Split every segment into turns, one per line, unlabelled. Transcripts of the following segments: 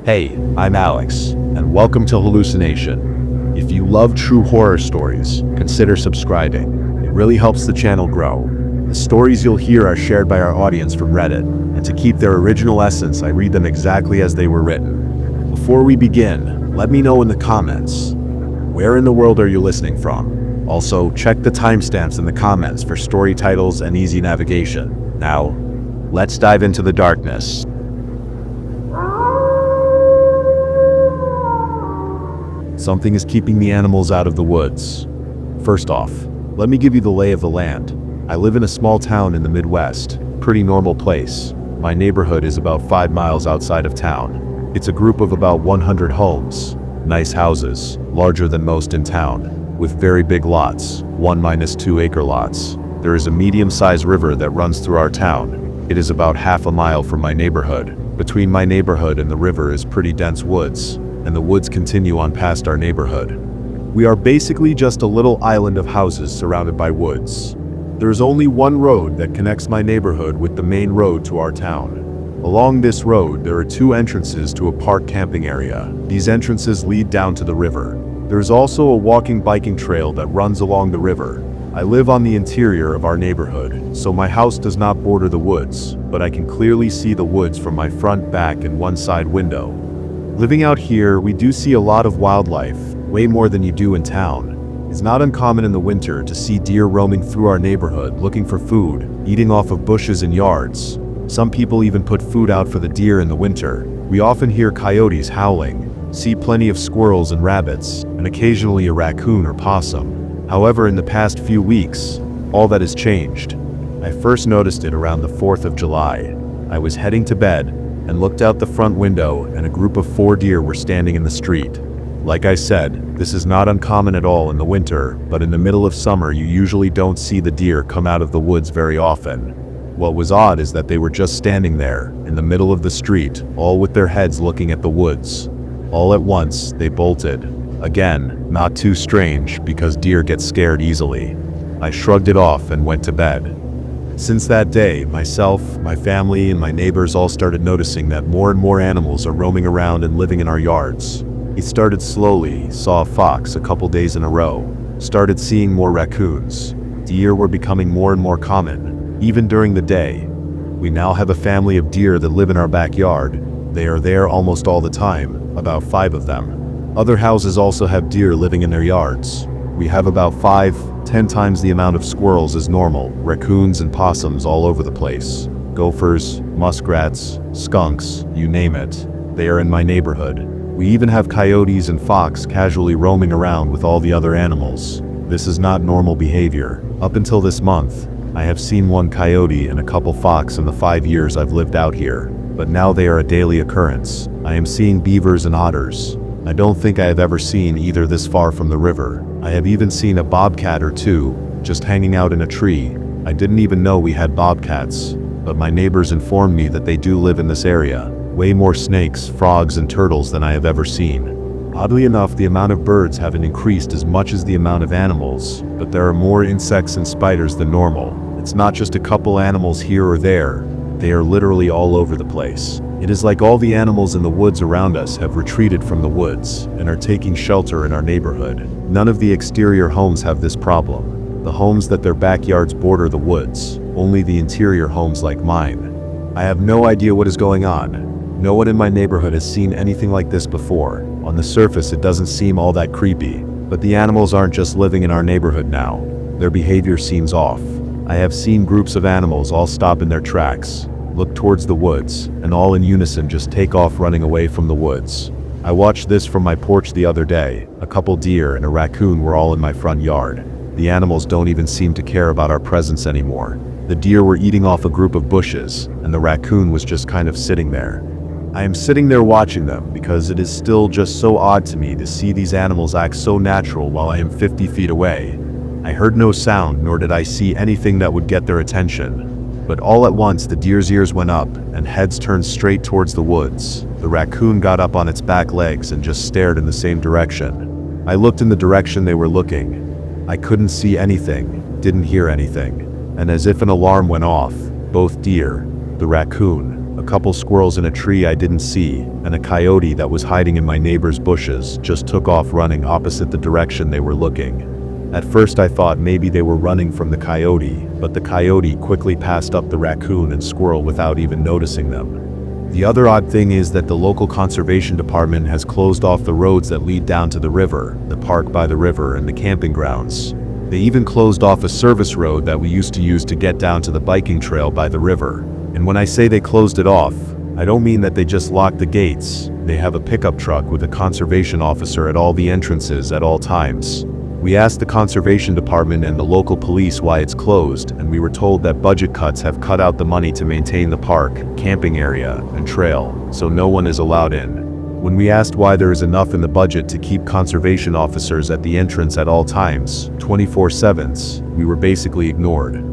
Hey, I'm Alex, and welcome to Hallucination. If you love true horror stories, consider subscribing. It really helps the channel grow. The stories you'll hear are shared by our audience from Reddit, and to keep their original essence, I read them exactly as they were written. Before we begin, let me know in the comments, where in the world are you listening from? Also, check the timestamps in the comments for story titles and easy navigation. Now, let's dive into the darkness. Something is keeping the animals out of the woods. First off, let me give you the lay of the land. I live in a small town in the Midwest, pretty normal place. My neighborhood is about 5 miles outside of town. It's a group of about 100 homes, nice houses, larger than most in town, with very big lots, 1-2 acre lots. There is a medium-sized river that runs through our town. It is about half a mile from my neighborhood. Between my neighborhood and the river is pretty dense woods, and the woods continue on past our neighborhood. We are basically just a little island of houses surrounded by woods. There is only one road that connects my neighborhood with the main road to our town. Along this road, there are 2 entrances to a park camping area. These entrances lead down to the river. There is also a walking biking trail that runs along the river. I live on the interior of our neighborhood, so my house does not border the woods, but I can clearly see the woods from my front, back, and one side window. Living out here, we do see a lot of wildlife, way more than you do in town. It's not uncommon in the winter to see deer roaming through our neighborhood looking for food, eating off of bushes and yards. Some people even put food out for the deer in the winter. We often hear coyotes howling, see plenty of squirrels and rabbits, and occasionally a raccoon or possum. However, in the past few weeks, all that has changed. I first noticed it around the 4th of July. I was heading to bed and looked out the front window, and a group of 4 deer were standing in the street. Like I said, this is not uncommon at all in the winter, but in the middle of summer you usually don't see the deer come out of the woods very often. What was odd is that they were just standing there, in the middle of the street, all with their heads looking at the woods. All at once, they bolted. Again, not too strange, because deer get scared easily. I shrugged it off and went to bed. Since that day, myself, my family, and my neighbors all started noticing that more and more animals are roaming around and living in our yards. It started slowly, saw a fox a couple days in a row, started seeing more raccoons. Deer were becoming more and more common, even during the day. We now have a family of deer that live in our backyard. They are there almost all the time, about 5 of them. Other houses also have deer living in their yards. We have about 5-10 times the amount of squirrels as normal, raccoons and possums all over the place. Gophers, muskrats, skunks, you name it. They are in my neighborhood. We even have coyotes and fox casually roaming around with all the other animals. This is not normal behavior. Up until this month, I have seen 1 coyote and a couple fox in the 5 years I've lived out here, but now they are a daily occurrence. I am seeing beavers and otters. I don't think I have ever seen either this far from the river. I have even seen a bobcat or 2, just hanging out in a tree. I didn't even know we had bobcats, but my neighbors informed me that they do live in this area. Way more snakes, frogs, and turtles than I have ever seen. Oddly enough, the amount of birds haven't increased as much as the amount of animals, but there are more insects and spiders than normal. It's not just a couple animals here or there. They are literally all over the place. It is like all the animals in the woods around us have retreated from the woods and are taking shelter in our neighborhood. None of the exterior homes have this problem. The homes that their backyards border the woods, only the interior homes like mine. I have no idea what is going on. No one in my neighborhood has seen anything like this before. On the surface, it doesn't seem all that creepy, but the animals aren't just living in our neighborhood now. Their behavior seems off. I have seen groups of animals all stop in their tracks, look towards the woods, and all in unison just take off running away from the woods. I watched this from my porch the other day. A couple deer and a raccoon were all in my front yard. The animals don't even seem to care about our presence anymore. The deer were eating off a group of bushes, and the raccoon was just kind of sitting there. I am sitting there watching them because it is still just so odd to me to see these animals act so natural while I am 50 feet away. I heard no sound, nor did I see anything that would get their attention. But all at once the deer's ears went up and heads turned straight towards the woods. The raccoon got up on its back legs and just stared in the same direction. I looked in the direction they were looking. I couldn't see anything, didn't hear anything. And as if an alarm went off, both deer, the raccoon, a couple squirrels in a tree I didn't see, and a coyote that was hiding in my neighbor's bushes just took off running opposite the direction they were looking. At first I thought maybe they were running from the coyote, but the coyote quickly passed up the raccoon and squirrel without even noticing them. The other odd thing is that the local conservation department has closed off the roads that lead down to the river, the park by the river, and the camping grounds. They even closed off a service road that we used to use to get down to the biking trail by the river. And when I say they closed it off, I don't mean that they just locked the gates. They have a pickup truck with a conservation officer at all the entrances at all times. We asked the conservation department and the local police why it's closed, and we were told that budget cuts have cut out the money to maintain the park, camping area, and trail, so no one is allowed in. When we asked why there is enough in the budget to keep conservation officers at the entrance at all times, 24/7, we were basically ignored.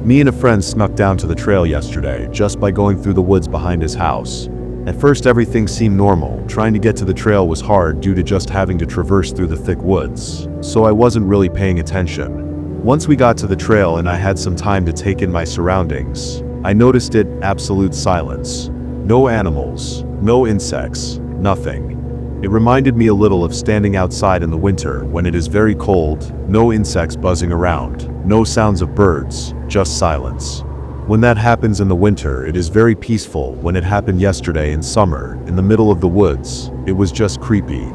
Me and a friend snuck down to the trail yesterday just by going through the woods behind his house. At first everything seemed normal. Trying to get to the trail was hard due to just having to traverse through the thick woods, so I wasn't really paying attention. Once we got to the trail and I had some time to take in my surroundings, I noticed absolute silence. No animals, no insects, nothing. It reminded me a little of standing outside in the winter when it is very cold, no insects buzzing around, no sounds of birds, just silence. When that happens in the winter, it is very peaceful. When it happened yesterday in summer, in the middle of the woods, it was just creepy.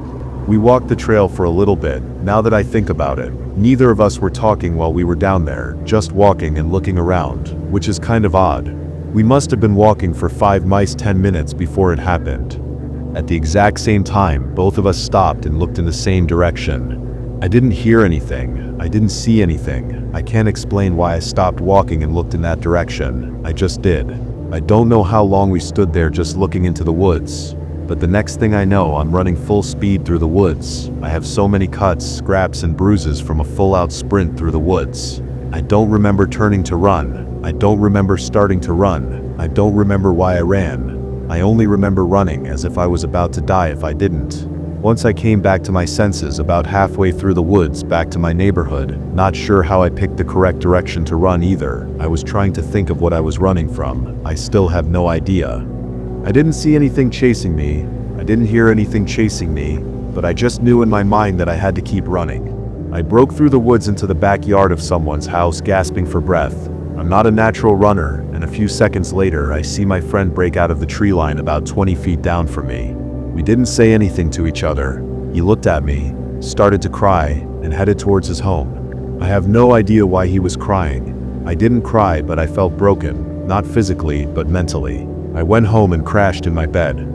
We walked the trail for a little bit. Now that I think about it, neither of us were talking while we were down there, just walking and looking around, which is kind of odd. We must have been walking for 10 minutes before it happened. At the exact same time, both of us stopped and looked in the same direction. I didn't hear anything. I didn't see anything. I can't explain why I stopped walking and looked in that direction. I just did. I don't know how long we stood there just looking into the woods. But the next thing I know, I'm running full speed through the woods. I have so many cuts, scraps, and bruises from a full-out sprint through the woods. I don't remember turning to run. I don't remember starting to run. I don't remember why I ran. I only remember running as if I was about to die if I didn't. Once I came back to my senses about halfway through the woods back to my neighborhood, not sure how I picked the correct direction to run either. I was trying to think of what I was running from. I still have no idea. I didn't see anything chasing me. I didn't hear anything chasing me, but I just knew in my mind that I had to keep running. I broke through the woods into the backyard of someone's house, gasping for breath. I'm not a natural runner, and a few seconds later, I see my friend break out of the tree line about 20 feet down from me. We didn't say anything to each other. He looked at me, started to cry, and headed towards his home. I have no idea why he was crying. I didn't cry, but I felt broken, not physically, but mentally. I went home and crashed in my bed.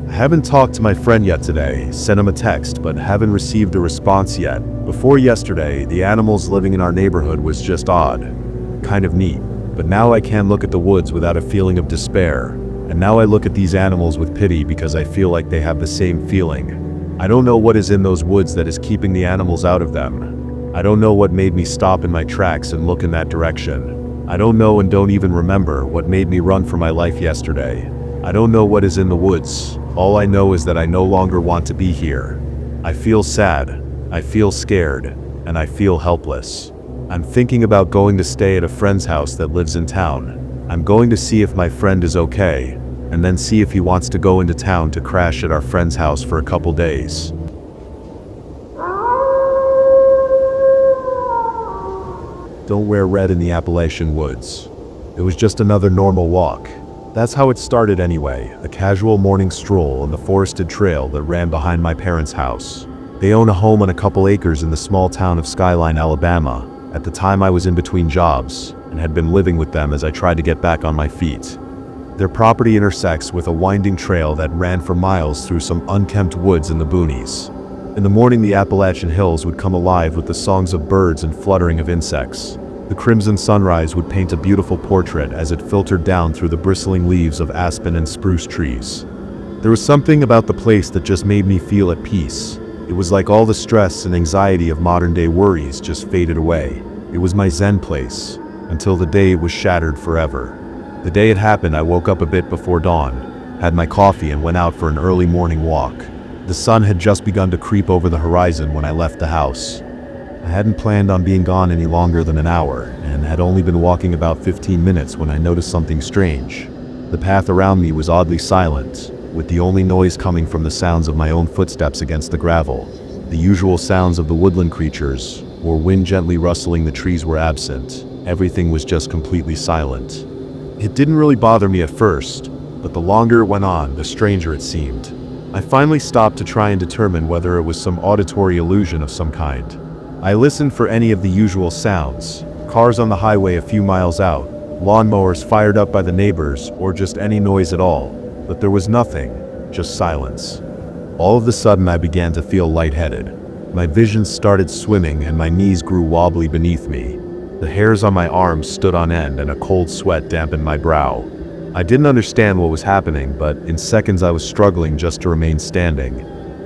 I haven't talked to my friend yet today, sent him a text, but haven't received a response yet. Before yesterday, the animals living in our neighborhood was just odd. Kind of neat. But now I can't look at the woods without a feeling of despair. And now I look at these animals with pity because I feel like they have the same feeling. I don't know what is in those woods that is keeping the animals out of them. I don't know what made me stop in my tracks and look in that direction. I don't know and don't even remember what made me run for my life yesterday. I don't know what is in the woods. All I know is that I no longer want to be here. I feel sad, I feel scared, and I feel helpless. I'm thinking about going to stay at a friend's house that lives in town. I'm going to see if my friend is okay, and then see if he wants to go into town to crash at our friend's house for a couple days. Don't wear red in the Appalachian woods. It was just another normal walk. That's how it started anyway, a casual morning stroll on the forested trail that ran behind my parents' house. They own a home on a couple acres in the small town of Skyline, Alabama. At the time I was in between jobs, and had been living with them as I tried to get back on my feet. Their property intersects with a winding trail that ran for miles through some unkempt woods in the boonies. In the morning, the Appalachian hills would come alive with the songs of birds and fluttering of insects. The crimson sunrise would paint a beautiful portrait as it filtered down through the bristling leaves of aspen and spruce trees. There was something about the place that just made me feel at peace. It was like all the stress and anxiety of modern-day worries just faded away. It was my zen place, until the day was shattered forever. The day it happened, I woke up a bit before dawn, had my coffee, and went out for an early morning walk. The sun had just begun to creep over the horizon when I left the house. I hadn't planned on being gone any longer than an hour, and had only been walking about 15 minutes when I noticed something strange. The path around me was oddly silent, with the only noise coming from the sounds of my own footsteps against the gravel. The usual sounds of the woodland creatures, or wind gently rustling the trees, were absent. Everything was just completely silent. It didn't really bother me at first, but the longer it went on, the stranger it seemed. I finally stopped to try and determine whether it was some auditory illusion of some kind. I listened for any of the usual sounds, cars on the highway a few miles out, lawnmowers fired up by the neighbors, or just any noise at all, but there was nothing, just silence. All of a sudden I began to feel lightheaded. My vision started swimming and my knees grew wobbly beneath me. The hairs on my arms stood on end and a cold sweat dampened my brow. I didn't understand what was happening, but in seconds I was struggling just to remain standing.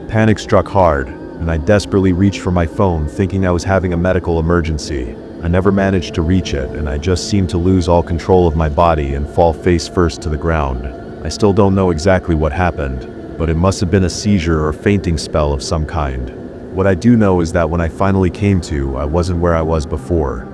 Panic struck hard, and I desperately reached for my phone thinking I was having a medical emergency. I never managed to reach it, and I just seemed to lose all control of my body and fall face first to the ground. I still don't know exactly what happened, but it must have been a seizure or fainting spell of some kind. What I do know is that when I finally came to, I wasn't where I was before.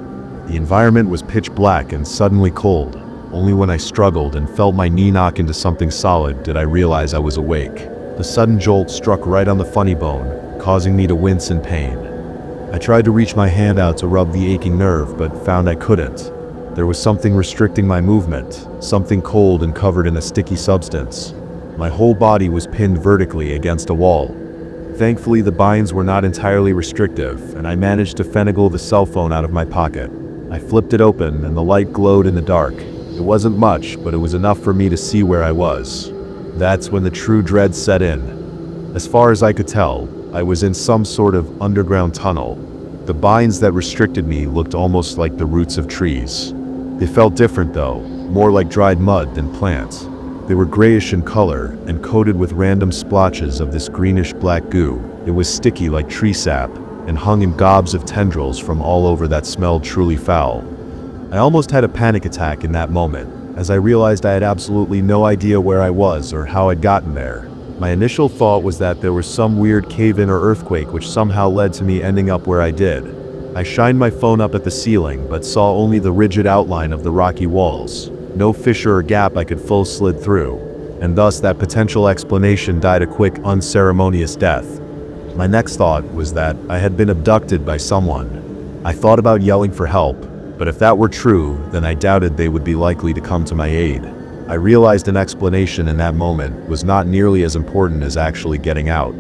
The environment was pitch black and suddenly cold. Only when I struggled and felt my knee knock into something solid did I realize I was awake. The sudden jolt struck right on the funny bone, causing me to wince in pain. I tried to reach my hand out to rub the aching nerve, but found I couldn't. There was something restricting my movement, something cold and covered in a sticky substance. My whole body was pinned vertically against a wall. Thankfully, the binds were not entirely restrictive, and I managed to finagle the cell phone out of my pocket. I flipped it open, and the light glowed in the dark. It wasn't much, but it was enough for me to see where I was. That's when the true dread set in. As far as I could tell, I was in some sort of underground tunnel. The binds that restricted me looked almost like the roots of trees. They felt different though, more like dried mud than plants. They were grayish in color and coated with random splotches of this greenish-black goo. It was sticky like tree sap and hung in gobs of tendrils from all over that smelled truly foul. I almost had a panic attack in that moment, as I realized I had absolutely no idea where I was or how I'd gotten there. My initial thought was that there was some weird cave-in or earthquake which somehow led to me ending up where I did. I shined my phone up at the ceiling, but saw only the rigid outline of the rocky walls. No fissure or gap I could full slid through, and thus that potential explanation died a quick, unceremonious death. My next thought was that I had been abducted by someone. I thought about yelling for help, but if that were true, then I doubted they would be likely to come to my aid. I realized an explanation in that moment was not nearly as important as actually getting out.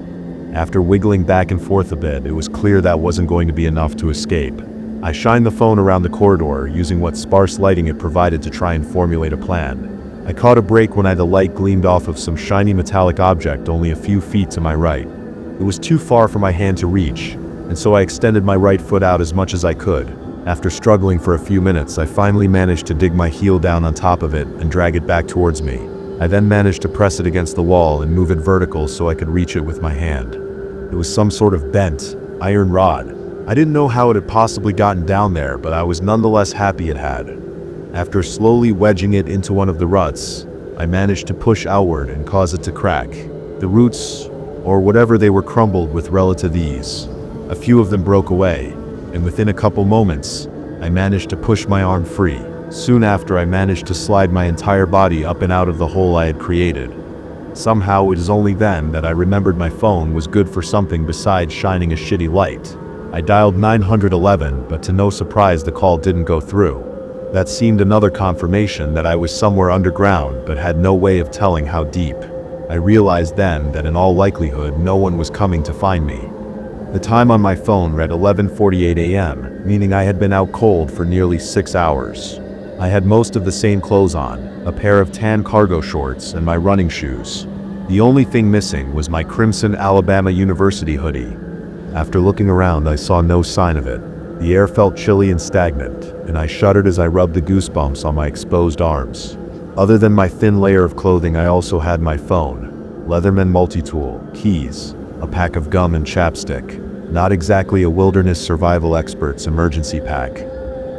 After wiggling back and forth a bit, it was clear that wasn't going to be enough to escape. I shined the phone around the corridor, using what sparse lighting it provided to try and formulate a plan. I caught a break when the light gleamed off of some shiny metallic object only a few feet to my right. It was too far for my hand to reach, and so I extended my right foot out as much as I could. After struggling for a few minutes, I finally managed to dig my heel down on top of it and drag it back towards me. I then managed to press it against the wall and move it vertical so I could reach it with my hand. It was some sort of bent, iron rod. I didn't know how it had possibly gotten down there, but I was nonetheless happy it had. After slowly wedging it into one of the ruts, I managed to push outward and cause it to crack. The roots, or whatever they were, crumbled with relative ease. A few of them broke away, and within a couple moments, I managed to push my arm free. Soon after, I managed to slide my entire body up and out of the hole I had created. Somehow, it is only then that I remembered my phone was good for something besides shining a shitty light. I dialed 911, but to no surprise the call didn't go through. That seemed another confirmation that I was somewhere underground but had no way of telling how deep. I realized then that in all likelihood no one was coming to find me. The time on my phone read 11:48 a.m., meaning I had been out cold for nearly 6 hours. I had most of the same clothes on, a pair of tan cargo shorts and my running shoes. The only thing missing was my crimson Alabama University hoodie. After looking around, I saw no sign of it. The air felt chilly and stagnant, and I shuddered as I rubbed the goosebumps on my exposed arms. Other than my thin layer of clothing, I also had my phone, Leatherman multi-tool, keys, a pack of gum and chapstick. Not exactly a wilderness survival expert's emergency pack.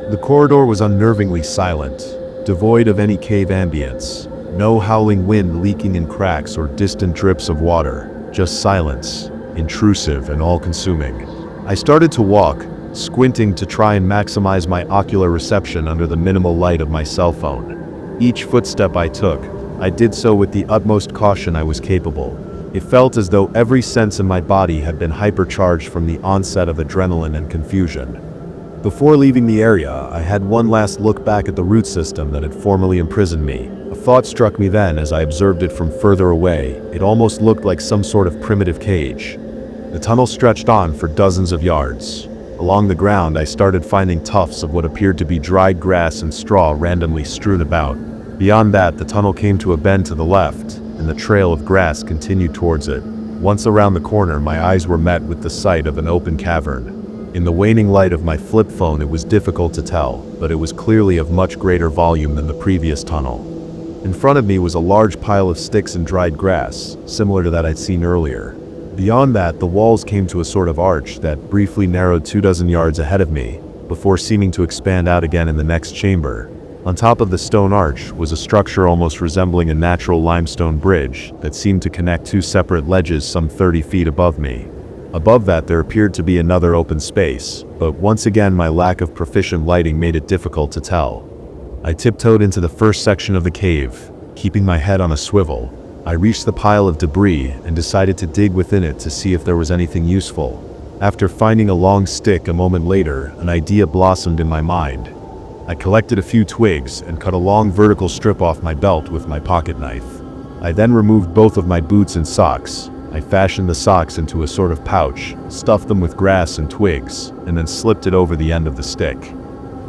The corridor was unnervingly silent, devoid of any cave ambience. No howling wind leaking in cracks or distant drips of water, just silence, intrusive and all-consuming. I started to walk, squinting to try and maximize my ocular reception under the minimal light of my cell phone. Each footstep I took, I did so with the utmost caution I was capable. It felt as though every sense in my body had been hypercharged from the onset of adrenaline and confusion. Before leaving the area, I had one last look back at the root system that had formerly imprisoned me. A thought struck me then as I observed it from further away. It almost looked like some sort of primitive cage. The tunnel stretched on for dozens of yards. Along the ground, I started finding tufts of what appeared to be dried grass and straw randomly strewn about. Beyond that, the tunnel came to a bend to the left, and the trail of grass continued towards it. Once around the corner, my eyes were met with the sight of an open cavern. In the waning light of my flip phone, it was difficult to tell, but it was clearly of much greater volume than the previous tunnel. In front of me was a large pile of sticks and dried grass, similar to that I'd seen earlier. Beyond that, the walls came to a sort of arch that briefly narrowed 24 yards ahead of me, before seeming to expand out again in the next chamber. On top of the stone arch was a structure almost resembling a natural limestone bridge that seemed to connect two separate ledges some 30 feet above me. Above that there appeared to be another open space, but once again my lack of proficient lighting made it difficult to tell. I tiptoed into the first section of the cave, keeping my head on a swivel. I reached the pile of debris and decided to dig within it to see if there was anything useful. After finding a long stick a moment later, an idea blossomed in my mind. I collected a few twigs and cut a long vertical strip off my belt with my pocket knife. I then removed both of my boots and socks. I fashioned the socks into a sort of pouch, stuffed them with grass and twigs, and then slipped it over the end of the stick.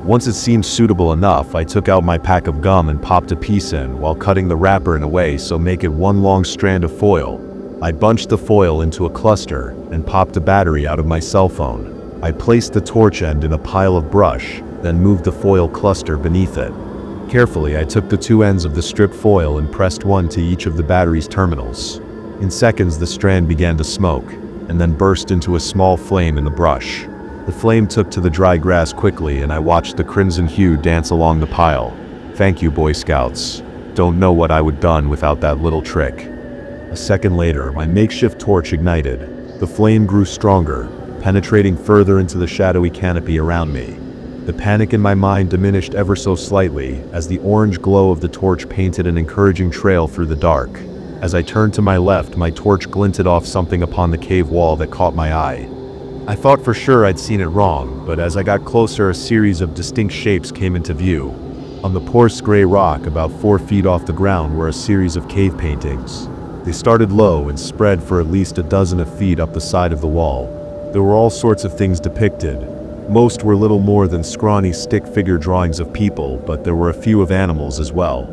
Once it seemed suitable enough, I took out my pack of gum and popped a piece in while cutting the wrapper in a way so make it one long strand of foil. I bunched the foil into a cluster and popped a battery out of my cell phone. I placed the torch end in a pile of brush, then moved the foil cluster beneath it. Carefully, I took the two ends of the stripped foil and pressed one to each of the battery's terminals. In seconds, the strand began to smoke, and then burst into a small flame in the brush. The flame took to the dry grass quickly, and I watched the crimson hue dance along the pile. Thank you, Boy Scouts. Don't know what I would have done without that little trick. A second later, my makeshift torch ignited. The flame grew stronger, penetrating further into the shadowy canopy around me. The panic in my mind diminished ever so slightly as the orange glow of the torch painted an encouraging trail through the dark. As I turned to my left, my torch glinted off something upon the cave wall that caught my eye. I thought for sure I'd seen it wrong, but as I got closer, a series of distinct shapes came into view. On the porous gray rock about 4 feet off the ground were a series of cave paintings. They started low and spread for at least a dozen of feet up the side of the wall. There were all sorts of things depicted. Most were little more than scrawny stick figure drawings of people, but there were a few of animals as well.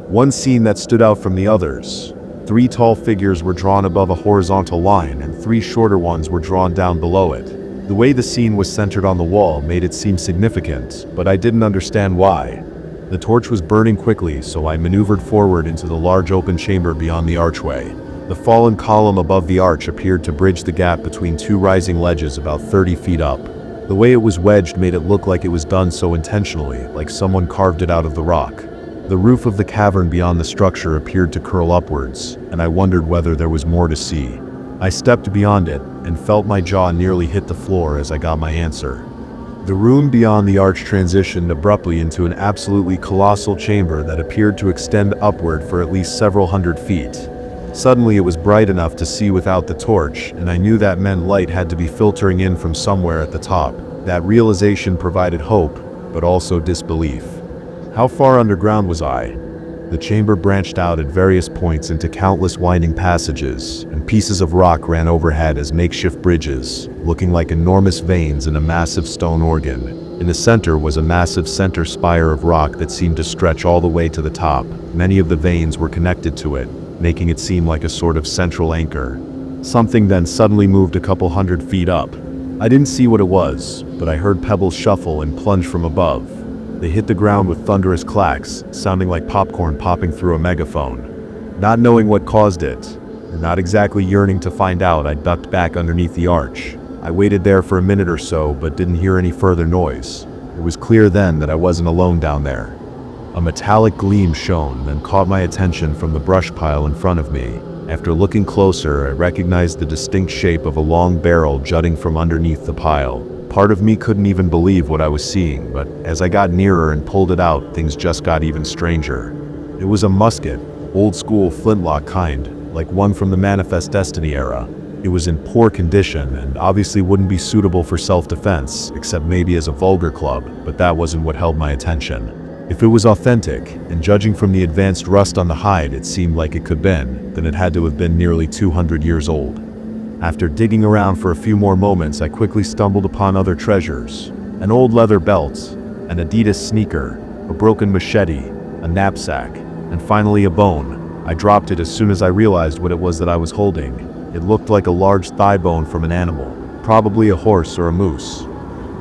One scene that stood out from the others. 3 tall figures were drawn above a horizontal line, and 3 shorter ones were drawn down below it. The way the scene was centered on the wall made it seem significant, but I didn't understand why. The torch was burning quickly, so I maneuvered forward into the large open chamber beyond the archway. The fallen column above the arch appeared to bridge the gap between 2 rising ledges about 30 feet up. The way it was wedged made it look like it was done so intentionally, like someone carved it out of the rock. The roof of the cavern beyond the structure appeared to curl upwards, and I wondered whether there was more to see. I stepped beyond it, and felt my jaw nearly hit the floor as I got my answer. The room beyond the arch transitioned abruptly into an absolutely colossal chamber that appeared to extend upward for at least several hundred feet. Suddenly it was bright enough to see without the torch, and I knew that meant light had to be filtering in from somewhere at the top. That realization provided hope, but also disbelief. How far underground was I? The chamber branched out at various points into countless winding passages, and pieces of rock ran overhead as makeshift bridges, looking like enormous veins in a massive stone organ. In the center was a massive center spire of rock that seemed to stretch all the way to the top. Many of the veins were connected to it, making it seem like a sort of central anchor. Something then suddenly moved a couple hundred feet up. I didn't see what it was, but I heard pebbles shuffle and plunge from above. They hit the ground with thunderous clacks, sounding like popcorn popping through a megaphone. Not knowing what caused it, and not exactly yearning to find out, I ducked back underneath the arch. I waited there for a minute or so, but didn't hear any further noise. It was clear then that I wasn't alone down there. A metallic gleam shone, then caught my attention from the brush pile in front of me. After looking closer, I recognized the distinct shape of a long barrel jutting from underneath the pile. Part of me couldn't even believe what I was seeing, but as I got nearer and pulled it out, things just got even stranger. It was a musket, Old school flintlock kind, like one from the Manifest Destiny era. It was in poor condition and obviously wouldn't be suitable for self-defense, except maybe as a vulgar club, but that wasn't what held my attention. If it was authentic, and judging from the advanced rust on the hide it seemed like it could been, then it had to have been nearly 200 years old. After digging around for a few more moments, I quickly stumbled upon other treasures. An old leather belt, an Adidas sneaker, a broken machete, a knapsack, and finally a bone. I dropped it as soon as I realized what it was that I was holding. It looked like a large thigh bone from an animal, probably a horse or a moose.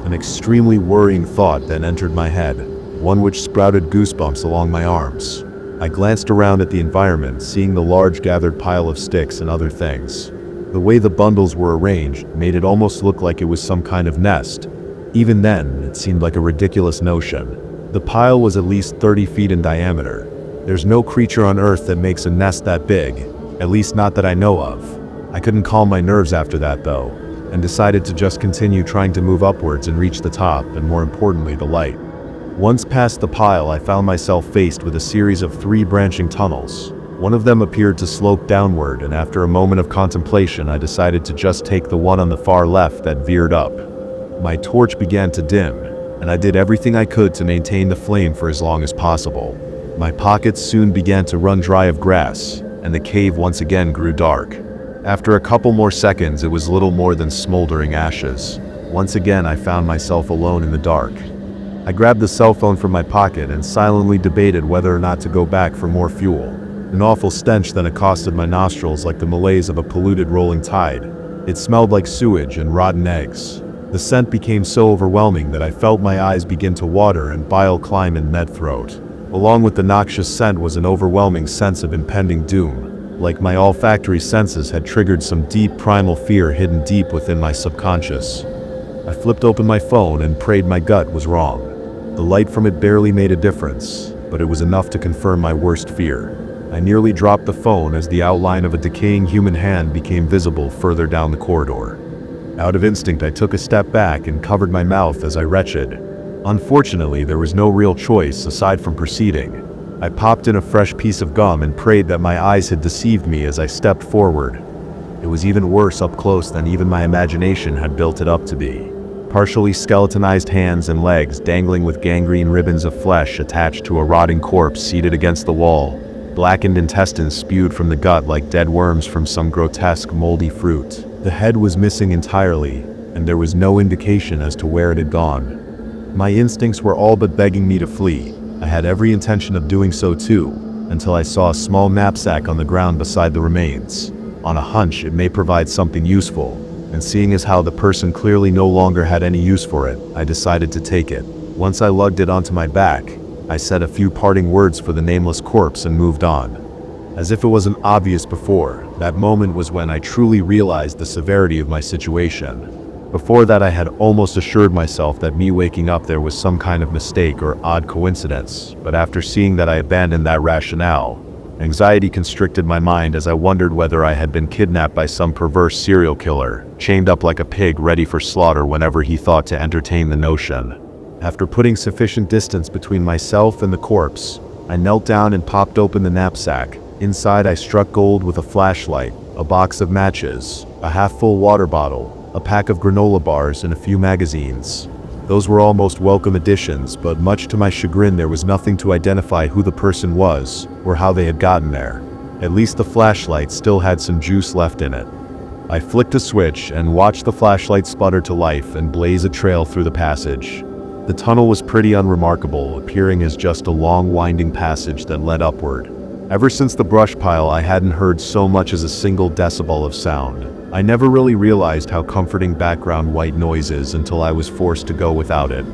An extremely worrying thought then entered my head, one which sprouted goosebumps along my arms. I glanced around at the environment, seeing the large gathered pile of sticks and other things. The way the bundles were arranged made it almost look like it was some kind of nest. Even then, it seemed like a ridiculous notion. The pile was at least 30 feet in diameter. There's no creature on Earth that makes a nest that big, at least not that I know of. I couldn't calm my nerves after that though, and decided to just continue trying to move upwards and reach the top, and more importantly, the light. Once past the pile, I found myself faced with a series of 3 branching tunnels. One of them appeared to slope downward, and after a moment of contemplation, I decided to just take the one on the far left that veered up. My torch began to dim, and I did everything I could to maintain the flame for as long as possible. My pockets soon began to run dry of grass, and the cave once again grew dark. After a couple more seconds, it was little more than smoldering ashes. Once again, I found myself alone in the dark. I grabbed the cell phone from my pocket and silently debated whether or not to go back for more fuel. An awful stench then accosted my nostrils like the malaise of a polluted rolling tide. It smelled like sewage and rotten eggs. The scent became so overwhelming that I felt my eyes begin to water and bile climb in mid-throat. Along with the noxious scent was an overwhelming sense of impending doom. Like my olfactory senses had triggered some deep primal fear hidden deep within my subconscious. I flipped open my phone and prayed my gut was wrong. The light from it barely made a difference, but it was enough to confirm my worst fear. I nearly dropped the phone as the outline of a decaying human hand became visible further down the corridor. Out of instinct, I took a step back and covered my mouth as I retched. Unfortunately, there was no real choice aside from proceeding. I popped in a fresh piece of gum and prayed that my eyes had deceived me as I stepped forward. It was even worse up close than even my imagination had built it up to be. Partially skeletonized hands and legs dangling with gangrene ribbons of flesh attached to a rotting corpse seated against the wall. Blackened intestines spewed from the gut like dead worms from some grotesque, moldy fruit. The head was missing entirely, and there was no indication as to where it had gone. My instincts were all but begging me to flee. I had every intention of doing so too, until I saw a small knapsack on the ground beside the remains. On a hunch, it may provide something useful, and seeing as how the person clearly no longer had any use for it, I decided to take it. Once I lugged it onto my back, I said a few parting words for the nameless corpse and moved on. As if it wasn't obvious before, that moment was when I truly realized the severity of my situation. Before that, I had almost assured myself that me waking up there was some kind of mistake or odd coincidence, but after seeing that I abandoned that rationale, anxiety constricted my mind as I wondered whether I had been kidnapped by some perverse serial killer, chained up like a pig ready for slaughter whenever he thought to entertain the notion. After putting sufficient distance between myself and the corpse, I knelt down and popped open the knapsack. Inside, I struck gold with a flashlight, a box of matches, a half-full water bottle, a pack of granola bars, and a few magazines. Those were all most welcome additions, but much to my chagrin there was nothing to identify who the person was, or how they had gotten there. At least the flashlight still had some juice left in it. I flicked a switch and watched the flashlight sputter to life and blaze a trail through the passage. The tunnel was pretty unremarkable, appearing as just a long winding passage that led upward. Ever since the brush pile, I hadn't heard so much as a single decibel of sound. I never really realized how comforting background white noise is until I was forced to go without it.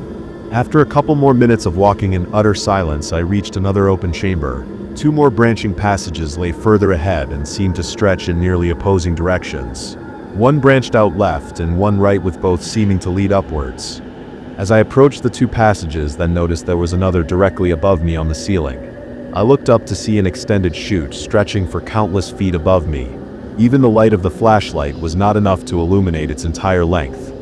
After a couple more minutes of walking in utter silence, I reached another open chamber. 2 more branching passages lay further ahead and seemed to stretch in nearly opposing directions. One branched out left and one right, with both seeming to lead upwards. As I approached the 2 passages, then noticed there was another directly above me on the ceiling. I looked up to see an extended chute stretching for countless feet above me. Even the light of the flashlight was not enough to illuminate its entire length.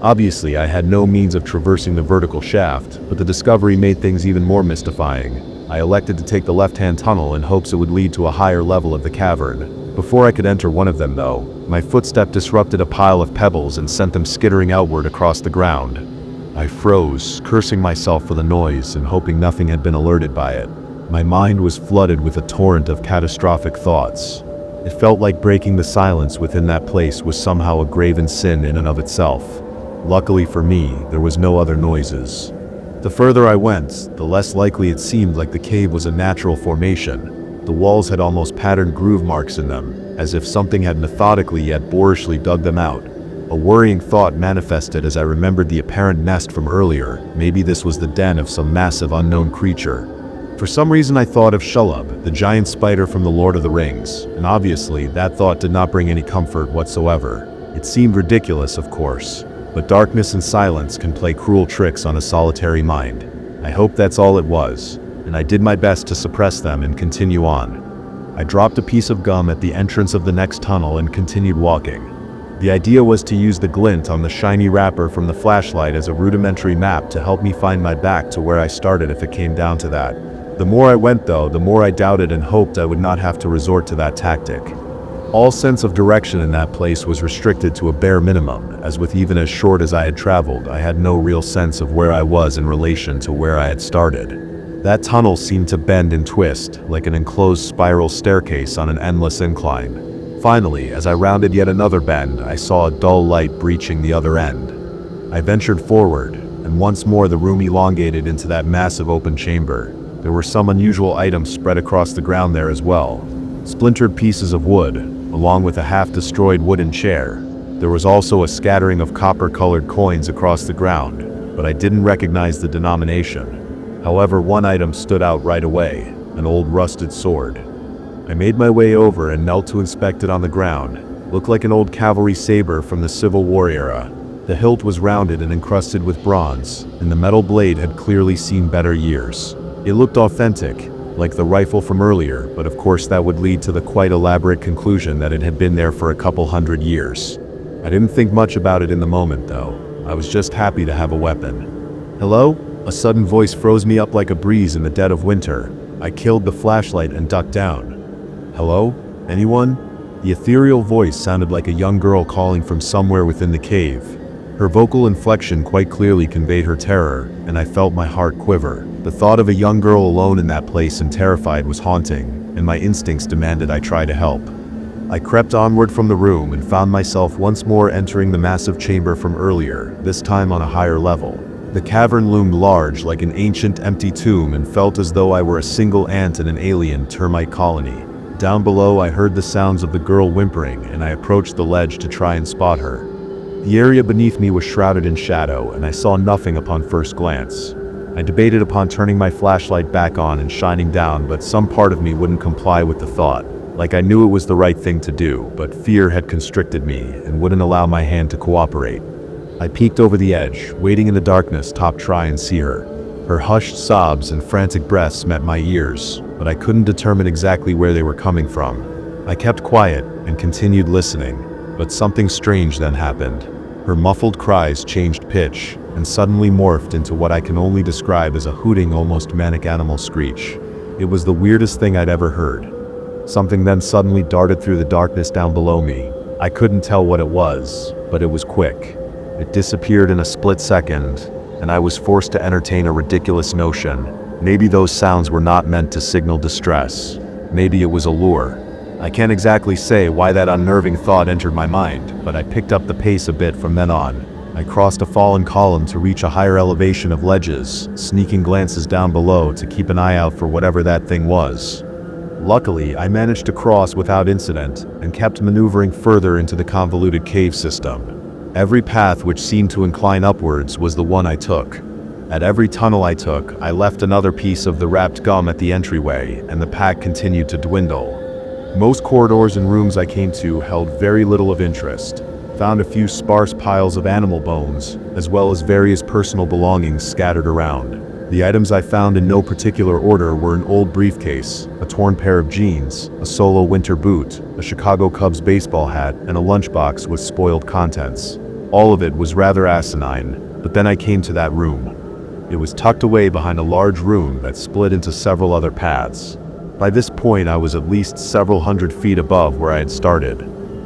Obviously, I had no means of traversing the vertical shaft, but the discovery made things even more mystifying. I elected to take the left-hand tunnel in hopes it would lead to a higher level of the cavern. Before I could enter one of them though, my footstep disrupted a pile of pebbles and sent them skittering outward across the ground. I froze, cursing myself for the noise and hoping nothing had been alerted by it. My mind was flooded with a torrent of catastrophic thoughts. It felt like breaking the silence within that place was somehow a graven sin in and of itself. Luckily for me, there was no other noises. The further I went, the less likely it seemed like the cave was a natural formation. The walls had almost patterned groove marks in them, as if something had methodically yet boorishly dug them out. A worrying thought manifested as I remembered the apparent nest from earlier. Maybe this was the den of some massive unknown creature. For some reason I thought of Shelob, the giant spider from the Lord of the Rings, and obviously that thought did not bring any comfort whatsoever. It seemed ridiculous, of course, but darkness and silence can play cruel tricks on a solitary mind. I hope that's all it was, and I did my best to suppress them and continue on. I dropped a piece of gum at the entrance of the next tunnel and continued walking. The idea was to use the glint on the shiny wrapper from the flashlight as a rudimentary map to help me find my back to where I started if it came down to that. The more I went though, the more I doubted and hoped I would not have to resort to that tactic. All sense of direction in that place was restricted to a bare minimum, as with even as short as I had traveled, I had no real sense of where I was in relation to where I had started. That tunnel seemed to bend and twist, like an enclosed spiral staircase on an endless incline. Finally, as I rounded yet another bend, I saw a dull light breaching the other end. I ventured forward, and once more the room elongated into that massive open chamber. There were some unusual items spread across the ground there as well. Splintered pieces of wood, along with a half-destroyed wooden chair. There was also a scattering of copper-colored coins across the ground, but I didn't recognize the denomination. However, one item stood out right away, an old rusted sword. I made my way over and knelt to inspect it on the ground. It looked like an old cavalry saber from the Civil War era. The hilt was rounded and encrusted with bronze, and the metal blade had clearly seen better years. It looked authentic, like the rifle from earlier, but of course that would lead to the quite elaborate conclusion that it had been there for a couple hundred years. I didn't think much about it in the moment though. I was just happy to have a weapon. Hello? A sudden voice froze me up like a breeze in the dead of winter. I killed the flashlight and ducked down. Hello? Anyone? The ethereal voice sounded like a young girl calling from somewhere within the cave. Her vocal inflection quite clearly conveyed her terror, and I felt my heart quiver. The thought of a young girl alone in that place and terrified was haunting, and my instincts demanded I try to help. I crept onward from the room and found myself once more entering the massive chamber from earlier, this time on a higher level. The cavern loomed large like an ancient empty tomb and felt as though I were a single ant in an alien termite colony. Down below I heard the sounds of the girl whimpering, and I approached the ledge to try and spot her. The area beneath me was shrouded in shadow, and I saw nothing upon first glance. I debated upon turning my flashlight back on and shining down, but some part of me wouldn't comply with the thought. Like I knew it was the right thing to do, but fear had constricted me and wouldn't allow my hand to cooperate. I peeked over the edge, waiting in the darkness to try and see her. Her hushed sobs and frantic breaths met my ears, but I couldn't determine exactly where they were coming from. I kept quiet and continued listening, but something strange then happened. Her muffled cries changed pitch and suddenly morphed into what I can only describe as a hooting, almost manic animal screech. It was the weirdest thing I'd ever heard. Something then suddenly darted through the darkness down below me. I couldn't tell what it was, but it was quick. It disappeared in a split second, and I was forced to entertain a ridiculous notion. Maybe those sounds were not meant to signal distress. Maybe it was a lure. I can't exactly say why that unnerving thought entered my mind, but I picked up the pace a bit from then on. I crossed a fallen column to reach a higher elevation of ledges, sneaking glances down below to keep an eye out for whatever that thing was. Luckily, I managed to cross without incident and kept maneuvering further into the convoluted cave system. Every path which seemed to incline upwards was the one I took. At every tunnel I took, I left another piece of the wrapped gum at the entryway, and the pack continued to dwindle. Most corridors and rooms I came to held very little of interest. Found a few sparse piles of animal bones, as well as various personal belongings scattered around. The items I found in no particular order were an old briefcase, a torn pair of jeans, a solo winter boot, a Chicago Cubs baseball hat, and a lunchbox with spoiled contents. All of it was rather asinine, but then I came to that room. It was tucked away behind a large room that split into several other paths. By this point, I was at least several hundred feet above where I had started.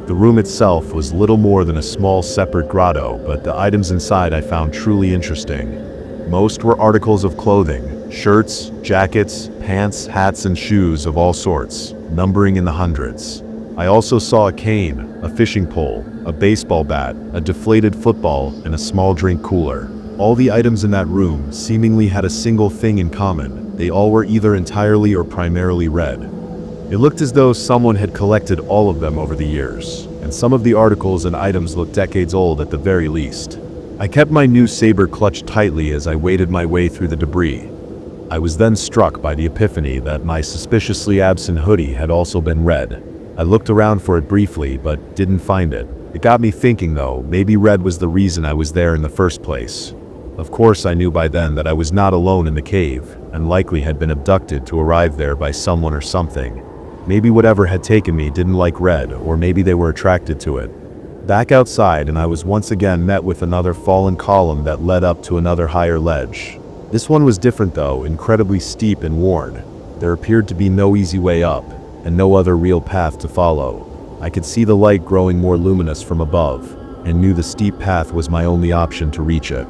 The room itself was little more than a small separate grotto, but the items inside I found truly interesting. Most were articles of clothing, shirts, jackets, pants, hats, and shoes of all sorts, numbering in the hundreds. I also saw a cane, a fishing pole, a baseball bat, a deflated football, and a small drink cooler. All the items in that room seemingly had a single thing in common. They all were either entirely or primarily red. It looked as though someone had collected all of them over the years, and some of the articles and items looked decades old at the very least. I kept my new saber clutched tightly as I waded my way through the debris. I was then struck by the epiphany that my suspiciously absent hoodie had also been red. I looked around for it briefly, but didn't find it. It got me thinking though, maybe red was the reason I was there in the first place. Of course, I knew by then that I was not alone in the cave, and likely had been abducted to arrive there by someone or something. Maybe whatever had taken me didn't like red, or maybe they were attracted to it. Back outside, and I was once again met with another fallen column that led up to another higher ledge. This one was different though, incredibly steep and worn. There appeared to be no easy way up, and no other real path to follow. I could see the light growing more luminous from above, and knew the steep path was my only option to reach it.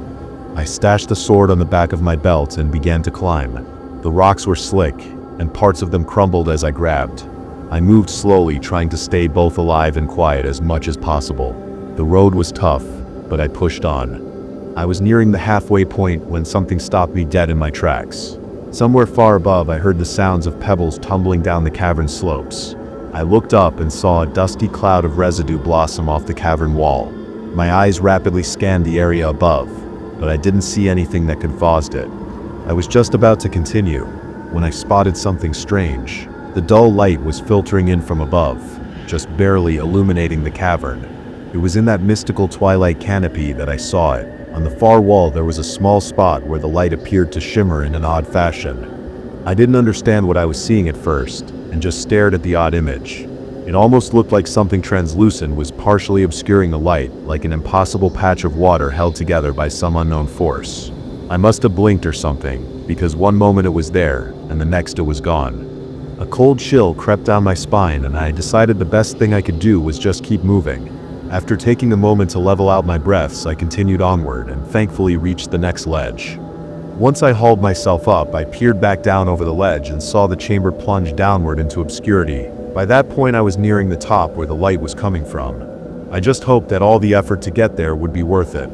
I stashed the sword on the back of my belt and began to climb. The rocks were slick, and parts of them crumbled as I grabbed. I moved slowly, trying to stay both alive and quiet as much as possible. The road was tough, but I pushed on. I was nearing the halfway point when something stopped me dead in my tracks. Somewhere far above, I heard the sounds of pebbles tumbling down the cavern slopes. I looked up and saw a dusty cloud of residue blossom off the cavern wall. My eyes rapidly scanned the area above, but I didn't see anything that could caused it. I was just about to continue when I spotted something strange. The dull light was filtering in from above, just barely illuminating the cavern. It was in that mystical twilight canopy that I saw it. On the far wall there was a small spot where the light appeared to shimmer in an odd fashion. I didn't understand what I was seeing at first, and just stared at the odd image. It almost looked like something translucent was partially obscuring the light, like an impossible patch of water held together by some unknown force. I must have blinked or something, because one moment it was there, and the next it was gone. A cold chill crept down my spine, and I decided the best thing I could do was just keep moving. After taking a moment to level out my breaths, I continued onward and thankfully reached the next ledge. Once I hauled myself up, I peered back down over the ledge and saw the chamber plunge downward into obscurity. By that point, I was nearing the top where the light was coming from. I just hoped that all the effort to get there would be worth it.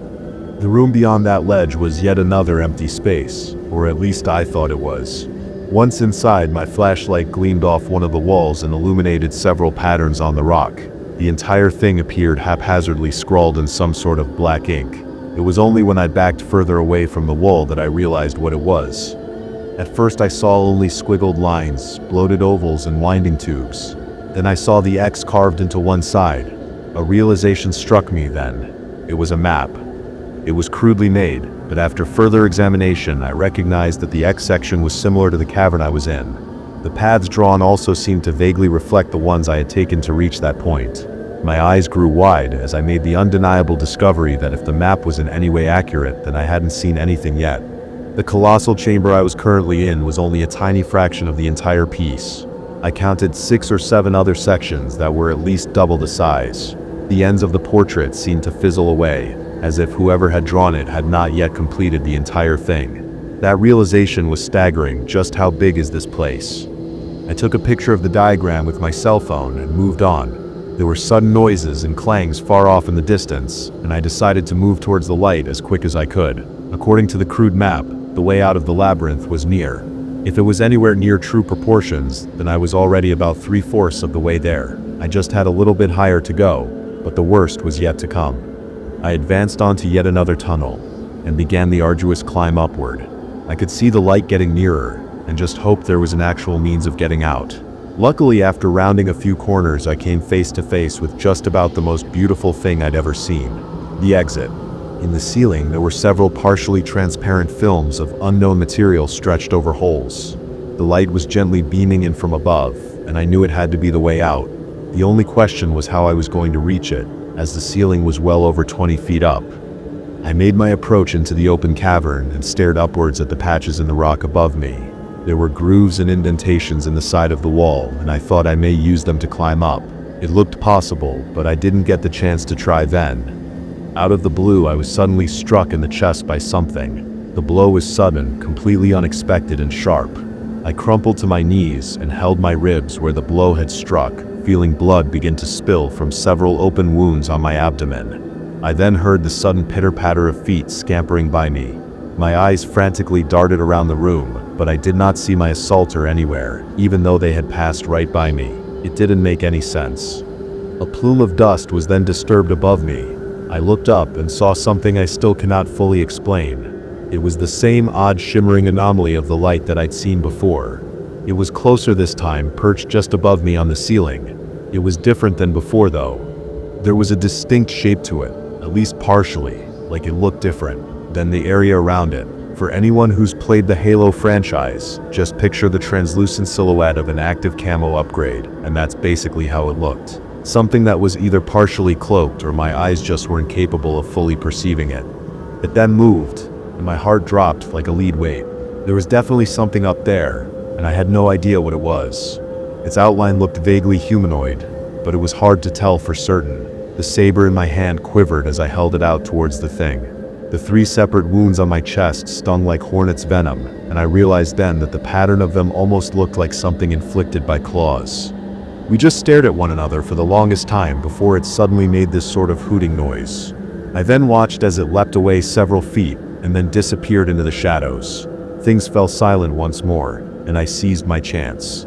The room beyond that ledge was yet another empty space, or at least I thought it was. Once inside, my flashlight gleamed off one of the walls and illuminated several patterns on the rock. The entire thing appeared haphazardly scrawled in some sort of black ink. It was only when I backed further away from the wall that I realized what it was. At first I saw only squiggled lines, bloated ovals, and winding tubes. Then I saw the X carved into one side. A realization struck me then. It was a map. It was crudely made, but after further examination I recognized that the X section was similar to the cavern I was in. The paths drawn also seemed to vaguely reflect the ones I had taken to reach that point. My eyes grew wide as I made the undeniable discovery that if the map was in any way accurate, then I hadn't seen anything yet. The colossal chamber I was currently in was only a tiny fraction of the entire piece. I counted 6 or 7 other sections that were at least double the size. The ends of the portrait seemed to fizzle away, as if whoever had drawn it had not yet completed the entire thing. That realization was staggering. Just how big is this place? I took a picture of the diagram with my cell phone and moved on. There were sudden noises and clangs far off in the distance, and I decided to move towards the light as quick as I could. According to the crude map, the way out of the labyrinth was near. If it was anywhere near true proportions, then I was already about 3/4 of the way there. I just had a little bit higher to go, but the worst was yet to come. I advanced onto yet another tunnel, and began the arduous climb upward. I could see the light getting nearer, and just hoped there was an actual means of getting out. Luckily, after rounding a few corners, I came face to face with just about the most beautiful thing I'd ever seen: the exit. In the ceiling, there were several partially transparent films of unknown material stretched over holes. The light was gently beaming in from above, and I knew it had to be the way out. The only question was how I was going to reach it, as the ceiling was well over 20 feet up. I made my approach into the open cavern and stared upwards at the patches in the rock above me. There were grooves and indentations in the side of the wall, and I thought I may use them to climb up. It looked possible, but I didn't get the chance to try then. Out of the blue, I was suddenly struck in the chest by something. The blow was sudden, completely unexpected and sharp. I crumpled to my knees and held my ribs where the blow had struck, feeling blood begin to spill from several open wounds on my abdomen. I then heard the sudden pitter-patter of feet scampering by me. My eyes frantically darted around the room, but I did not see my assaulter anywhere, even though they had passed right by me. It didn't make any sense. A plume of dust was then disturbed above me. I looked up and saw something I still cannot fully explain. It was the same odd shimmering anomaly of the light that I'd seen before. It was closer this time, perched just above me on the ceiling. It was different than before though. There was a distinct shape to it, at least partially, like it looked different than the area around it. For anyone who's played the Halo franchise, just picture the translucent silhouette of an active camo upgrade, and that's basically how it looked. Something that was either partially cloaked or my eyes just weren't capable of fully perceiving it. It then moved, and my heart dropped like a lead weight. There was definitely something up there, and I had no idea what it was. Its outline looked vaguely humanoid, but it was hard to tell for certain. The saber in my hand quivered as I held it out towards the thing. The 3 separate wounds on my chest stung like hornet's venom, and I realized then that the pattern of them almost looked like something inflicted by claws. We just stared at one another for the longest time before it suddenly made this sort of hooting noise. I then watched as it leapt away several feet and then disappeared into the shadows. Things fell silent once more, and I seized my chance.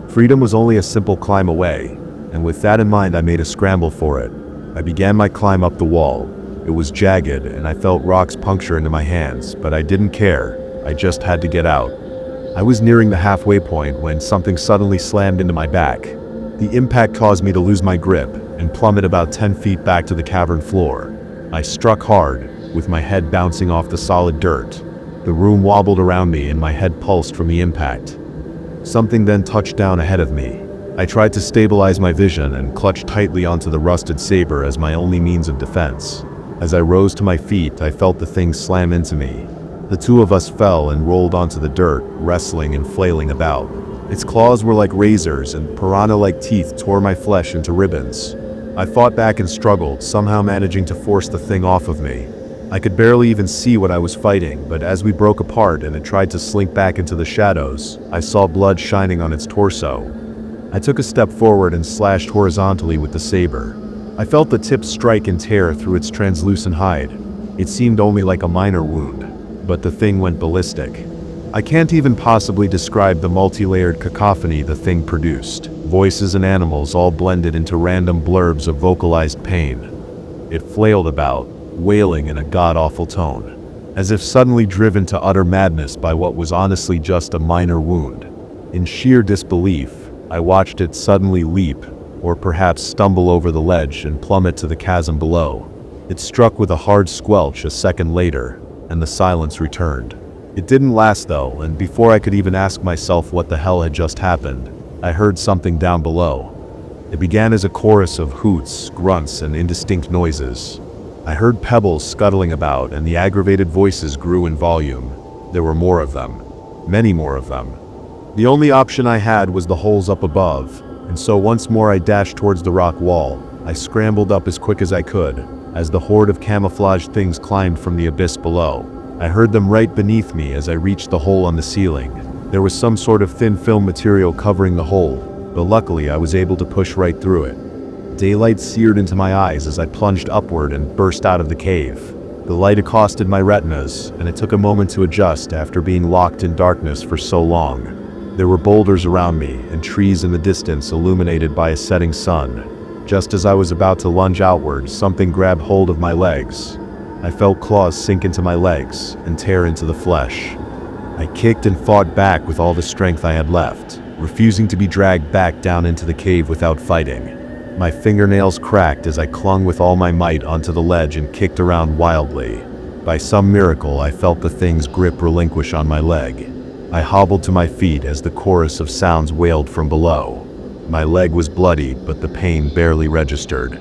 Freedom was only a simple climb away, and with that in mind I made a scramble for it. I began my climb up the wall. It was jagged, and I felt rocks puncture into my hands, but I didn't care. I just had to get out. I was nearing the halfway point when something suddenly slammed into my back. The impact caused me to lose my grip and plummet about 10 feet back to the cavern floor. I struck hard, with my head bouncing off the solid dirt. The room wobbled around me and my head pulsed from the impact. Something then touched down ahead of me. I tried to stabilize my vision and clutched tightly onto the rusted saber as my only means of defense. As I rose to my feet, I felt the thing slam into me. The 2 of us fell and rolled onto the dirt, wrestling and flailing about. Its claws were like razors, and piranha-like teeth tore my flesh into ribbons. I fought back and struggled, somehow managing to force the thing off of me. I could barely even see what I was fighting, but as we broke apart and it tried to slink back into the shadows, I saw blood shining on its torso. I took a step forward and slashed horizontally with the saber. I felt the tip strike and tear through its translucent hide. It seemed only like a minor wound, but the thing went ballistic. I can't even possibly describe the multi-layered cacophony the thing produced. Voices and animals all blended into random blurbs of vocalized pain. It flailed about, wailing in a god-awful tone, as if suddenly driven to utter madness by what was honestly just a minor wound. In sheer disbelief, I watched it suddenly leap, or perhaps stumble over the ledge and plummet to the chasm below. It struck with a hard squelch a second later, and the silence returned. It didn't last though, and before I could even ask myself what the hell had just happened, I heard something down below. It began as a chorus of hoots, grunts, and indistinct noises. I heard pebbles scuttling about, and the aggravated voices grew in volume. There were more of them. Many more of them. The only option I had was the holes up above, and so once more I dashed towards the rock wall. I scrambled up as quick as I could, as the horde of camouflaged things climbed from the abyss below. I heard them right beneath me as I reached the hole on the ceiling. There was some sort of thin film material covering the hole, but luckily I was able to push right through it. Daylight seared into my eyes as I plunged upward and burst out of the cave. The light accosted my retinas, and it took a moment to adjust after being locked in darkness for so long. There were boulders around me, and trees in the distance illuminated by a setting sun. Just as I was about to lunge outward, something grabbed hold of my legs. I felt claws sink into my legs and tear into the flesh. I kicked and fought back with all the strength I had left, refusing to be dragged back down into the cave without fighting. My fingernails cracked as I clung with all my might onto the ledge and kicked around wildly. By some miracle, I felt the thing's grip relinquish on my leg. I hobbled to my feet as the chorus of sounds wailed from below. My leg was bloodied, but the pain barely registered.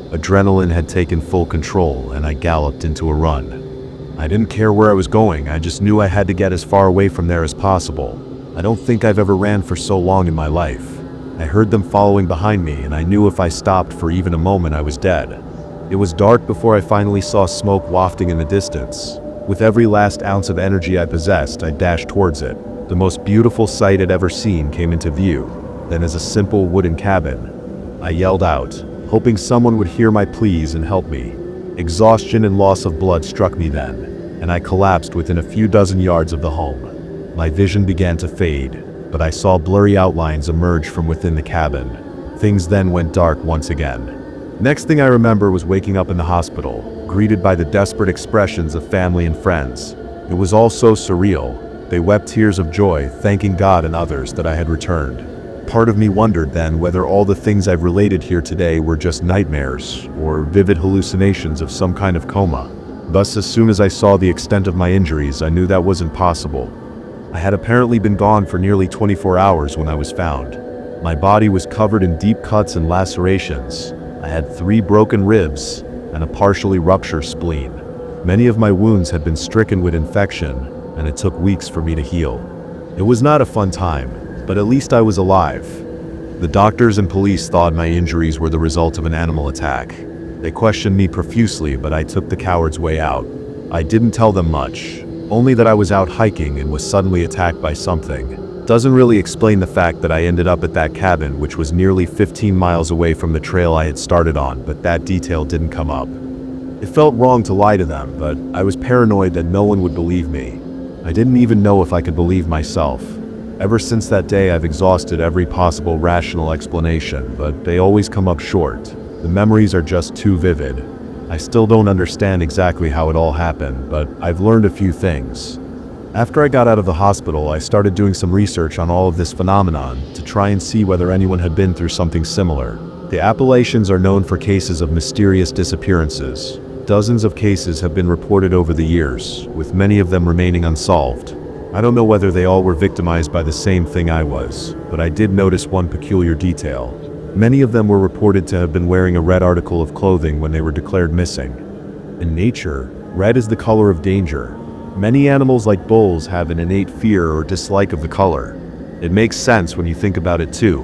Adrenaline had taken full control, and I galloped into a run. I didn't care where I was going, I just knew I had to get as far away from there as possible. I don't think I've ever ran for so long in my life. I heard them following behind me, and I knew if I stopped for even a moment I was dead. It was dark before I finally saw smoke wafting in the distance. With every last ounce of energy I possessed, I dashed towards it. The most beautiful sight I'd ever seen came into view. Then, as a simple wooden cabin, I yelled out, hoping someone would hear my pleas and help me. Exhaustion and loss of blood struck me then, and I collapsed within a few dozen yards of the home. My vision began to fade, but I saw blurry outlines emerge from within the cabin. Things then went dark once again. Next thing I remember was waking up in the hospital, greeted by the desperate expressions of family and friends. It was all so surreal. They wept tears of joy, thanking God and others that I had returned. Part of me wondered then whether all the things I've related here today were just nightmares or vivid hallucinations of some kind of coma. Thus, as soon as I saw the extent of my injuries, I knew that wasn't possible. I had apparently been gone for nearly 24 hours when I was found. My body was covered in deep cuts and lacerations. I had 3 broken ribs and a partially ruptured spleen. Many of my wounds had been stricken with infection, and it took weeks for me to heal. It was not a fun time, but at least I was alive. The doctors and police thought my injuries were the result of an animal attack. They questioned me profusely, but I took the coward's way out. I didn't tell them much, only that I was out hiking and was suddenly attacked by something. Doesn't really explain the fact that I ended up at that cabin, which was nearly 15 miles away from the trail I had started on, but that detail didn't come up. It felt wrong to lie to them, but I was paranoid that no one would believe me. I didn't even know if I could believe myself. Ever since that day, I've exhausted every possible rational explanation, but they always come up short. The memories are just too vivid. I still don't understand exactly how it all happened, but I've learned a few things. After I got out of the hospital, I started doing some research on all of this phenomenon to try and see whether anyone had been through something similar. The Appalachians are known for cases of mysterious disappearances. Dozens of cases have been reported over the years, with many of them remaining unsolved. I don't know whether they all were victimized by the same thing I was, but I did notice one peculiar detail. Many of them were reported to have been wearing a red article of clothing when they were declared missing. In nature, red is the color of danger. Many animals like bulls have an innate fear or dislike of the color. It makes sense when you think about it too.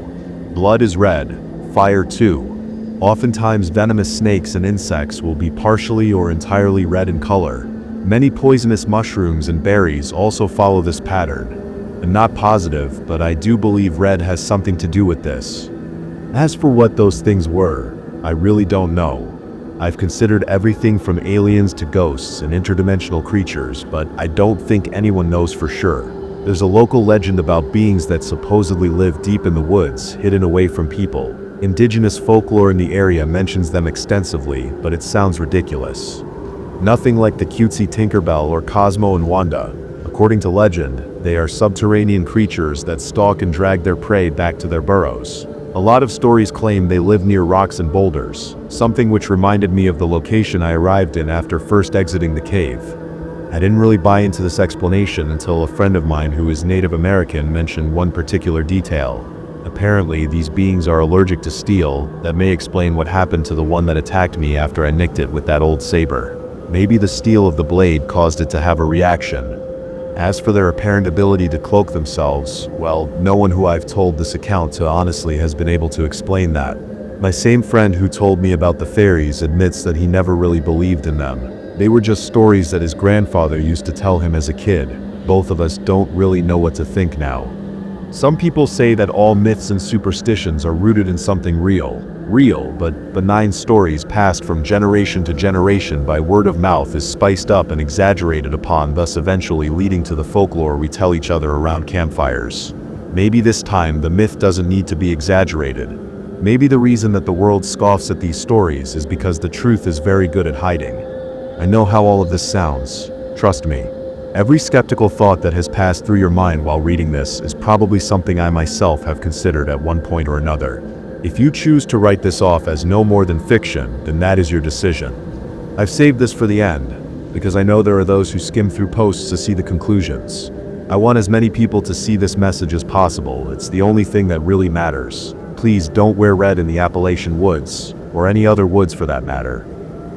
Blood is red, fire too. Oftentimes venomous snakes and insects will be partially or entirely red in color. Many poisonous mushrooms and berries also follow this pattern. I'm not positive, but I do believe red has something to do with this. As for what those things were, I really don't know. I've considered everything from aliens to ghosts and interdimensional creatures, but I don't think anyone knows for sure. There's a local legend about beings that supposedly live deep in the woods, hidden away from people. Indigenous folklore in the area mentions them extensively, but it sounds ridiculous. Nothing like the cutesy Tinkerbell or Cosmo and Wanda. According to legend, they are subterranean creatures that stalk and drag their prey back to their burrows. A lot of stories claim they live near rocks and boulders, something which reminded me of the location I arrived in after first exiting the cave. I didn't really buy into this explanation until a friend of mine who is Native American mentioned one particular detail. Apparently, these beings are allergic to steel. That may explain what happened to the one that attacked me after I nicked it with that old saber. Maybe the steel of the blade caused it to have a reaction. As for their apparent ability to cloak themselves, well, no one who I've told this account to honestly has been able to explain that. My same friend who told me about the fairies admits that he never really believed in them. They were just stories that his grandfather used to tell him as a kid. Both of us don't really know what to think now. Some people say that all myths and superstitions are rooted in something real, but benign stories passed from generation to generation by word of mouth is spiced up and exaggerated upon, thus eventually leading to the folklore we tell each other around campfires. Maybe this time the myth doesn't need to be exaggerated. Maybe the reason that the world scoffs at these stories is because the truth is very good at hiding. I know how all of this sounds. Trust me. Every skeptical thought that has passed through your mind while reading this is probably something I myself have considered at one point or another. If you choose to write this off as no more than fiction, then that is your decision. I've saved this for the end, because I know there are those who skim through posts to see the conclusions. I want as many people to see this message as possible. It's the only thing that really matters. Please don't wear red in the Appalachian woods, or any other woods for that matter.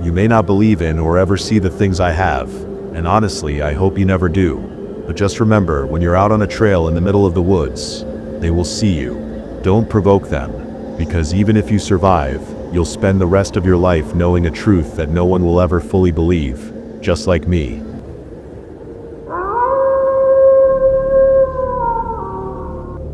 You may not believe in or ever see the things I have, And honestly, I hope you never do. But just remember, when you're out on a trail in the middle of the woods, they will see you. Don't provoke them, because even if you survive, you'll spend the rest of your life knowing a truth that no one will ever fully believe, just like me.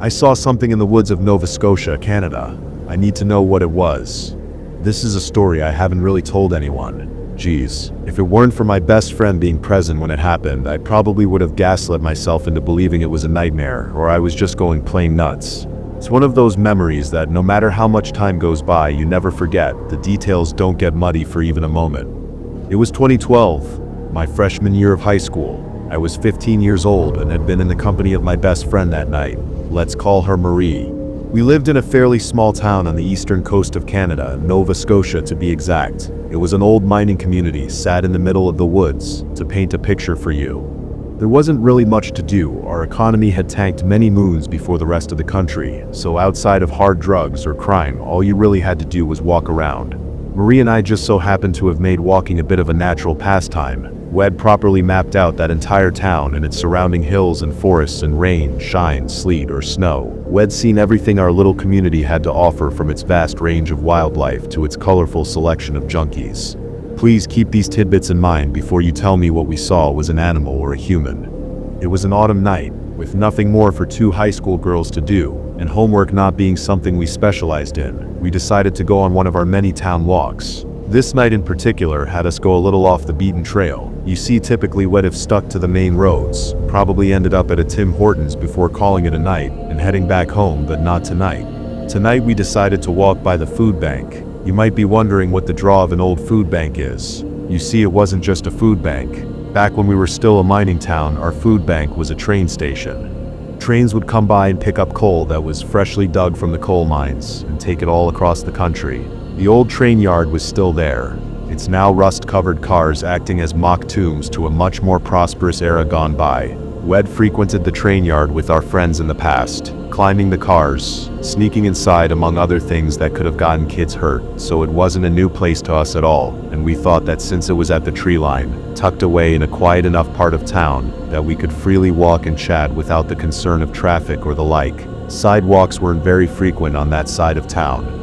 I saw something in the woods of Nova Scotia, Canada. I need to know what it was. This is a story I haven't really told anyone. Geez, if it weren't for my best friend being present when it happened, I probably would have gaslit myself into believing it was a nightmare, or I was just going plain nuts. It's one of those memories that no matter how much time goes by, you never forget. The details don't get muddy for even a moment. It was 2012, my freshman year of high school. I was 15 years old and had been in the company of my best friend that night. Let's call her Marie. We lived in a fairly small town on the eastern coast of Canada, Nova Scotia to be exact. It was an old mining community sat in the middle of the woods. To paint a picture for you, there wasn't really much to do. Our economy had tanked many moons before the rest of the country, so outside of hard drugs or crime, all you really had to do was walk around. Marie and I just so happened to have made walking a bit of a natural pastime. We'd properly mapped out that entire town and its surrounding hills and forests and rain, shine, sleet, or snow. We'd seen everything our little community had to offer, from its vast range of wildlife to its colorful selection of junkies. Please keep these tidbits in mind before you tell me what we saw was an animal or a human. It was an autumn night, with nothing more for two high school girls to do, and homework not being something we specialized in. We decided to go on one of our many town walks. This night in particular had us go a little off the beaten trail. You see, typically we'd have stuck to the main roads, probably ended up at a Tim Hortons before calling it a night and heading back home, but not tonight. Tonight we decided to walk by the food bank. You might be wondering what the draw of an old food bank is. You see, it wasn't just a food bank. Back when we were still a mining town, our food bank was a train station. Trains would come by and pick up coal that was freshly dug from the coal mines and take it all across the country. The old train yard was still there, its now rust-covered cars acting as mock tombs to a much more prosperous era gone by. We'd frequented the train yard with our friends in the past, climbing the cars, sneaking inside among other things that could have gotten kids hurt, so it wasn't a new place to us at all, and we thought that since it was at the tree line, tucked away in a quiet enough part of town, that we could freely walk and chat without the concern of traffic or the like. Sidewalks weren't very frequent on that side of town.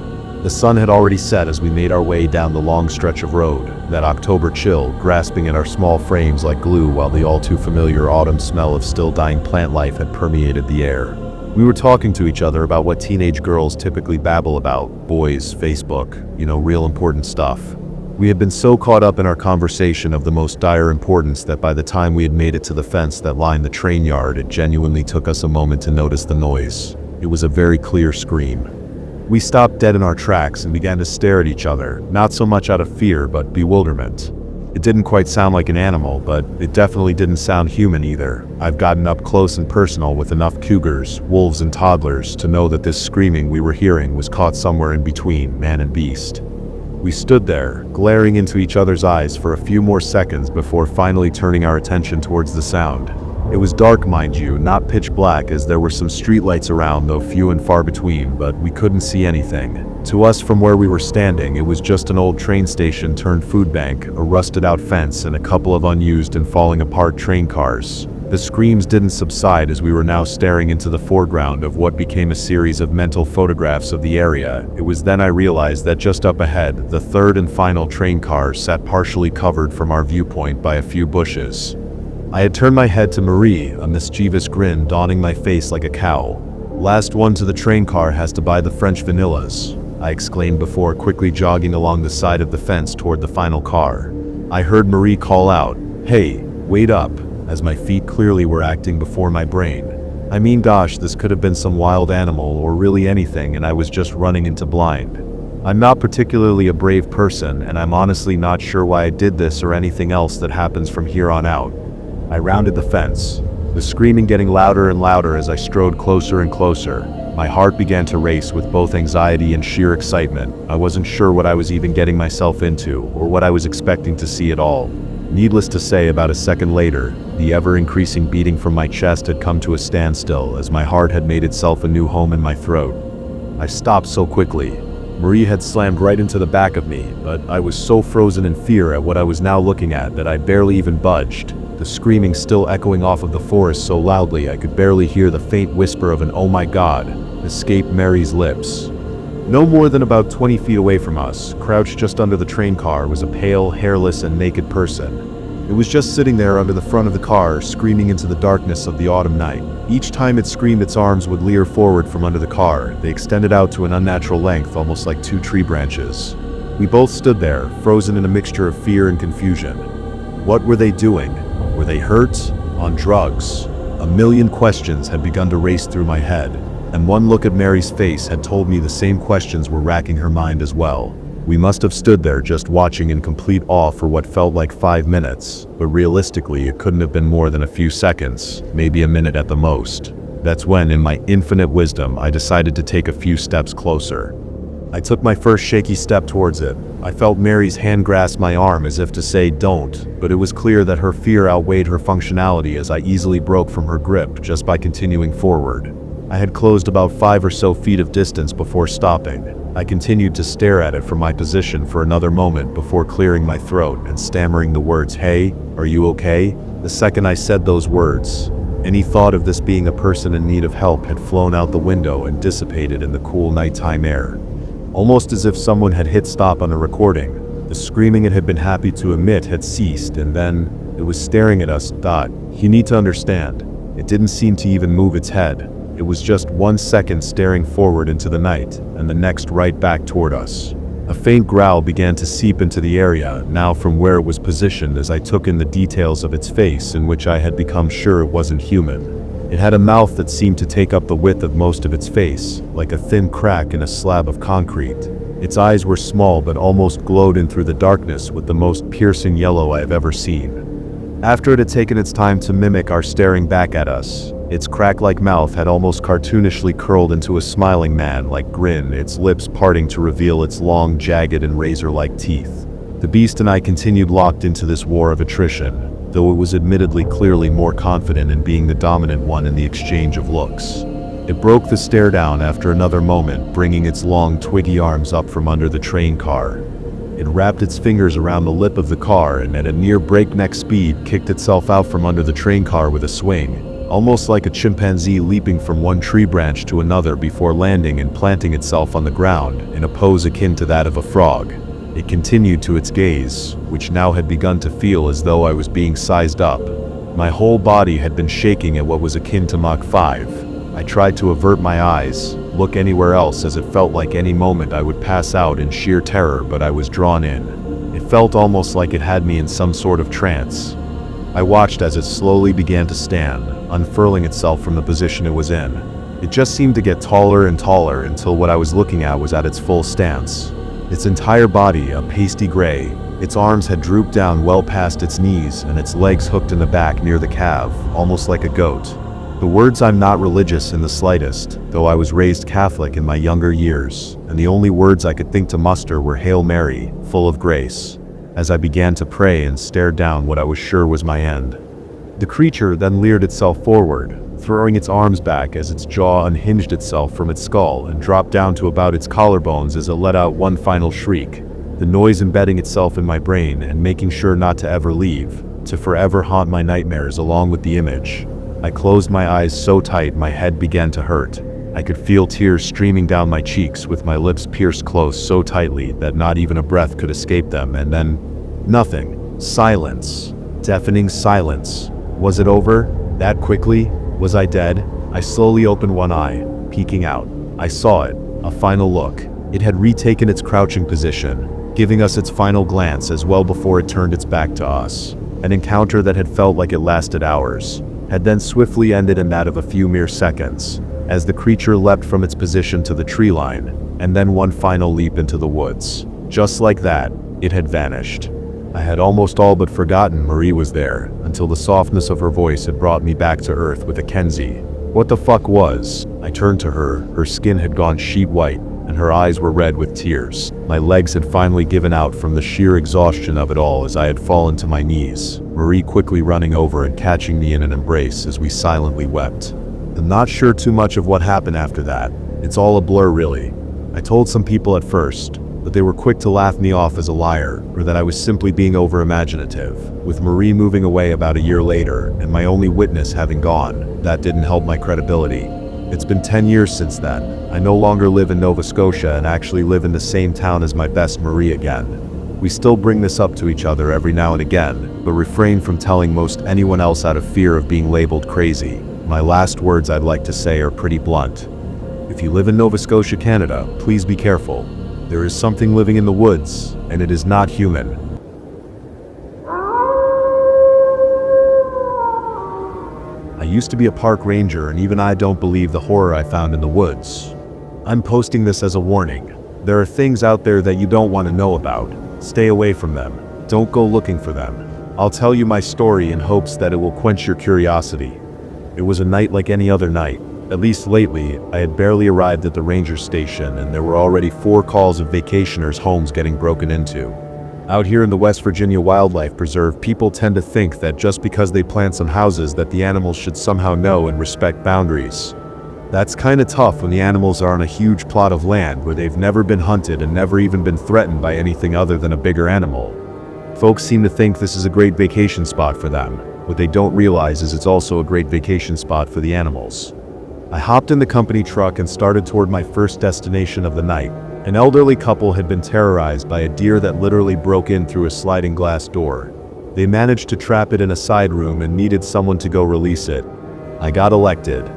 The sun had already set as we made our way down the long stretch of road, that October chill grasping at our small frames like glue, while the all-too-familiar autumn smell of still-dying plant life had permeated the air. We were talking to each other about what teenage girls typically babble about: boys, Facebook, real important stuff. We had been so caught up in our conversation of the most dire importance that by the time we had made it to the fence that lined the train yard, it genuinely took us a moment to notice the noise. It was a very clear scream. We stopped dead in our tracks and began to stare at each other, not so much out of fear, but bewilderment. It didn't quite sound like an animal, but it definitely didn't sound human either. I've gotten up close and personal with enough cougars, wolves, and toddlers to know that this screaming we were hearing was caught somewhere in between man and beast. We stood there, glaring into each other's eyes for a few more seconds before finally turning our attention towards the sound. It was dark, mind you, not pitch black, as there were some streetlights around, though few and far between, but we couldn't see anything. To us, from where we were standing, it was just an old train station turned food bank, a rusted-out fence, and a couple of unused and falling-apart train cars. The screams didn't subside as we were now staring into the foreground of what became a series of mental photographs of the area. It was then I realized that just up ahead, the third and final train car sat partially covered from our viewpoint by a few bushes. I had turned my head to Marie, a mischievous grin dawning my face like a cow. "Last one to the train car has to buy the French vanillas," I exclaimed before quickly jogging along the side of the fence toward the final car. I heard Marie call out, "Hey, wait up," as my feet clearly were acting before my brain. I mean, gosh, this could have been some wild animal or really anything, and I was just running into blind. I'm not particularly a brave person, and I'm honestly not sure why I did this or anything else that happens from here on out. I rounded the fence, the screaming getting louder and louder as I strode closer and closer. My heart began to race with both anxiety and sheer excitement. I wasn't sure what I was even getting myself into, or what I was expecting to see at all. Needless to say, about a second later, the ever-increasing beating from my chest had come to a standstill as my heart had made itself a new home in my throat. I stopped so quickly. Marie had slammed right into the back of me, but I was so frozen in fear at what I was now looking at that I barely even budged. the screaming still echoing off of the forest so loudly I could barely hear the faint whisper of an "oh my god" escape Mary's lips. No more than about 20 feet away from us, crouched just under the train car, was a pale, hairless, and naked person. It was just sitting there under the front of the car, screaming into the darkness of the autumn night. Each time it screamed, its arms would leer forward from under the car. They extended out to an unnatural length, almost like two tree branches. We both stood there, frozen in a mixture of fear and confusion. What were they doing? Were they hurt? On drugs? A million questions had begun to race through my head, and one look at Mary's face had told me the same questions were racking her mind as well. We must have stood there just watching in complete awe for what felt like 5 minutes, but realistically it couldn't have been more than a few seconds, maybe a minute at the most. That's when, in my infinite wisdom, I decided to take a few steps closer. I took my first shaky step towards it. I felt Mary's hand grasp my arm as if to say don't, but it was clear that her fear outweighed her functionality as I easily broke from her grip just by continuing forward. I had closed about 5 or so feet of distance before stopping. I continued to stare at it from my position for another moment before clearing my throat and stammering the words, "Hey, are you okay?" The second I said those words, any thought of this being a person in need of help had flown out the window and dissipated in the cool nighttime air. Almost as if someone had hit stop on the recording, the screaming it had been happy to emit had ceased, and then it was staring at us. You need to understand, it didn't seem to even move its head. It was just 1 second staring forward into the night, and the next right back toward us. A faint growl began to seep into the area, now from where it was positioned, as I took in the details of its face, in which I had become sure it wasn't human. It had a mouth that seemed to take up the width of most of its face, like a thin crack in a slab of concrete. Its eyes were small but almost glowed in through the darkness with the most piercing yellow I have ever seen. After it had taken its time to mimic our staring back at us, its crack-like mouth had almost cartoonishly curled into a smiling man-like grin, its lips parting to reveal its long, jagged, and razor-like teeth. The beast and I continued locked into this war of attrition, though it was admittedly clearly more confident in being the dominant one in the exchange of looks. It broke the stare down after another moment, bringing its long, twiggy arms up from under the train car. It wrapped its fingers around the lip of the car and at a near breakneck speed kicked itself out from under the train car with a swing, almost like a chimpanzee leaping from one tree branch to another before landing and planting itself on the ground in a pose akin to that of a frog. It continued to its gaze, which now had begun to feel as though I was being sized up. My whole body had been shaking at what was akin to Mach 5. I tried to avert my eyes, look anywhere else, as it felt like any moment I would pass out in sheer terror, but I was drawn in. It felt almost like it had me in some sort of trance. I watched as it slowly began to stand, unfurling itself from the position it was in. It just seemed to get taller and taller until what I was looking at was at its full stance. Its entire body a pasty gray, its arms had drooped down well past its knees and its legs hooked in the back near the calf, almost like a goat. The words "I'm not religious in the slightest," though I was raised Catholic in my younger years, and the only words I could think to muster were "Hail Mary, full of grace," as I began to pray and stare down what I was sure was my end. The creature then leered itself forward, throwing its arms back as its jaw unhinged itself from its skull and dropped down to about its collarbones as it let out one final shriek, the noise embedding itself in my brain and making sure not to ever leave, to forever haunt my nightmares along with the image. I closed my eyes so tight my head began to hurt. I could feel tears streaming down my cheeks with my lips pierced close so tightly that not even a breath could escape them, and then nothing. Silence. Deafening silence. Was it over? That quickly? Was I dead? I slowly opened one eye, peeking out. I saw it. A final look. It had retaken its crouching position, giving us its final glance as well before it turned its back to us. An encounter that had felt like it lasted hours had then swiftly ended in that of a few mere seconds, as the creature leapt from its position to the tree line, and then one final leap into the woods. Just like that, it had vanished. I had almost all but forgotten Marie was there, until the softness of her voice had brought me back to earth with a Kenzie. What the fuck was? I turned to her. Her skin had gone sheet white, and her eyes were red with tears. My legs had finally given out from the sheer exhaustion of it all as I had fallen to my knees, Marie quickly running over and catching me in an embrace as we silently wept. I'm not sure too much of what happened after that. It's all a blur really. I told some people at first, but they were quick to laugh me off as a liar, or that I was simply being over-imaginative. With Marie moving away about a year later, and my only witness having gone, that didn't help my credibility. It's been 10 years since then. I no longer live in Nova Scotia and actually live in the same town as my best Marie again. We still bring this up to each other every now and again, but refrain from telling most anyone else out of fear of being labeled crazy. My last words I'd like to say are pretty blunt. If you live in Nova Scotia, Canada, please be careful. There is something living in the woods, and it is not human. I used to be a park ranger, and even I don't believe the horror I found in the woods. I'm posting this as a warning. There are things out there that you don't want to know about. Stay away from them. Don't go looking for them. I'll tell you my story in hopes that it will quench your curiosity. It was a night like any other night. At least lately, I had barely arrived at the ranger station and there were already 4 calls of vacationers' homes getting broken into. Out here in the West Virginia Wildlife Preserve, people tend to think that just because they plant some houses that the animals should somehow know and respect boundaries. That's kinda tough when the animals are on a huge plot of land where they've never been hunted and never even been threatened by anything other than a bigger animal. Folks seem to think this is a great vacation spot for them. What they don't realize is it's also a great vacation spot for the animals. I hopped in the company truck and started toward my first destination of the night. An elderly couple had been terrorized by a deer that literally broke in through a sliding glass door. They managed to trap it in a side room and needed someone to go release it. I got elected.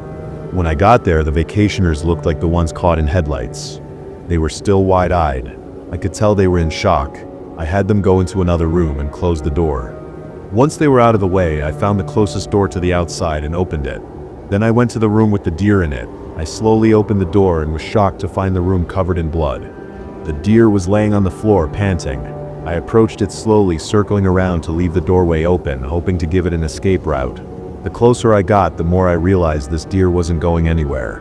When I got there, the vacationers looked like the ones caught in headlights. They were still wide-eyed. I could tell they were in shock. I had them go into another room and close the door. Once they were out of the way, I found the closest door to the outside and opened it. Then I went to the room with the deer in it. I slowly opened the door and was shocked to find the room covered in blood. The deer was laying on the floor, panting. I approached it slowly, circling around to leave the doorway open, hoping to give it an escape route. The closer I got, the more I realized this deer wasn't going anywhere.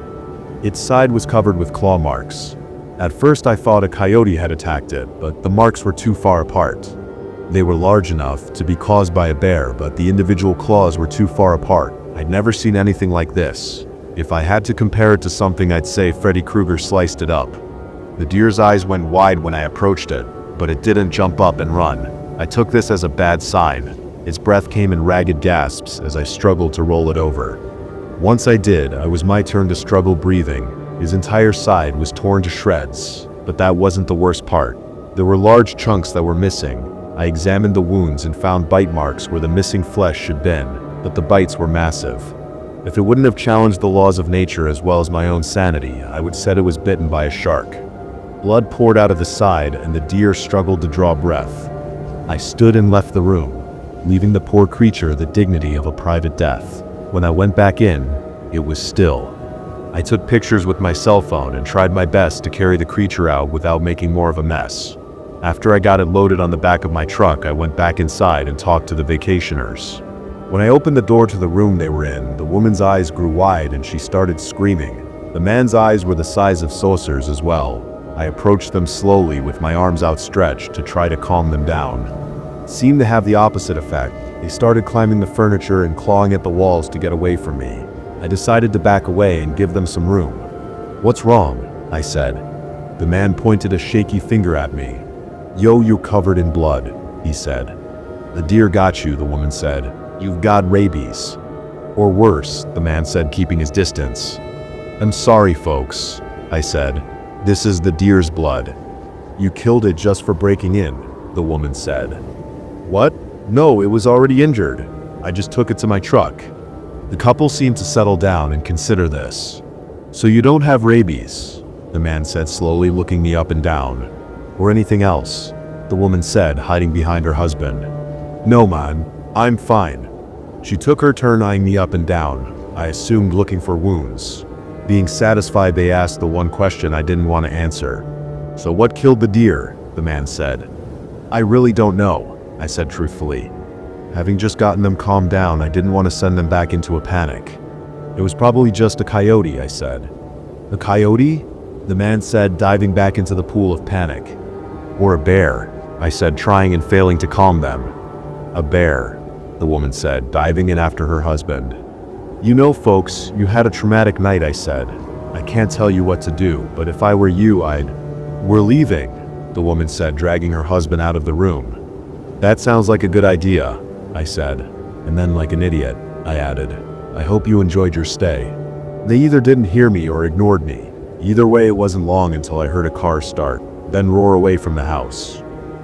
Its side was covered with claw marks. At first I thought a coyote had attacked it, but the marks were too far apart. They were large enough to be caused by a bear, but the individual claws were too far apart. I'd never seen anything like this. If I had to compare it to something, I'd say Freddy Krueger sliced it up. The deer's eyes went wide when I approached it, but it didn't jump up and run. I took this as a bad sign. Its breath came in ragged gasps as I struggled to roll it over. Once I did, it was my turn to struggle breathing. His entire side was torn to shreds, but that wasn't the worst part. There were large chunks that were missing. I examined the wounds and found bite marks where the missing flesh should been, but the bites were massive. If it wouldn't have challenged the laws of nature as well as my own sanity, I would said it was bitten by a shark. Blood poured out of the side and the deer struggled to draw breath. I stood and left the room, leaving the poor creature the dignity of a private death. When I went back in, it was still. I took pictures with my cell phone and tried my best to carry the creature out without making more of a mess. After I got it loaded on the back of my truck, I went back inside and talked to the vacationers. When I opened the door to the room they were in, the woman's eyes grew wide and she started screaming. The man's eyes were the size of saucers as well. I approached them slowly with my arms outstretched to try to calm them down. It seemed to have the opposite effect. They started climbing the furniture and clawing at the walls to get away from me. I decided to back away and give them some room. "What's wrong?" I said. The man pointed a shaky finger at me. "Yo, you're covered in blood," he said. "The deer got you," the woman said. "You've got rabies." "Or worse," the man said, keeping his distance. "I'm sorry, folks," I said. "This is the deer's blood." "You killed it just for breaking in," the woman said. "What? No, it was already injured. I just took it to my truck." The couple seemed to settle down and consider this. "So you don't have rabies," the man said slowly, looking me up and down. "Or anything else," the woman said, hiding behind her husband. "No, man, I'm fine." She took her turn eyeing me up and down, I assumed looking for wounds. Being satisfied, they asked the one question I didn't want to answer. "So what killed the deer?" the man said. "I really don't know," I said truthfully. Having just gotten them calmed down, I didn't want to send them back into a panic. "It was probably just a coyote," I said. "A coyote?" the man said, diving back into the pool of panic. "Or a bear," I said, trying and failing to calm them. "A bear," the woman said, diving in after her husband. "You know, folks, you had a traumatic night," I said. "I can't tell you what to do, but if I were you, We're leaving," the woman said, dragging her husband out of the room. "That sounds like a good idea," I said. And then, like an idiot, I added, "I hope you enjoyed your stay." They either didn't hear me or ignored me. Either way, it wasn't long until I heard a car start, then roar away from the house.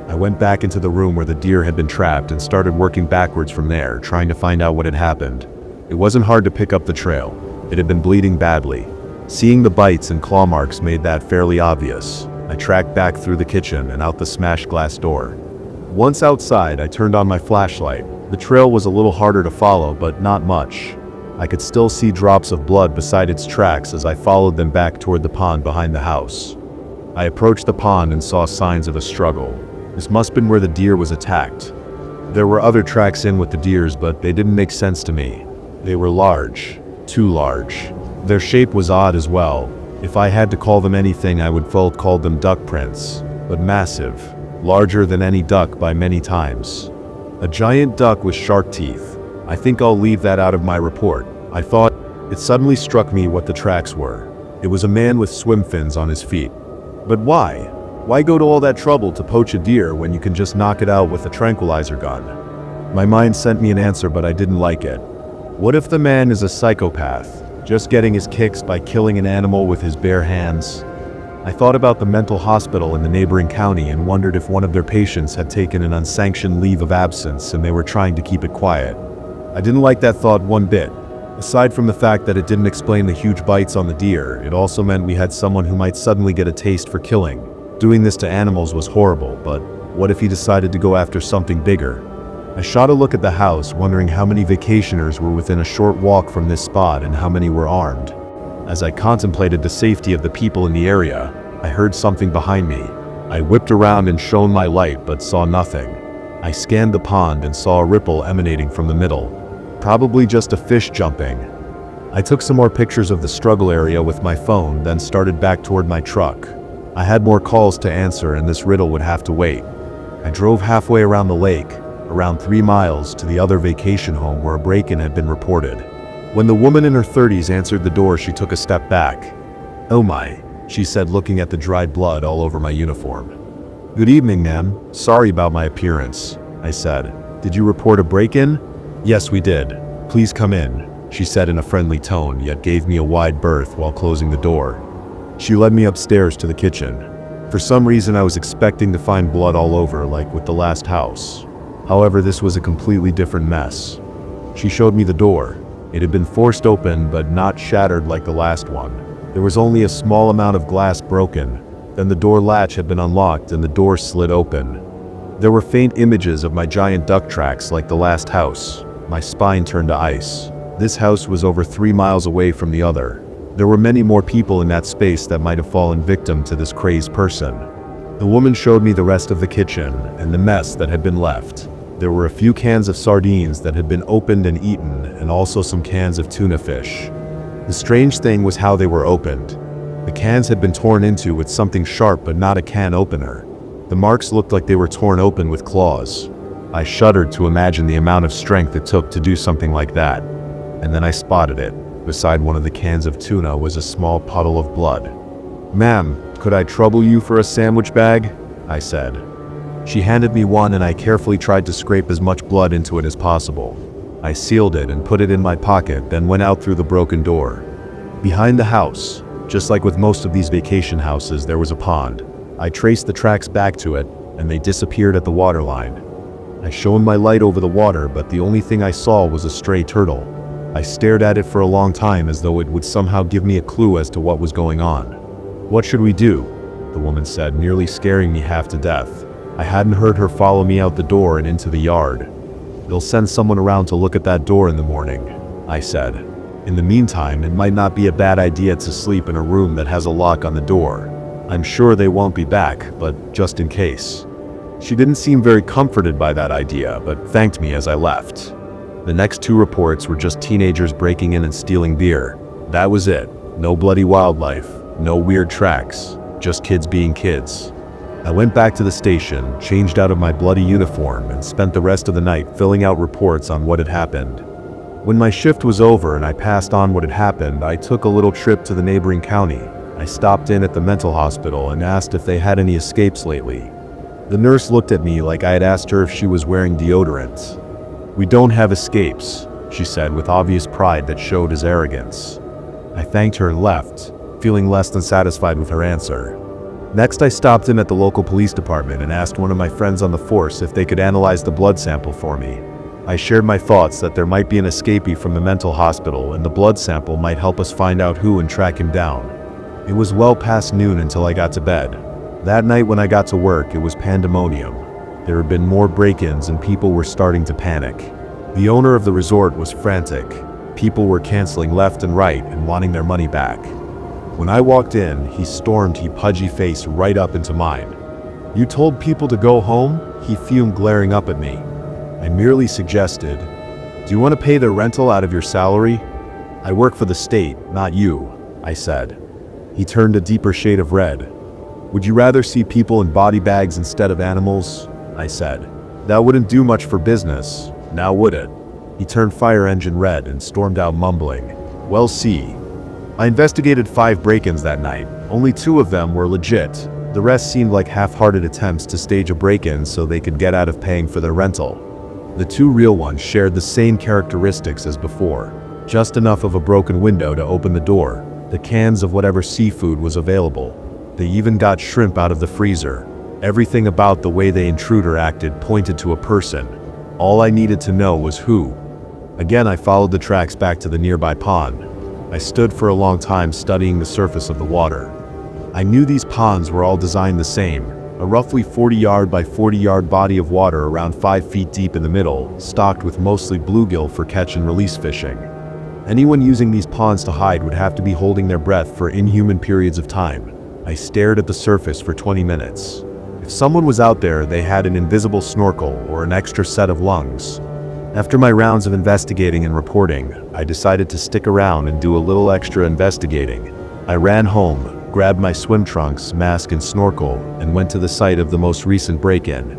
I went back into the room where the deer had been trapped and started working backwards from there, trying to find out what had happened. It wasn't hard to pick up the trail. It had been bleeding badly. Seeing the bites and claw marks made that fairly obvious. I tracked back through the kitchen and out the smashed glass door. Once outside, I turned on my flashlight. The trail was a little harder to follow, but not much. I could still see drops of blood beside its tracks as I followed them back toward the pond behind the house. I approached the pond and saw signs of a struggle. This must have been where the deer was attacked. There were other tracks in with the deers, but they didn't make sense to me. They were large. Too large. Their shape was odd as well. If I had to call them anything, I would have called them duck prints. But massive. Larger than any duck by many times. A giant duck with shark teeth. I think I'll leave that out of my report. I thought. It suddenly struck me what the tracks were. It was a man with swim fins on his feet. But why? Why go to all that trouble to poach a deer when you can just knock it out with a tranquilizer gun? My mind sent me an answer, but I didn't like it. What if the man is a psychopath, just getting his kicks by killing an animal with his bare hands? I thought about the mental hospital in the neighboring county and wondered if one of their patients had taken an unsanctioned leave of absence and they were trying to keep it quiet. I didn't like that thought one bit. Aside from the fact that it didn't explain the huge bites on the deer, it also meant we had someone who might suddenly get a taste for killing. Doing this to animals was horrible, but what if he decided to go after something bigger? I shot a look at the house, wondering how many vacationers were within a short walk from this spot and how many were armed. As I contemplated the safety of the people in the area, I heard something behind me. I whipped around and shone my light, but saw nothing. I scanned the pond and saw a ripple emanating from the middle. Probably just a fish jumping. I took some more pictures of the struggle area with my phone, then started back toward my truck. I had more calls to answer and this riddle would have to wait. I drove halfway around the lake, around 3 miles, to the other vacation home where a break-in had been reported. When the woman in her 30s answered the door, she took a step back. "Oh my," she said, looking at the dried blood all over my uniform. "Good evening, ma'am. Sorry about my appearance," I said. "Did you report a break-in?" "Yes, we did. Please come in," she said in a friendly tone, yet gave me a wide berth while closing the door. She led me upstairs to the kitchen. For some reason, I was expecting to find blood all over, like with the last house. However, this was a completely different mess. She showed me the door. It had been forced open, but not shattered like the last one. There was only a small amount of glass broken. Then the door latch had been unlocked and the door slid open. There were faint images of my giant duck tracks like the last house. My spine turned to ice. This house was over 3 miles away from the other. There were many more people in that space that might have fallen victim to this crazed person. The woman showed me the rest of the kitchen and the mess that had been left. There were a few cans of sardines that had been opened and eaten, and also some cans of tuna fish. The strange thing was how they were opened. The cans had been torn into with something sharp, but not a can opener. The marks looked like they were torn open with claws. I shuddered to imagine the amount of strength it took to do something like that. And then I spotted it. Beside one of the cans of tuna was a small puddle of blood. "Ma'am, could I trouble you for a sandwich bag?" I said. She handed me one and I carefully tried to scrape as much blood into it as possible. I sealed it and put it in my pocket, then went out through the broken door. Behind the house, just like with most of these vacation houses, there was a pond. I traced the tracks back to it, and they disappeared at the waterline. I shone my light over the water, but the only thing I saw was a stray turtle. I stared at it for a long time as though it would somehow give me a clue as to what was going on. "What should we do?" the woman said, nearly scaring me half to death. I hadn't heard her follow me out the door and into the yard. "They'll send someone around to look at that door in the morning," I said. "In the meantime, it might not be a bad idea to sleep in a room that has a lock on the door. I'm sure they won't be back, but just in case." She didn't seem very comforted by that idea, but thanked me as I left. The next 2 reports were just teenagers breaking in and stealing beer. That was it. No bloody wildlife, no weird tracks, just kids being kids. I went back to the station, changed out of my bloody uniform, and spent the rest of the night filling out reports on what had happened. When my shift was over and I passed on what had happened, I took a little trip to the neighboring county. I stopped in at the mental hospital and asked if they had any escapes lately. The nurse looked at me like I had asked her if she was wearing deodorant. "We don't have escapes," she said with obvious pride that showed as arrogance. I thanked her and left, feeling less than satisfied with her answer. Next, I stopped in at the local police department and asked one of my friends on the force if they could analyze the blood sample for me. I shared my thoughts that there might be an escapee from the mental hospital and the blood sample might help us find out who and track him down. It was well past noon until I got to bed. That night when I got to work, it was pandemonium. There had been more break-ins and people were starting to panic. The owner of the resort was frantic. People were canceling left and right and wanting their money back. When I walked in, he stormed his pudgy face right up into mine. "You told people to go home?" He fumed, glaring up at me. I merely suggested, "Do you want to pay the rental out of your salary?" "I work for the state, not you," I said. He turned a deeper shade of red. "Would you rather see people in body bags instead of animals?" I said. "That wouldn't do much for business, now would it?" He turned fire engine red and stormed out mumbling, "Well, see." I investigated 5 break-ins that night. Only 2 of them were legit. The rest seemed like half-hearted attempts to stage a break-in so they could get out of paying for their rental. The 2 real ones shared the same characteristics as before. Just enough of a broken window to open the door, the cans of whatever seafood was available. They even got shrimp out of the freezer. Everything about the way the intruder acted pointed to a person. All I needed to know was who. Again, I followed the tracks back to the nearby pond. I stood for a long time studying the surface of the water. I knew these ponds were all designed the same, a roughly 40-yard by 40-yard body of water around 5 feet deep in the middle, stocked with mostly bluegill for catch and release fishing. Anyone using these ponds to hide would have to be holding their breath for inhuman periods of time. I stared at the surface for 20 minutes. If someone was out there, they had an invisible snorkel or an extra set of lungs. After my rounds of investigating and reporting, I decided to stick around and do a little extra investigating. I ran home, grabbed my swim trunks, mask and snorkel, and went to the site of the most recent break-in.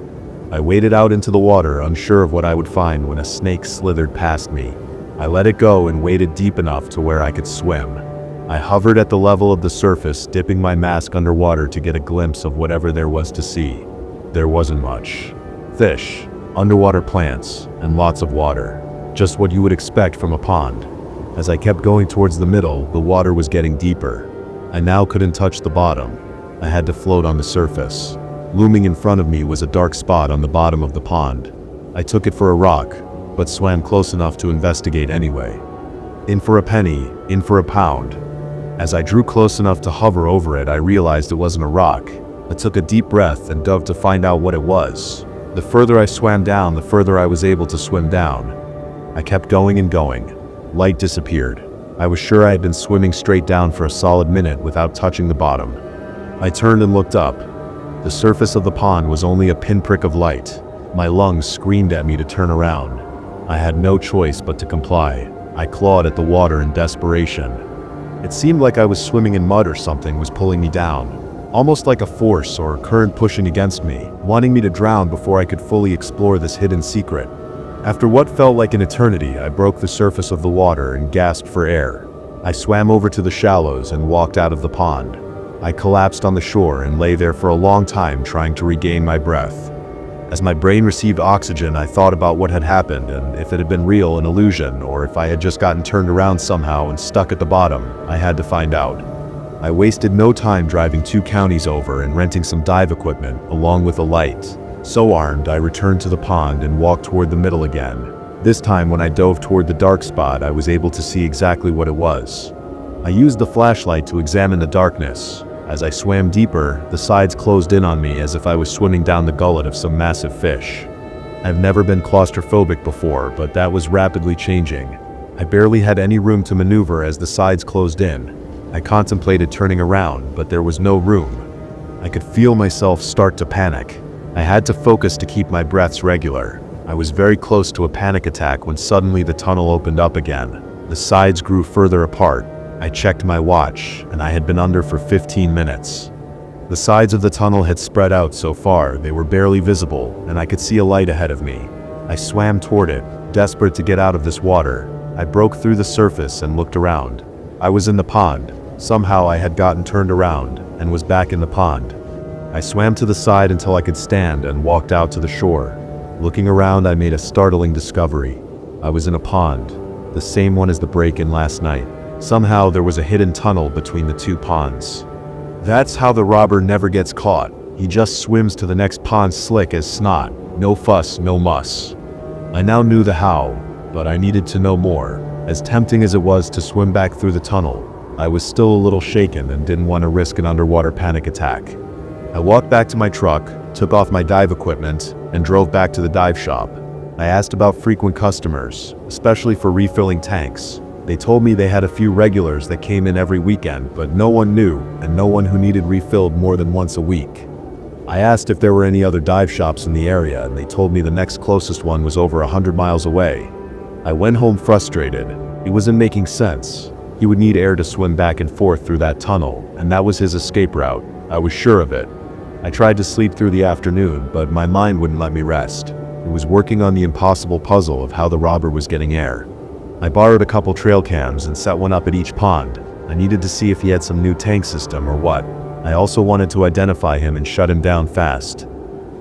I waded out into the water, unsure of what I would find when a snake slithered past me. I let it go and waded deep enough to where I could swim. I hovered at the level of the surface, dipping my mask underwater to get a glimpse of whatever there was to see. There wasn't much. Fish, underwater plants, and lots of water. Just what you would expect from a pond. As I kept going towards the middle, the water was getting deeper. I now couldn't touch the bottom. I had to float on the surface. Looming in front of me was a dark spot on the bottom of the pond. I took it for a rock, but swam close enough to investigate anyway. In for a penny, in for a pound. As I drew close enough to hover over it, I realized it wasn't a rock. I took a deep breath and dove to find out what it was. The further I swam down, the further I was able to swim down. I kept going and going. Light disappeared. I was sure I had been swimming straight down for a solid minute without touching the bottom. I turned and looked up. The surface of the pond was only a pinprick of light. My lungs screamed at me to turn around. I had no choice but to comply. I clawed at the water in desperation. It seemed like I was swimming in mud or something was pulling me down, almost like a force or a current pushing against me, wanting me to drown before I could fully explore this hidden secret. After what felt like an eternity, I broke the surface of the water and gasped for air. I swam over to the shallows and walked out of the pond. I collapsed on the shore and lay there for a long time trying to regain my breath. As my brain received oxygen, I thought about what had happened and if it had been real, an illusion, or if I had just gotten turned around somehow and stuck at the bottom. I had to find out. I wasted no time driving 2 counties over and renting some dive equipment, along with a light. So armed, I returned to the pond and walked toward the middle again. This time, when I dove toward the dark spot, I was able to see exactly what it was. I used the flashlight to examine the darkness. As I swam deeper, the sides closed in on me as if I was swimming down the gullet of some massive fish. I've never been claustrophobic before, but that was rapidly changing. I barely had any room to maneuver as the sides closed in. I contemplated turning around, but there was no room. I could feel myself start to panic. I had to focus to keep my breaths regular. I was very close to a panic attack when suddenly the tunnel opened up again. The sides grew further apart. I checked my watch, and I had been under for 15 minutes. The sides of the tunnel had spread out so far, they were barely visible, and I could see a light ahead of me. I swam toward it, desperate to get out of this water. I broke through the surface and looked around. I was in the pond. Somehow I had gotten turned around and was back in the pond. I swam to the side until I could stand and walked out to the shore. Looking around, I made a startling discovery. I was in a pond, the same one as the break-in last night. Somehow there was a hidden tunnel between the two ponds. That's how the robber never gets caught. He just swims to the next pond slick as snot. No fuss, no muss. I now knew the how, but I needed to know more. As tempting as it was to swim back through the tunnel, I was still a little shaken and didn't want to risk an underwater panic attack. I walked back to my truck, took off my dive equipment, and drove back to the dive shop. I asked about frequent customers, especially for refilling tanks. They told me they had a few regulars that came in every weekend, but no one knew, and no one who needed refilled more than once a week. I asked if there were any other dive shops in the area, and they told me the next closest one was over 100 miles away. I went home frustrated. It wasn't making sense. He would need air to swim back and forth through that tunnel, and that was his escape route. I was sure of it. I tried to sleep through the afternoon, but my mind wouldn't let me rest. It was working on the impossible puzzle of how the robber was getting air. I borrowed a couple trail cams and set one up at each pond. I needed to see if he had some new tank system or what. I also wanted to identify him and shut him down fast.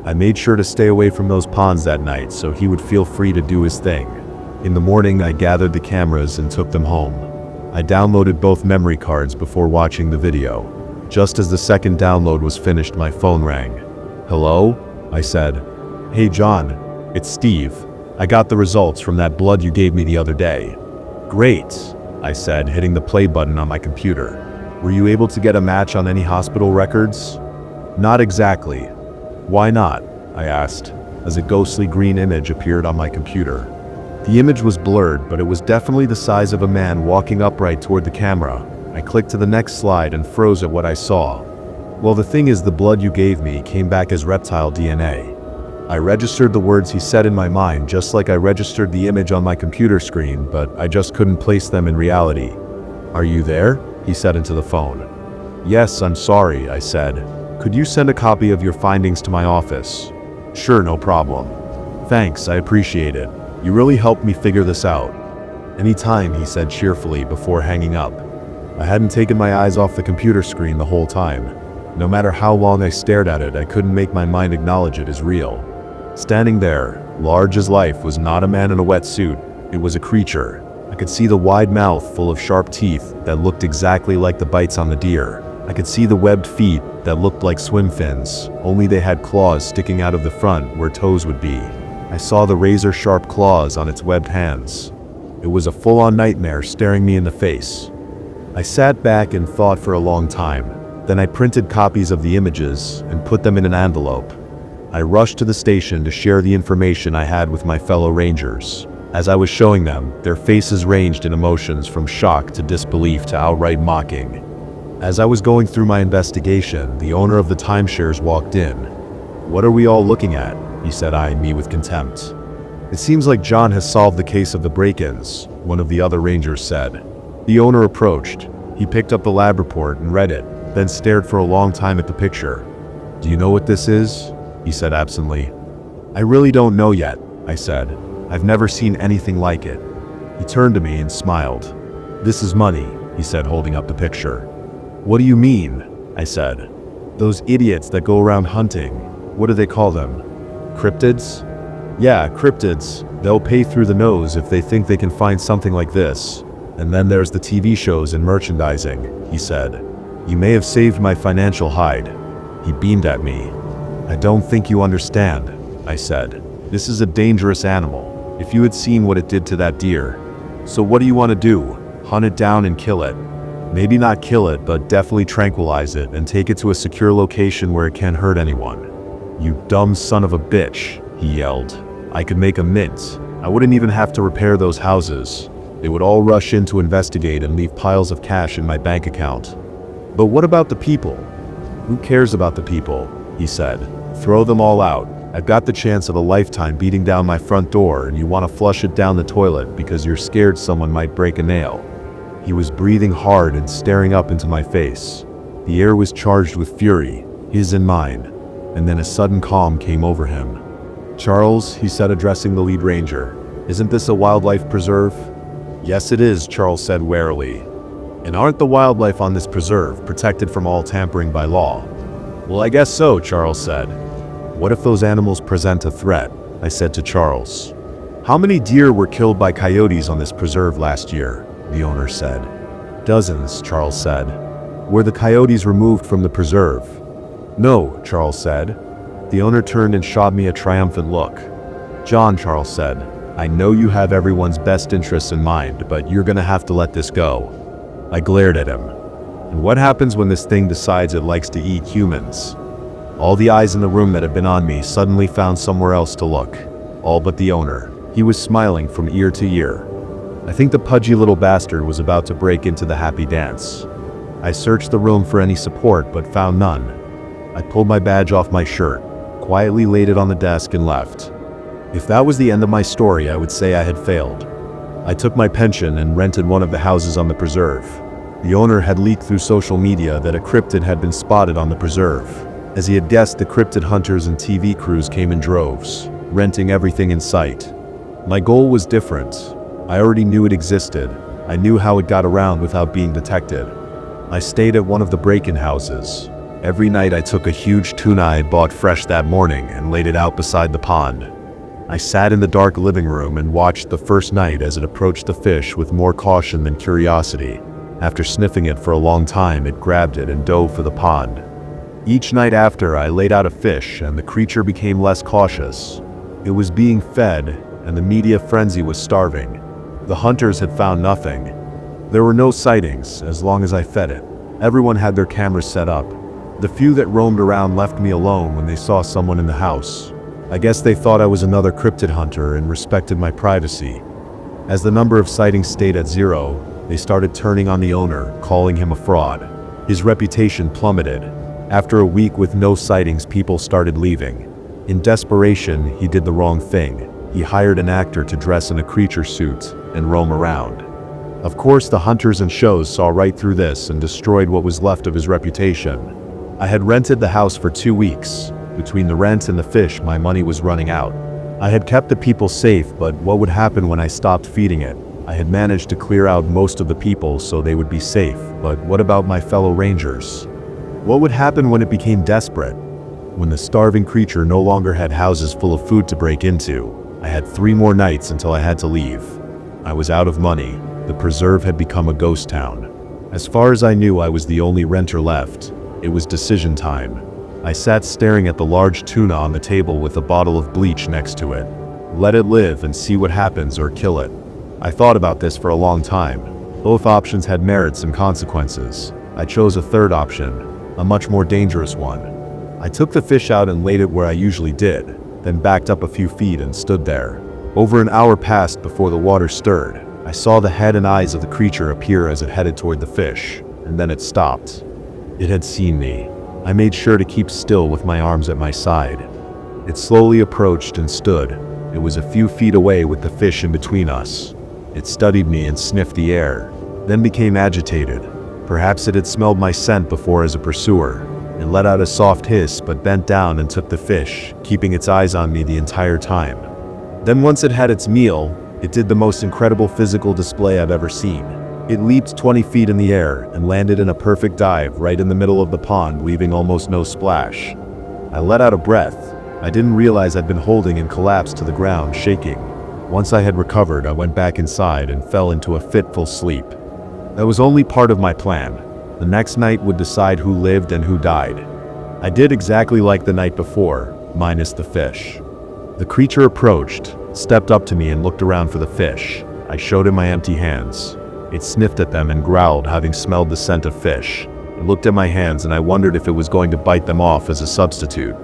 I made sure to stay away from those ponds that night so he would feel free to do his thing. In the morning, I gathered the cameras and took them home. I downloaded both memory cards before watching the video. Just as the second download was finished, my phone rang. "Hello?" I said. "Hey John, it's Steve. I got the results from that blood you gave me the other day." "Great," I said, hitting the play button on my computer. "Were you able to get a match on any hospital records?" "Not exactly." "Why not?" I asked, as a ghostly green image appeared on my computer. The image was blurred, but it was definitely the size of a man walking upright toward the camera. I clicked to the next slide and froze at what I saw. "Well, the thing is, the blood you gave me came back as reptile DNA. I registered the words he said in my mind just like I registered the image on my computer screen, but I just couldn't place them in reality." "Are you there?" he said into the phone. "Yes, I'm sorry," I said. "Could you send a copy of your findings to my office?" "Sure, no problem." "Thanks, I appreciate it. You really helped me figure this out." "Anytime," he said cheerfully before hanging up. I hadn't taken my eyes off the computer screen the whole time. No matter how long I stared at it, I couldn't make my mind acknowledge it as real. Standing there, large as life, was not a man in a wetsuit. It was a creature. I could see the wide mouth full of sharp teeth that looked exactly like the bites on the deer. I could see the webbed feet that looked like swim fins, only they had claws sticking out of the front where toes would be. I saw the razor-sharp claws on its webbed hands. It was a full-on nightmare staring me in the face. I sat back and thought for a long time. Then I printed copies of the images and put them in an envelope. I rushed to the station to share the information I had with my fellow rangers. As I was showing them, their faces ranged in emotions from shock to disbelief to outright mocking. As I was going through my investigation, the owner of the timeshares walked in. "What are we all looking at?" he said, eyeing me with contempt. "It seems like John has solved the case of the break-ins," one of the other rangers said. The owner approached. He picked up the lab report and read it, then stared for a long time at the picture. "Do you know what this is?" he said absently. "I really don't know yet," I said. "I've never seen anything like it." He turned to me and smiled. "This is money," he said, holding up the picture. "What do you mean?" I said. "Those idiots that go around hunting. What do they call them? Cryptids?" "Yeah, cryptids. They'll pay through the nose if they think they can find something like this. And then there's the TV shows and merchandising," he said. "You may have saved my financial hide." He beamed at me. "I don't think you understand," I said. "This is a dangerous animal. If you had seen what it did to that deer." "So what do you want to do? Hunt it down and kill it?" "Maybe not kill it, but definitely tranquilize it and take it to a secure location where it can't hurt anyone." "You dumb son of a bitch," he yelled. "I could make a mint. I wouldn't even have to repair those houses. They would all rush in to investigate and leave piles of cash in my bank account." "But what about the people?" "Who cares about the people?" he said. "Throw them all out. I've got the chance of a lifetime beating down my front door, and you want to flush it down the toilet because you're scared someone might break a nail." He was breathing hard and staring up into my face. The air was charged with fury, his and mine, and then a sudden calm came over him. "Charles," he said, addressing the lead ranger, "isn't this a wildlife preserve?" "Yes, it is," Charles said warily. And aren't the wildlife on this preserve protected from all tampering by law? Well, I guess so, Charles said. What if those animals present a threat? I said to Charles. How many deer were killed by coyotes on this preserve last year? The owner said. Dozens, Charles said. Were the coyotes removed from the preserve? No, Charles said. The owner turned and shot me a triumphant look. John, Charles said, I know you have everyone's best interests in mind, but you're gonna have to let this go. I glared at him. And what happens when this thing decides it likes to eat humans? All the eyes in the room that had been on me suddenly found somewhere else to look. All but the owner. He was smiling from ear to ear. I think the pudgy little bastard was about to break into the happy dance. I searched the room for any support, but found none. I pulled my badge off my shirt, quietly laid it on the desk, and left. If that was the end of my story, I would say I had failed. I took my pension and rented one of the houses on the preserve. The owner had leaked through social media that a cryptid had been spotted on the preserve. As he had guessed, the cryptid hunters and TV crews came in droves, renting everything in sight. My goal was different. I already knew it existed. I knew how it got around without being detected. I stayed at one of the break-in houses. Every night I took a huge tuna I had bought fresh that morning and laid it out beside the pond. I sat in the dark living room and watched the first night as it approached the fish with more caution than curiosity. After sniffing it for a long time, it grabbed it and dove for the pond. Each night after, I laid out a fish and the creature became less cautious. It was being fed, and the media frenzy was starving. The hunters had found nothing. There were no sightings as long as I fed it. Everyone had their cameras set up. The few that roamed around left me alone when they saw someone in the house. I guess they thought I was another cryptid hunter and respected my privacy. As the number of sightings stayed at 0, they started turning on the owner, calling him a fraud. His reputation plummeted. After a week with no sightings, people started leaving. In desperation, he did the wrong thing. He hired an actor to dress in a creature suit and roam around. Of course, the hunters and shows saw right through this and destroyed what was left of his reputation. I had rented the house for 2 weeks. Between the rent and the fish, my money was running out. I had kept the people safe, but what would happen when I stopped feeding it? I had managed to clear out most of the people so they would be safe, but what about my fellow rangers? What would happen when it became desperate? When the starving creature no longer had houses full of food to break into? I had 3 more nights until I had to leave. I was out of money. The preserve had become a ghost town. As far as I knew, I was the only renter left. It was decision time. I sat staring at the large tuna on the table with a bottle of bleach next to it. Let it live and see what happens, or kill it. I thought about this for a long time. Both options had merits and consequences. I chose a third option, a much more dangerous one. I took the fish out and laid it where I usually did, then backed up a few feet and stood there. Over an hour passed before the water stirred. I saw the head and eyes of the creature appear as it headed toward the fish, and then it stopped. It had seen me. I made sure to keep still with my arms at my side. It slowly approached and stood. It was a few feet away with the fish in between us. It studied me and sniffed the air, then became agitated. Perhaps it had smelled my scent before as a pursuer. It let out a soft hiss but bent down and took the fish, keeping its eyes on me the entire time. Then once it had its meal, it did the most incredible physical display I've ever seen. It leaped 20 feet in the air and landed in a perfect dive right in the middle of the pond, leaving almost no splash. I let out a breath. I didn't realize I'd been holding and collapsed to the ground, shaking. Once I had recovered, I went back inside and fell into a fitful sleep. That was only part of my plan. The next night would decide who lived and who died. I did exactly like the night before, minus the fish. The creature approached, stepped up to me and looked around for the fish. I showed him my empty hands. It sniffed at them and growled, having smelled the scent of fish. It looked at my hands and I wondered if it was going to bite them off as a substitute.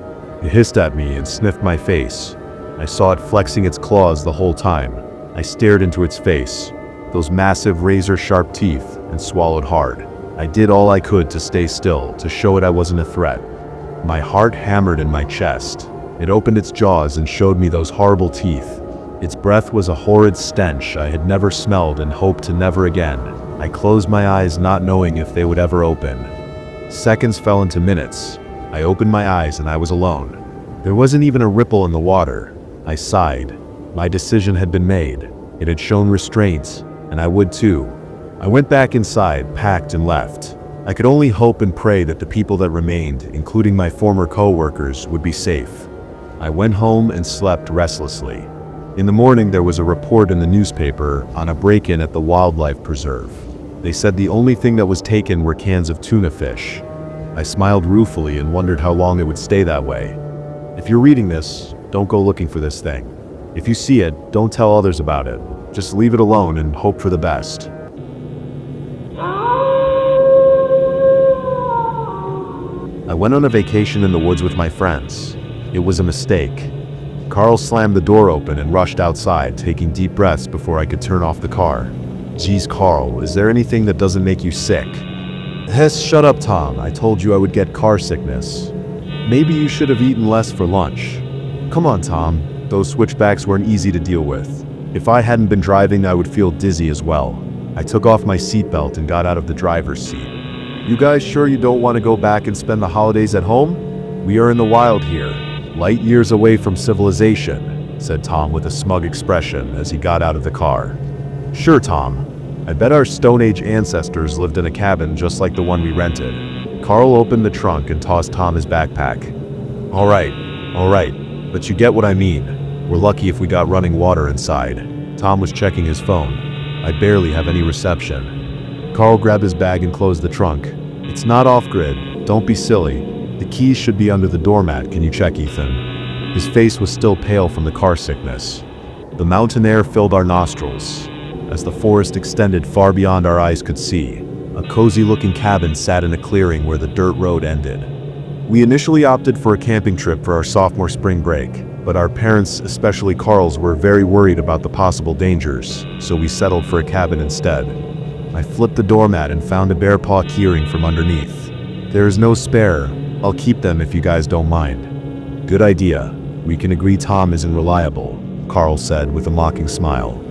It hissed at me and sniffed my face. I saw it flexing its claws the whole time. I stared into its face, those massive razor-sharp teeth, and swallowed hard. I did all I could to stay still, to show it I wasn't a threat. My heart hammered in my chest. It opened its jaws and showed me those horrible teeth. Its breath was a horrid stench I had never smelled and hoped to never again. I closed my eyes, not knowing if they would ever open. Seconds fell into minutes. I opened my eyes and I was alone. There wasn't even a ripple in the water. I sighed. My decision had been made. It had shown restraint, and I would too. I went back inside, packed and left. I could only hope and pray that the people that remained, including my former co-workers, would be safe. I went home and slept restlessly. In the morning, there was a report in the newspaper on a break-in at the wildlife preserve. They said the only thing that was taken were cans of tuna fish. I smiled ruefully and wondered how long it would stay that way. If you're reading this, don't go looking for this thing. If you see it, don't tell others about it. Just leave it alone and hope for the best. I went on a vacation in the woods with my friends. It was a mistake. Carl slammed the door open and rushed outside, taking deep breaths before I could turn off the car. Geez, Carl, is there anything that doesn't make you sick? Shut up, Tom. I told you I would get car sickness. Maybe you should have eaten less for lunch. Come on, Tom. Those switchbacks weren't easy to deal with. If I hadn't been driving, I would feel dizzy as well. I took off my seatbelt and got out of the driver's seat. You guys sure you don't want to go back and spend the holidays at home? We are in the wild here, light years away from civilization, said Tom with a smug expression as he got out of the car. Sure, Tom. I bet our Stone Age ancestors lived in a cabin just like the one we rented. Carl opened the trunk and tossed Tom his backpack. All right, but you get what I mean. We're lucky if we got running water inside. Tom was checking his phone. I barely have any reception. Carl grabbed his bag and closed the trunk. It's not off-grid. Don't be silly. The keys should be under the doormat. Can you check, Ethan? His face was still pale from the car sickness. The mountain air filled our nostrils. As the forest extended far beyond our eyes could see, a cozy-looking cabin sat in a clearing where the dirt road ended. We initially opted for a camping trip for our sophomore spring break, but our parents, especially Carl's, were very worried about the possible dangers, so we settled for a cabin instead. I flipped the doormat and found a bear paw keyring from underneath. There is no spare. I'll keep them if you guys don't mind. Good idea. We can agree Tom isn't reliable, Carl said with a mocking smile.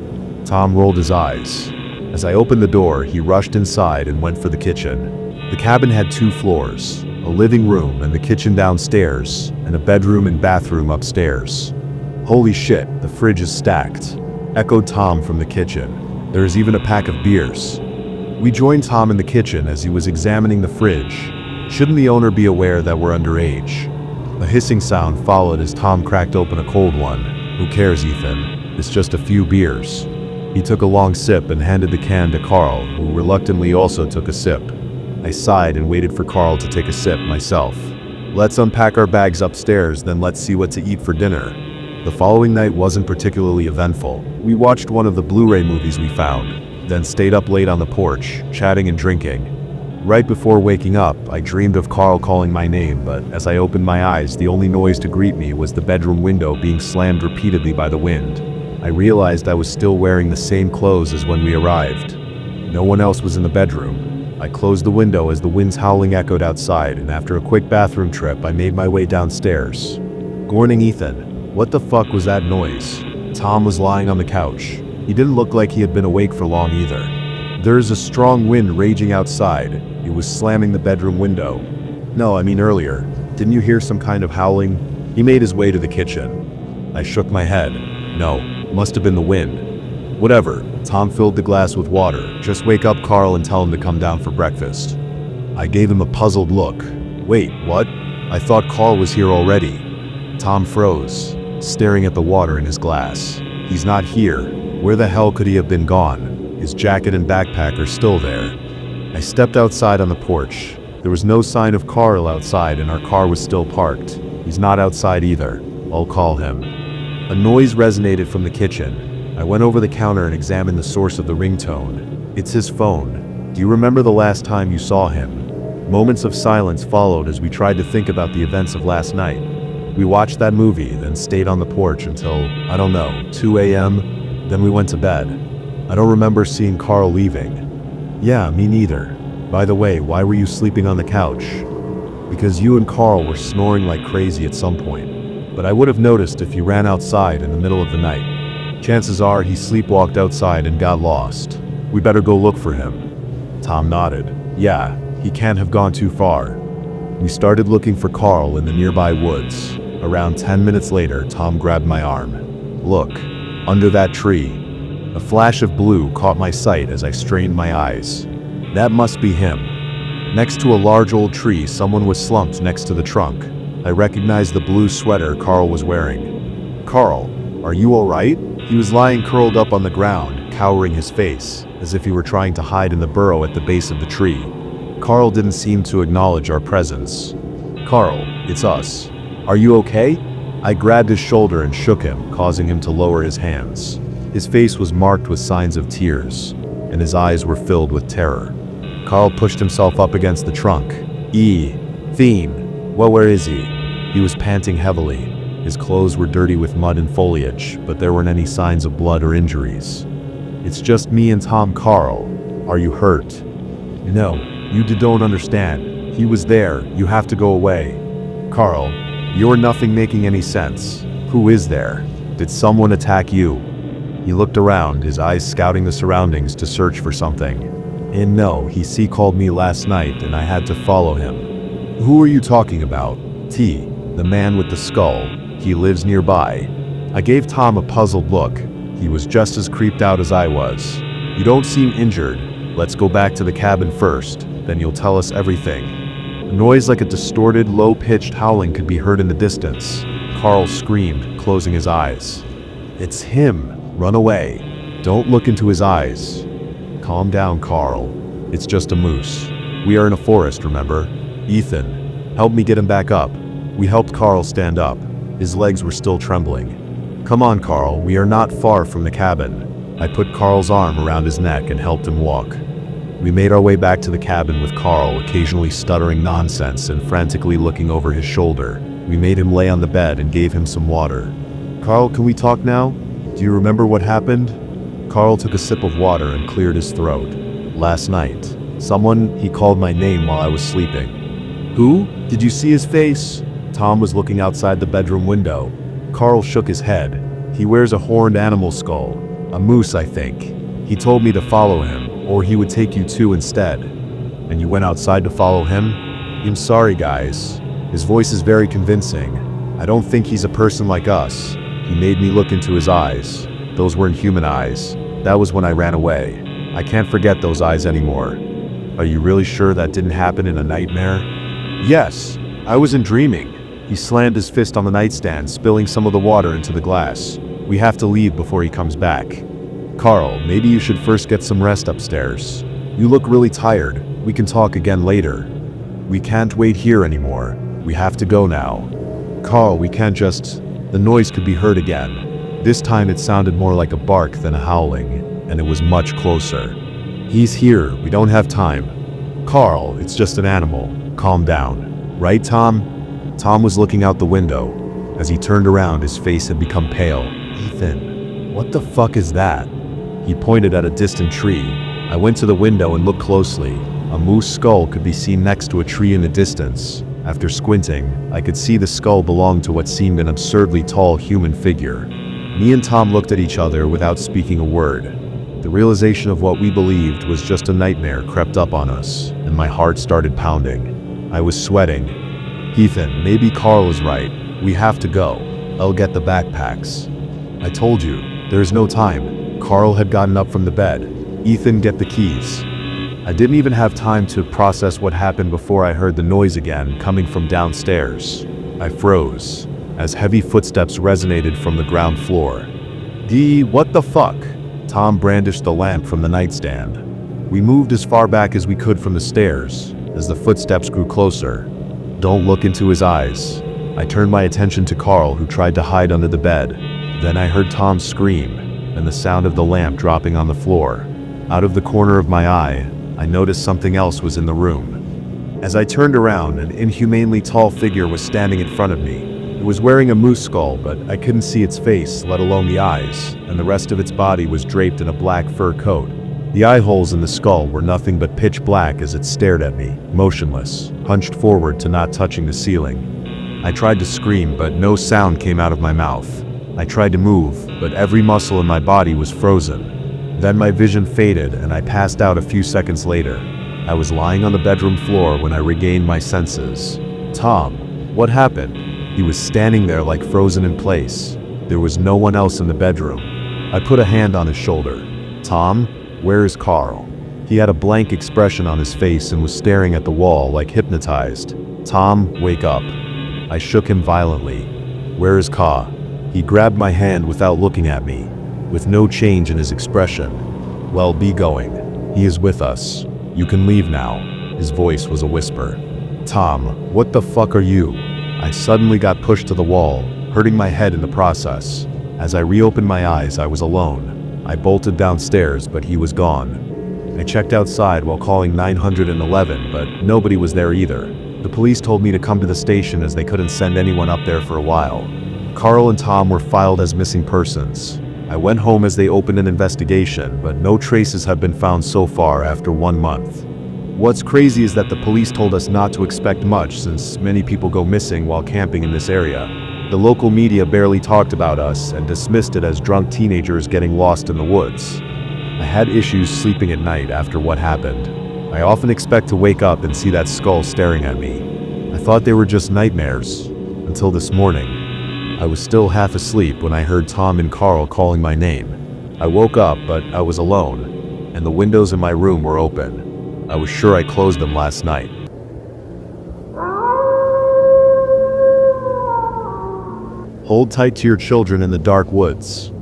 Tom rolled his eyes. As I opened the door, he rushed inside and went for the kitchen. The cabin had 2 floors, a living room and the kitchen downstairs, and a bedroom and bathroom upstairs. Holy shit, the fridge is stacked, echoed Tom from the kitchen. There is even a pack of beers. We joined Tom in the kitchen as he was examining the fridge. Shouldn't the owner be aware that we're underage? A hissing sound followed as Tom cracked open a cold one. Who cares, Ethan? It's just a few beers. He took a long sip and handed the can to Carl, who reluctantly also took a sip. I sighed and waited for Carl to take a sip myself. Let's unpack our bags upstairs, then let's see what to eat for dinner. The following night wasn't particularly eventful. We watched one of the Blu-ray movies we found, then stayed up late on the porch, chatting and drinking. Right before waking up, I dreamed of Carl calling my name, but as I opened my eyes, the only noise to greet me was the bedroom window being slammed repeatedly by the wind. I realized I was still wearing the same clothes as when we arrived. No one else was in the bedroom. I closed the window as the wind's howling echoed outside, and after a quick bathroom trip, I made my way downstairs. Morning, Ethan. What the fuck was that noise? Tom was lying on the couch. He didn't look like he had been awake for long either. There's a strong wind raging outside. It was slamming the bedroom window. No, I mean earlier. Didn't you hear some kind of howling? He made his way to the kitchen. I shook my head. No, must have been the wind. Whatever. Tom filled the glass with water. Just wake up Carl and tell him to come down for breakfast. I gave him a puzzled look. Wait, what? I thought Carl was here already. Tom froze, staring at the water in his glass. He's not here. Where the hell could he have been gone? His jacket and backpack are still there. I stepped outside on the porch. There was no sign of Carl outside and our car was still parked. He's not outside either. I'll call him. A noise resonated from the kitchen. I went over the counter and examined the source of the ringtone. It's his phone. Do you remember the last time you saw him? Moments of silence followed as we tried to think about the events of last night. We watched that movie, then stayed on the porch until, 2 a.m., then we went to bed. I don't remember seeing Carl leaving. Yeah, me neither. By the way, why were you sleeping on the couch? Because you and Carl were snoring like crazy at some point. But I would have noticed if you ran outside in the middle of the night. Chances are he sleepwalked outside and got lost. We better go look for him. Tom nodded. Yeah, he can't have gone too far. We started looking for Carl in the nearby woods. Around 10 minutes later, Tom grabbed my arm. Look, under that tree. A flash of blue caught my sight as I strained my eyes. That must be him. Next to a large old tree, someone was slumped next to the trunk. I recognized the blue sweater Carl was wearing. Carl, are you all right? He was lying curled up on the ground, cowering his face, as if he were trying to hide in the burrow at the base of the tree. Carl didn't seem to acknowledge our presence. Carl, it's us. Are you okay? I grabbed his shoulder and shook him, causing him to lower his hands. His face was marked with signs of tears, and his eyes were filled with terror. Carl pushed himself up against the trunk. Fiend. Well, where is he? He was panting heavily. His clothes were dirty with mud and foliage, but there weren't any signs of blood or injuries. It's just me and Tom. Carl, are you hurt? No, you don't understand. He was there. You have to go away. Carl, you're nothing making any sense. Who is there? Did someone attack you? He looked around, his eyes scouting the surroundings to search for something. And no, he called me last night and I had to follow him. Who are you talking about? The man with the skull. He lives nearby. I gave Tom a puzzled look. He was just as creeped out as I was. You don't seem injured. Let's go back to the cabin first, then you'll tell us everything. A noise like a distorted, low-pitched howling could be heard in the distance. Carl screamed, closing his eyes. It's him. Run away. Don't look into his eyes. Calm down, Carl. It's just a moose. We are in a forest, remember? Ethan, help me get him back up. We helped Carl stand up. His legs were still trembling. Come on, Carl, we are not far from the cabin. I put Carl's arm around his neck and helped him walk. We made our way back to the cabin with Carl occasionally stuttering nonsense and frantically looking over his shoulder. We made him lay on the bed and gave him some water. Carl, can we talk now? Do you remember what happened? Carl took a sip of water and cleared his throat. Last night, he called my name while I was sleeping. Who? Did you see his face? Tom was looking outside the bedroom window. Carl shook his head. He wears a horned animal skull. A moose, I think. He told me to follow him, or he would take you too instead. And you went outside to follow him? I'm sorry, guys. His voice is very convincing. I don't think he's a person like us. He made me look into his eyes. Those weren't human eyes. That was when I ran away. I can't forget those eyes anymore. Are you really sure that didn't happen in a nightmare? Yes, I wasn't dreaming. He slammed his fist on the nightstand, spilling some of the water into the glass. We have to leave before he comes back. Carl, maybe you should first get some rest upstairs. You look really tired. We can talk again later. We can't wait here anymore. We have to go now. Carl, we can't just... The noise could be heard again. This time it sounded more like a bark than a howling, and it was much closer. He's here. We don't have time. Carl, it's just an animal. Calm down. Right, Tom? Tom was looking out the window. As he turned around, his face had become pale. Ethan, what the fuck is that? He pointed at a distant tree. I went to the window and looked closely. A moose skull could be seen next to a tree in the distance. After squinting, I could see the skull belonged to what seemed an absurdly tall human figure. Me and Tom looked at each other without speaking a word. The realization of what we believed was just a nightmare crept up on us, and my heart started pounding. I was sweating. Ethan, maybe Carl is right. We have to go. I'll get the backpacks. I told you, there's no time. Carl had gotten up from the bed. Ethan, get the keys. I didn't even have time to process what happened before I heard the noise again coming from downstairs. I froze, as heavy footsteps resonated from the ground floor. What the fuck? Tom brandished the lamp from the nightstand. We moved as far back as we could from the stairs, as the footsteps grew closer. Don't look into his eyes. I turned my attention to Carl, who tried to hide under the bed. Then I heard Tom scream, and the sound of the lamp dropping on the floor. Out of the corner of my eye, I noticed something else was in the room. As I turned around, an inhumanely tall figure was standing in front of me. It was wearing a moose skull, but I couldn't see its face, let alone the eyes, and the rest of its body was draped in a black fur coat. The eye holes in the skull were nothing but pitch black as it stared at me, motionless, hunched forward to not touching the ceiling. I tried to scream, but no sound came out of my mouth. I tried to move, but every muscle in my body was frozen. Then my vision faded and I passed out a few seconds later. I was lying on the bedroom floor when I regained my senses. Tom, what happened? He was standing there like frozen in place. There was no one else in the bedroom. I put a hand on his shoulder. "Tom, where is Carl?" He had a blank expression on his face and was staring at the wall like hypnotized. "Tom, wake up." I shook him violently. "Where is Ka?" He grabbed my hand without looking at me, with no change in his expression. "Well, be going. He is with us. You can leave now." His voice was a whisper. "Tom, what the fuck are you?" I suddenly got pushed to the wall, hurting my head in the process. As I reopened my eyes, I was alone. I bolted downstairs, but he was gone. I checked outside while calling 911, but nobody was there either. The police told me to come to the station as they couldn't send anyone up there for a while. Carl and Tom were filed as missing persons. I went home as they opened an investigation, but no traces have been found so far after 1 month. What's crazy is that the police told us not to expect much since many people go missing while camping in this area. The local media barely talked about us and dismissed it as drunk teenagers getting lost in the woods. I had issues sleeping at night after what happened. I often expect to wake up and see that skull staring at me. I thought they were just nightmares, until this morning. I was still half asleep when I heard Tom and Carl calling my name. I woke up, but I was alone, and the windows in my room were open. I was sure I closed them last night. Hold tight to your children in the dark woods.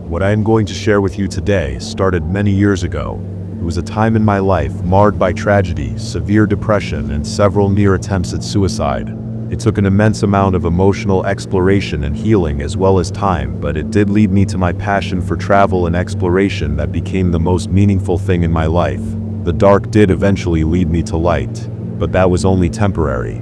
What I am going to share with you today started many years ago. It was a time in my life marred by tragedy, severe depression, and several near attempts at suicide. It took an immense amount of emotional exploration and healing as well as time, but it did lead me to my passion for travel and exploration that became the most meaningful thing in my life. The dark did eventually lead me to light, but that was only temporary.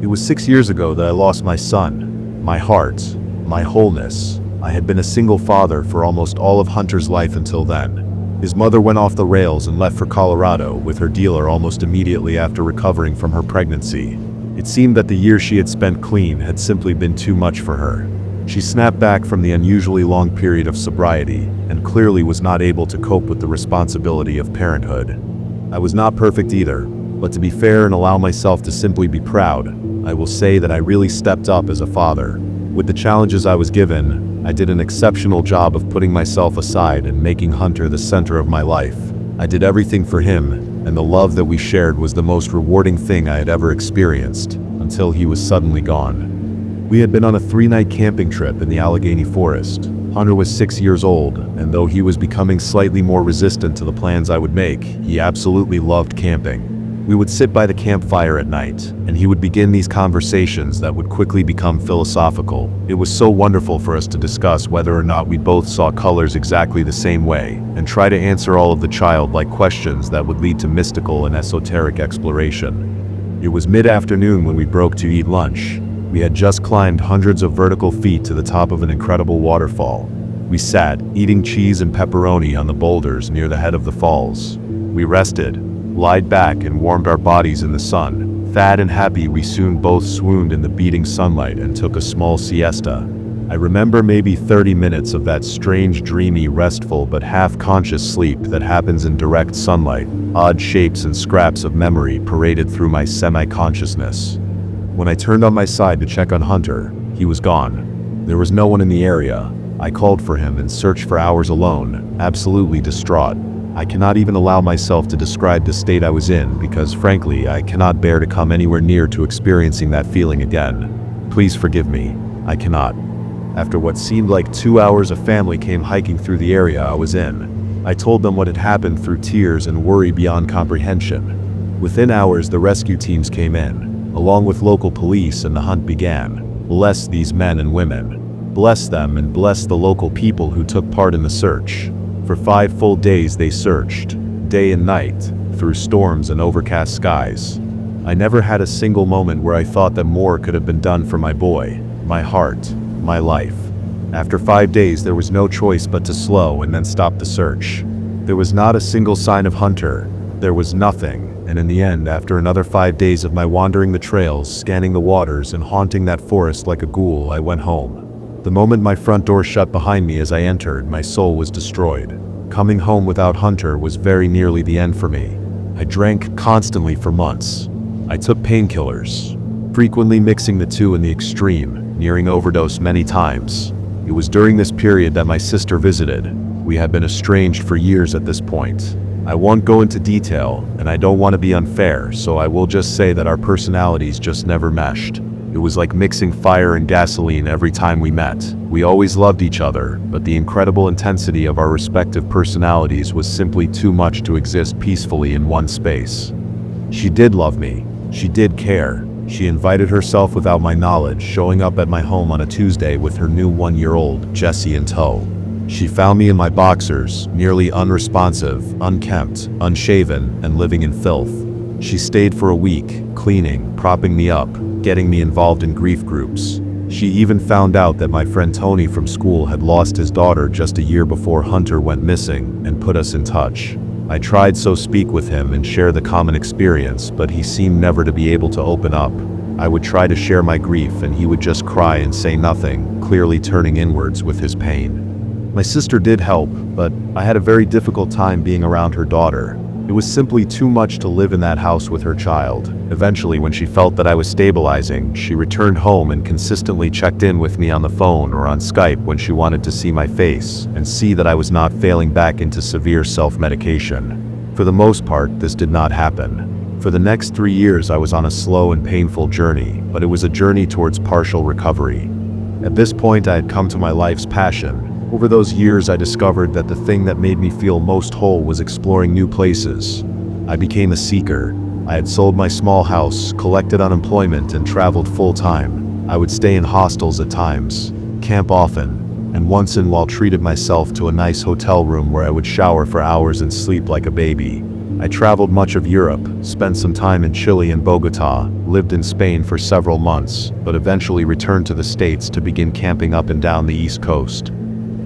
It was 6 years ago that I lost my son, my heart, my wholeness. I had been a single father for almost all of Hunter's life until then. His mother went off the rails and left for Colorado with her dealer almost immediately after recovering from her pregnancy. It seemed that the years she had spent clean had simply been too much for her. She snapped back from the unusually long period of sobriety and clearly was not able to cope with the responsibility of parenthood. I was not perfect either, but to be fair and allow myself to simply be proud, I will say that I really stepped up as a father. With the challenges I was given, I did an exceptional job of putting myself aside and making Hunter the center of my life. I did everything for him, and the love that we shared was the most rewarding thing I had ever experienced, until he was suddenly gone. We had been on a 3-night camping trip in the Allegheny Forest. Hunter was 6 years old, and though he was becoming slightly more resistant to the plans I would make, he absolutely loved camping. We would sit by the campfire at night, and he would begin these conversations that would quickly become philosophical. It was so wonderful for us to discuss whether or not we both saw colors exactly the same way, and try to answer all of the childlike questions that would lead to mystical and esoteric exploration. It was mid-afternoon when we broke to eat lunch. We had just climbed hundreds of vertical feet to the top of an incredible waterfall. We sat, eating cheese and pepperoni on the boulders near the head of the falls. We rested, lied back, and warmed our bodies in the sun. Fat and happy, we soon both swooned in the beating sunlight and took a small siesta. I remember maybe 30 minutes of that strange, dreamy, restful but half-conscious sleep that happens in direct sunlight. Odd shapes and scraps of memory paraded through my semi-consciousness. When I turned on my side to check on Hunter, he was gone. There was no one in the area. I called for him and searched for hours alone, absolutely distraught. I cannot even allow myself to describe the state I was in because, frankly, I cannot bear to come anywhere near to experiencing that feeling again. Please forgive me. I cannot. After what seemed like 2 hours, a family came hiking through the area I was in. I told them what had happened through tears and worry beyond comprehension. Within hours, the rescue teams came in, along with local police, and the hunt began. Bless these men and women. Bless them and bless the local people who took part in the search. For 5 full days they searched, day and night, through storms and overcast skies. I never had a single moment where I thought that more could have been done for my boy, my heart, my life. After 5 days there was no choice but to slow and then stop the search. There was not a single sign of Hunter. There was nothing, and in the end, after another 5 days of my wandering the trails, scanning the waters, and haunting that forest like a ghoul, I went home. The moment my front door shut behind me as I entered, my soul was destroyed. Coming home without Hunter was very nearly the end for me. I drank constantly for months. I took painkillers, frequently mixing the two in the extreme, nearing overdose many times. It was during this period that my sister visited. We had been estranged for years at this point. I won't go into detail, and I don't want to be unfair, so I will just say that our personalities just never meshed. It was like mixing fire and gasoline every time we met. We always loved each other, but the incredible intensity of our respective personalities was simply too much to exist peacefully in one space. She did love me. She did care. She invited herself without my knowledge, showing up at my home on a Tuesday with her new 1-year-old, Jessie, in tow. She found me in my boxers, nearly unresponsive, unkempt, unshaven, and living in filth. She stayed for a week, cleaning, propping me up, getting me involved in grief groups. She even found out that my friend Tony from school had lost his daughter just a year before Hunter went missing, and put us in touch. I tried to speak with him and share the common experience, but he seemed never to be able to open up. I would try to share my grief and he would just cry and say nothing, clearly turning inwards with his pain. My sister did help, but I had a very difficult time being around her daughter. It was simply too much to live in that house with her child. Eventually, when she felt that I was stabilizing, she returned home and consistently checked in with me on the phone or on Skype when she wanted to see my face and see that I was not failing back into severe self-medication. For the most part, this did not happen. For the next 3 years, I was on a slow and painful journey, but it was a journey towards partial recovery. At this point, I had come to my life's passion. Over those years, I discovered that the thing that made me feel most whole was exploring new places. I became a seeker. I had sold my small house, collected unemployment, and traveled full-time. I would stay in hostels at times, camp often, and once in a while treated myself to a nice hotel room where I would shower for hours and sleep like a baby. I traveled much of Europe, spent some time in Chile and Bogota, lived in Spain for several months, but eventually returned to the States to begin camping up and down the East Coast.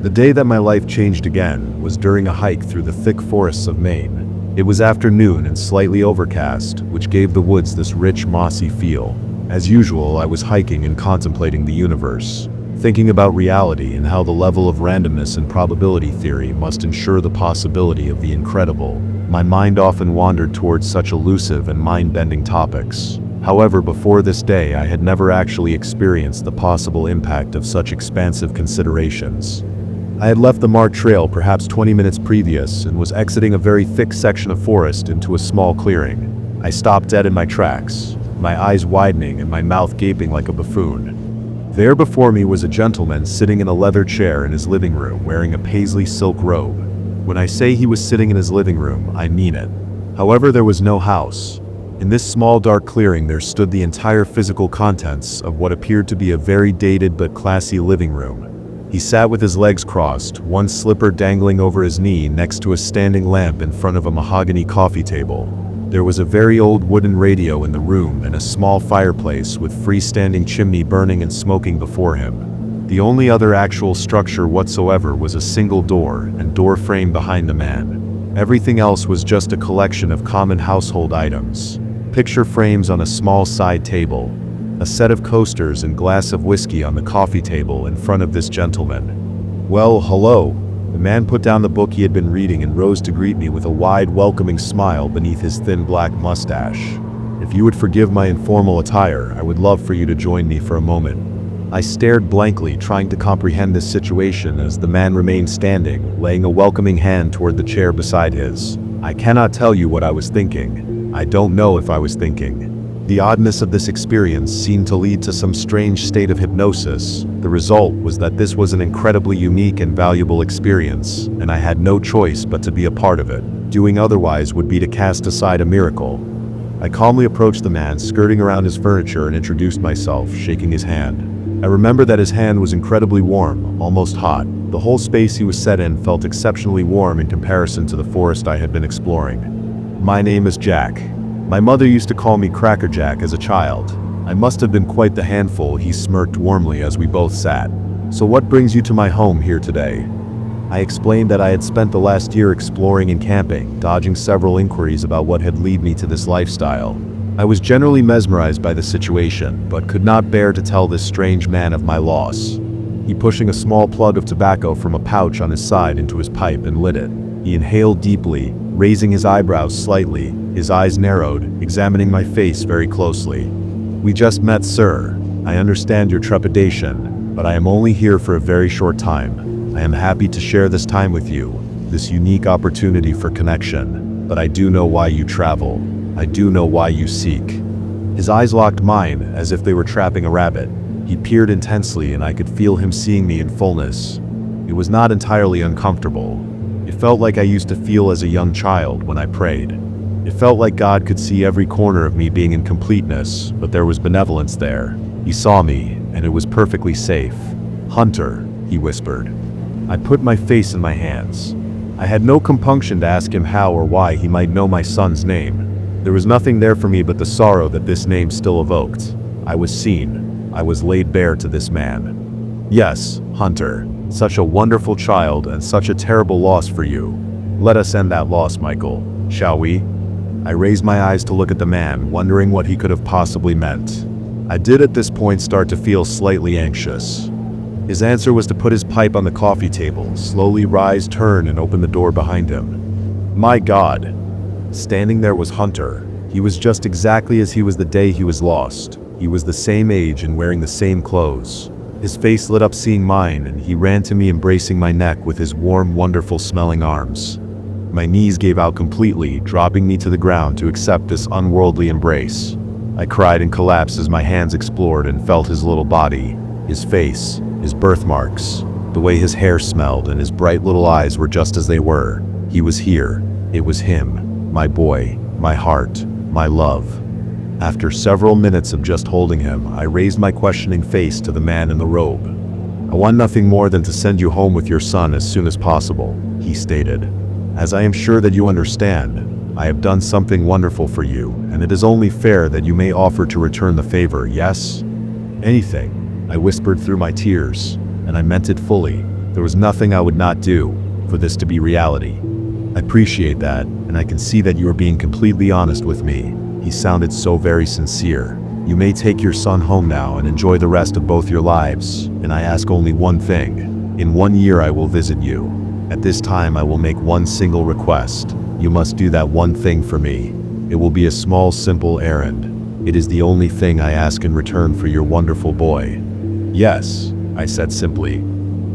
The day that my life changed again was during a hike through the thick forests of Maine. It was afternoon and slightly overcast, which gave the woods this rich, mossy feel. As usual, I was hiking and contemplating the universe, thinking about reality and how the level of randomness and probability theory must ensure the possibility of the incredible. My mind often wandered towards such elusive and mind-bending topics. However, before this day, I had never actually experienced the possible impact of such expansive considerations. I had left the marked trail perhaps 20 minutes previous and was exiting a very thick section of forest into a small clearing. I stopped dead in my tracks, my eyes widening and my mouth gaping like a buffoon. There before me was a gentleman sitting in a leather chair in his living room wearing a paisley silk robe. When I say he was sitting in his living room, I mean it. However, there was no house. In this small dark clearing there stood the entire physical contents of what appeared to be a very dated but classy living room. He sat with his legs crossed, one slipper dangling over his knee next to a standing lamp in front of a mahogany coffee table. There was a very old wooden radio in the room and a small fireplace with freestanding chimney burning and smoking before him. The only other actual structure whatsoever was a single door and door frame behind the man. Everything else was just a collection of common household items. Picture frames on a small side table, a set of coasters and glass of whiskey on the coffee table in front of this gentleman. "Well, hello." The man put down the book he had been reading and rose to greet me with a wide, welcoming smile beneath his thin black mustache. "If you would forgive my informal attire, I would love for you to join me for a moment." I stared blankly, trying to comprehend this situation as the man remained standing, laying a welcoming hand toward the chair beside his. I cannot tell you what I was thinking. I don't know if I was thinking. The oddness of this experience seemed to lead to some strange state of hypnosis. The result was that this was an incredibly unique and valuable experience, and I had no choice but to be a part of it. Doing otherwise would be to cast aside a miracle. I calmly approached the man, skirting around his furniture, and introduced myself, shaking his hand. I remember that his hand was incredibly warm, almost hot. The whole space he was set in felt exceptionally warm in comparison to the forest I had been exploring. "My name is Jack. My mother used to call me Cracker Jack as a child. I must have been quite the handful," he smirked warmly as we both sat. "So what brings you to my home here today?" I explained that I had spent the last year exploring and camping, dodging several inquiries about what had led me to this lifestyle. I was generally mesmerized by the situation, but could not bear to tell this strange man of my loss. He pushing a small plug of tobacco from a pouch on his side into his pipe and lit it. He inhaled deeply, raising his eyebrows slightly, his eyes narrowed, examining my face very closely. "We just met, sir. I understand your trepidation. but I am only here for a very short time. I am happy to share this time with you, this unique opportunity for connection, but I do know why you travel. I do know why you seek." His eyes locked mine as if they were trapping a rabbit. He peered intensely and I could feel him seeing me in fullness. It was not entirely uncomfortable. It felt like I used to feel as a young child when I prayed. It felt like God could see every corner of me being in completeness, but there was benevolence there. He saw me, and it was perfectly safe. "Hunter," he whispered. I put my face in my hands. I had no compunction to ask him how or why he might know my son's name. There was nothing there for me but the sorrow that this name still evoked. I was seen. I was laid bare to this man. "Yes, Hunter. Such a wonderful child and such a terrible loss for you. Let us end that loss, Michael, shall we?" I raised my eyes to look at the man, wondering what he could have possibly meant. I did at this point start to feel slightly anxious. His answer was to put his pipe on the coffee table, slowly rise, turn, and open the door behind him. My God! Standing there was Hunter. He was just exactly as he was the day he was lost. He was the same age and wearing the same clothes. His face lit up seeing mine, and he ran to me, embracing my neck with his warm, wonderful-smelling arms. My knees gave out completely, dropping me to the ground to accept this unworldly embrace. I cried and collapsed as my hands explored and felt his little body, his face, his birthmarks, the way his hair smelled and his bright little eyes were just as they were. He was here. It was him, my boy, my heart, my love. After several minutes of just holding him, I raised my questioning face to the man in the robe. "I want nothing more than to send you home with your son as soon as possible," he stated. "As I am sure that you understand, I have done something wonderful for you, and it is only fair that you may offer to return the favor, yes?" "Anything," I whispered through my tears, and I meant it fully. There was nothing I would not do for this to be reality. "I appreciate that, and I can see that you are being completely honest with me." He sounded so very sincere. "You may take your son home now and enjoy the rest of both your lives, and I ask only one thing. In 1 year I will visit you. At this time I will make one single request. You must do that one thing for me. It will be a small, simple errand. It is the only thing I ask in return for your wonderful boy." "Yes," I said simply.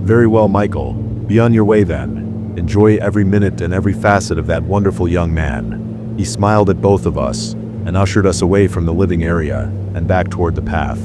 "Very well, Michael. Be on your way then. Enjoy every minute and every facet of that wonderful young man." He smiled at both of us and ushered us away from the living area and back toward the path.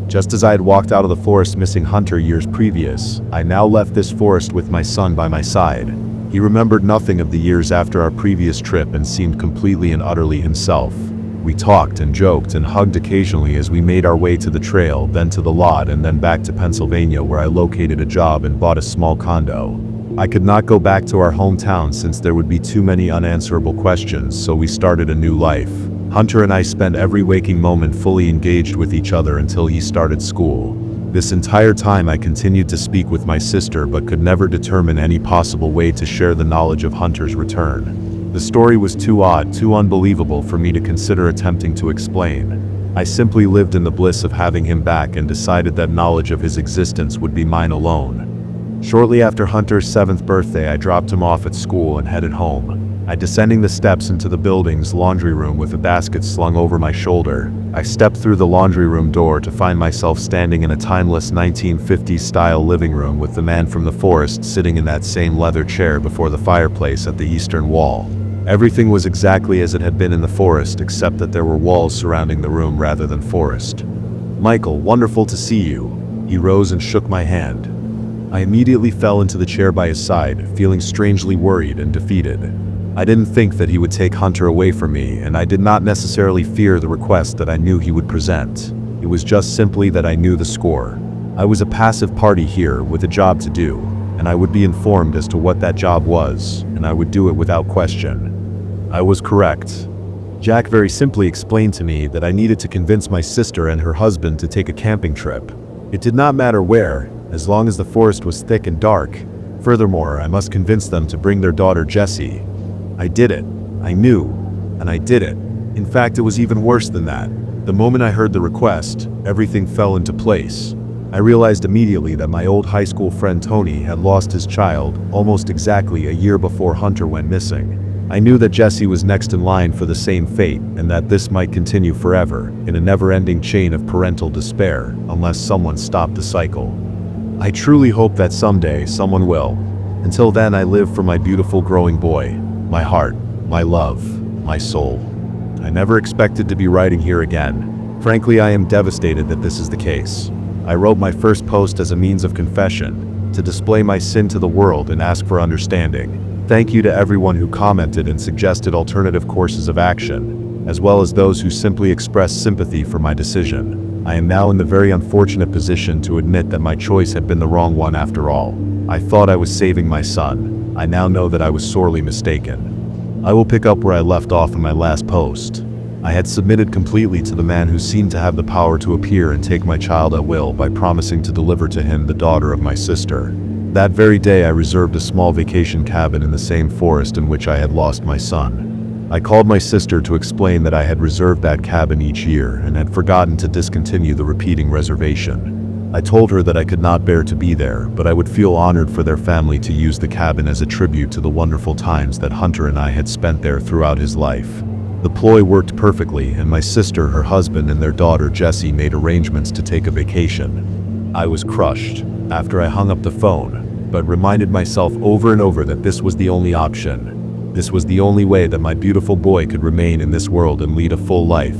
Just as I had walked out of the forest missing Hunter years previous, I now left this forest with my son by my side. He remembered nothing of the years after our previous trip and seemed completely and utterly himself. We talked and joked and hugged occasionally as we made our way to the trail, then to the lot, and then back to Pennsylvania, where I located a job and bought a small condo. I could not go back to our hometown since there would be too many unanswerable questions, so we started a new life. Hunter and I spent every waking moment fully engaged with each other until he started school. This entire time I continued to speak with my sister but could never determine any possible way to share the knowledge of Hunter's return. The story was too odd, too unbelievable for me to consider attempting to explain. I simply lived in the bliss of having him back and decided that knowledge of his existence would be mine alone. Shortly after Hunter's 7th birthday, I dropped him off at school and headed home. I descending the steps into the building's laundry room with a basket slung over my shoulder. I stepped through the laundry room door to find myself standing in a timeless 1950s-style living room with the man from the forest sitting in that same leather chair before the fireplace at the eastern wall. Everything was exactly as it had been in the forest, except that there were walls surrounding the room rather than forest. "Michael, wonderful to see you." He rose and shook my hand. I immediately fell into the chair by his side, feeling strangely worried and defeated. I didn't think that he would take Hunter away from me, and I did not necessarily fear the request that I knew he would present. It was just simply that I knew the score. I was a passive party here with a job to do, and I would be informed as to what that job was, and I would do it without question. I was correct. Jack very simply explained to me that I needed to convince my sister and her husband to take a camping trip. It did not matter where, as long as the forest was thick and dark. Furthermore, I must convince them to bring their daughter Jessie. I did it. I knew. And I did it. In fact, it was even worse than that. The moment I heard the request, everything fell into place. I realized immediately that my old high school friend Tony had lost his child almost exactly a year before Hunter went missing. I knew that Jesse was next in line for the same fate, and that this might continue forever, in a never-ending chain of parental despair, unless someone stopped the cycle. I truly hope that someday someone will. Until then, I live for my beautiful growing boy, my heart, my love, my soul. I never expected to be writing here again. Frankly, I am devastated that this is the case. I wrote my first post as a means of confession, to display my sin to the world and ask for understanding. Thank you to everyone who commented and suggested alternative courses of action, as well as those who simply expressed sympathy for my decision. I am now in the very unfortunate position to admit that my choice had been the wrong one after all. I thought I was saving my son. I now know that I was sorely mistaken. I will pick up where I left off in my last post. I had submitted completely to the man who seemed to have the power to appear and take my child at will by promising to deliver to him the daughter of my sister. That very day I reserved a small vacation cabin in the same forest in which I had lost my son. I called my sister to explain that I had reserved that cabin each year and had forgotten to discontinue the repeating reservation. I told her that I could not bear to be there, but I would feel honored for their family to use the cabin as a tribute to the wonderful times that Hunter and I had spent there throughout his life. The ploy worked perfectly, and my sister, her husband, and their daughter Jessie made arrangements to take a vacation. I was crushed after I hung up the phone, but reminded myself over and over that this was the only option. This was the only way that my beautiful boy could remain in this world and lead a full life.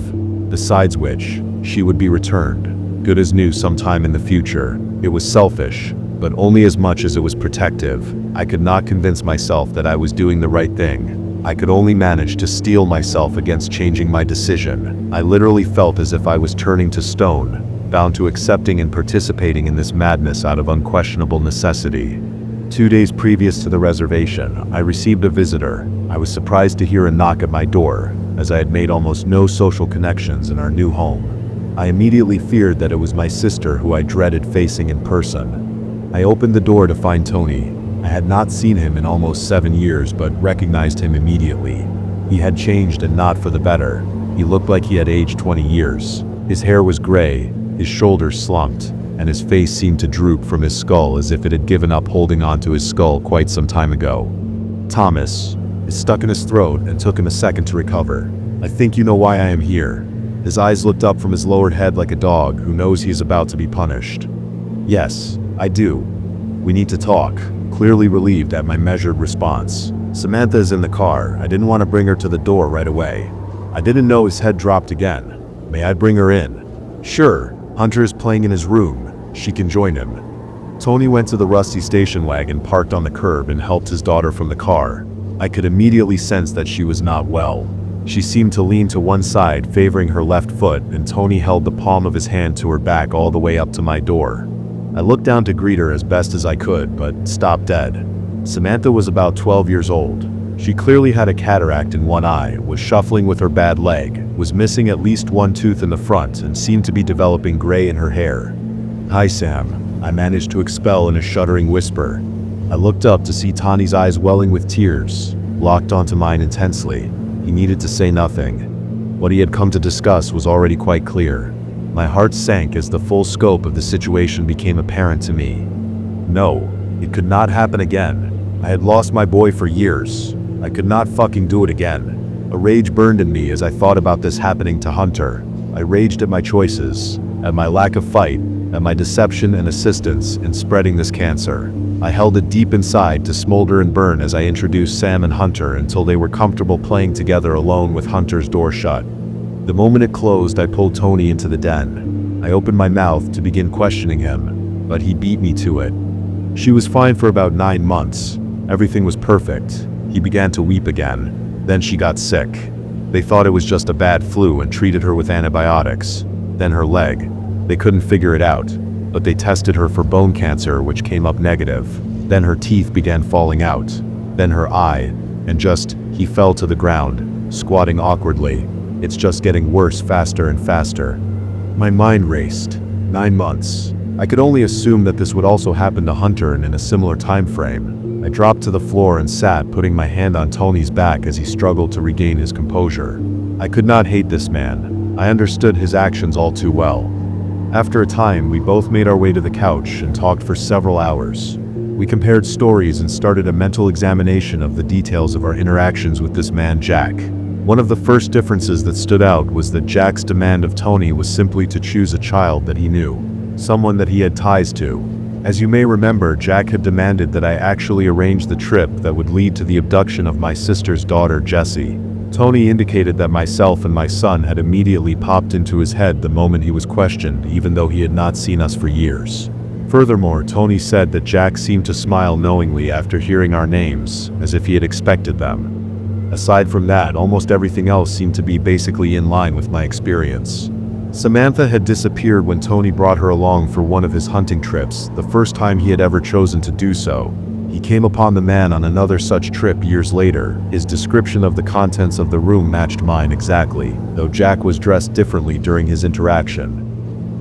Besides which, she would be returned, good as new sometime in the future. It was selfish, but only as much as it was protective. I could not convince myself that I was doing the right thing. I could only manage to steel myself against changing my decision. I literally felt as if I was turning to stone, bound to accepting and participating in this madness out of unquestionable necessity. 2 days previous to the reservation, I received a visitor. I was surprised to hear a knock at my door, as I had made almost no social connections in our new home. I immediately feared that it was my sister who I dreaded facing in person. I opened the door to find Tony. I had not seen him in almost 7 years, but recognized him immediately. He had changed, and not for the better. He looked like he had aged 20 years. His hair was gray, his shoulders slumped, and his face seemed to droop from his skull as if it had given up holding on to his skull quite some time ago. Thomas. It stuck in his throat and took him a second to recover. I think you know why I am here. His eyes looked up from his lowered head like a dog who knows he is about to be punished. Yes, I do. We need to talk. Clearly relieved at my measured response. Samantha is in the car. I didn't want to bring her to the door right away. I didn't know his head dropped again. May I bring her in? Sure. Hunter is playing in his room. She can join him. Tony went to the rusty station wagon parked on the curb and helped his daughter from the car. I could immediately sense that she was not well. She seemed to lean to one side, favoring her left foot, and Tony held the palm of his hand to her back all the way up to my door. I looked down to greet her as best as I could, but stopped dead. Samantha was about 12 years old. She clearly had a cataract in one eye, was shuffling with her bad leg, was missing at least one tooth in the front, and seemed to be developing gray in her hair. "Hi, Sam," I managed to expel in a shuddering whisper. I looked up to see Tony's eyes welling with tears, locked onto mine intensely. He needed to say nothing. What he had come to discuss was already quite clear. My heart sank as the full scope of the situation became apparent to me. No, it could not happen again. I had lost my boy for years. I could not fucking do it again. A rage burned in me as I thought about this happening to Hunter. I raged at my choices, at my lack of fight, at my deception and assistance in spreading this cancer. I held it deep inside to smolder and burn as I introduced Sam and Hunter until they were comfortable playing together alone with Hunter's door shut. The moment it closed, I pulled Tony into the den. I opened my mouth to begin questioning him, but he beat me to it. She was fine for about 9 months. Everything was perfect. He began to weep again. Then she got sick. They thought it was just a bad flu and treated her with antibiotics. Then her leg. They couldn't figure it out, but they tested her for bone cancer, which came up negative. Then her teeth began falling out. Then her eye, and he fell to the ground, squatting awkwardly. It's just getting worse faster and faster. My mind raced. 9 months. I could only assume that this would also happen to Hunter and in a similar time frame. I dropped to the floor and sat, putting my hand on Tony's back as he struggled to regain his composure. I could not hate this man. I understood his actions all too well. After a time, we both made our way to the couch and talked for several hours. We compared stories and started a mental examination of the details of our interactions with this man, Jack. One of the first differences that stood out was that Jack's demand of Tony was simply to choose a child that he knew, someone that he had ties to. As you may remember, Jack had demanded that I actually arrange the trip that would lead to the abduction of my sister's daughter, Jessie. Tony indicated that myself and my son had immediately popped into his head the moment he was questioned, even though he had not seen us for years. Furthermore, Tony said that Jack seemed to smile knowingly after hearing our names, as if he had expected them. Aside from that, almost everything else seemed to be basically in line with my experience. Samantha had disappeared when Tony brought her along for one of his hunting trips, the first time he had ever chosen to do so. He came upon the man on another such trip years later. His description of the contents of the room matched mine exactly, though Jack was dressed differently during his interaction.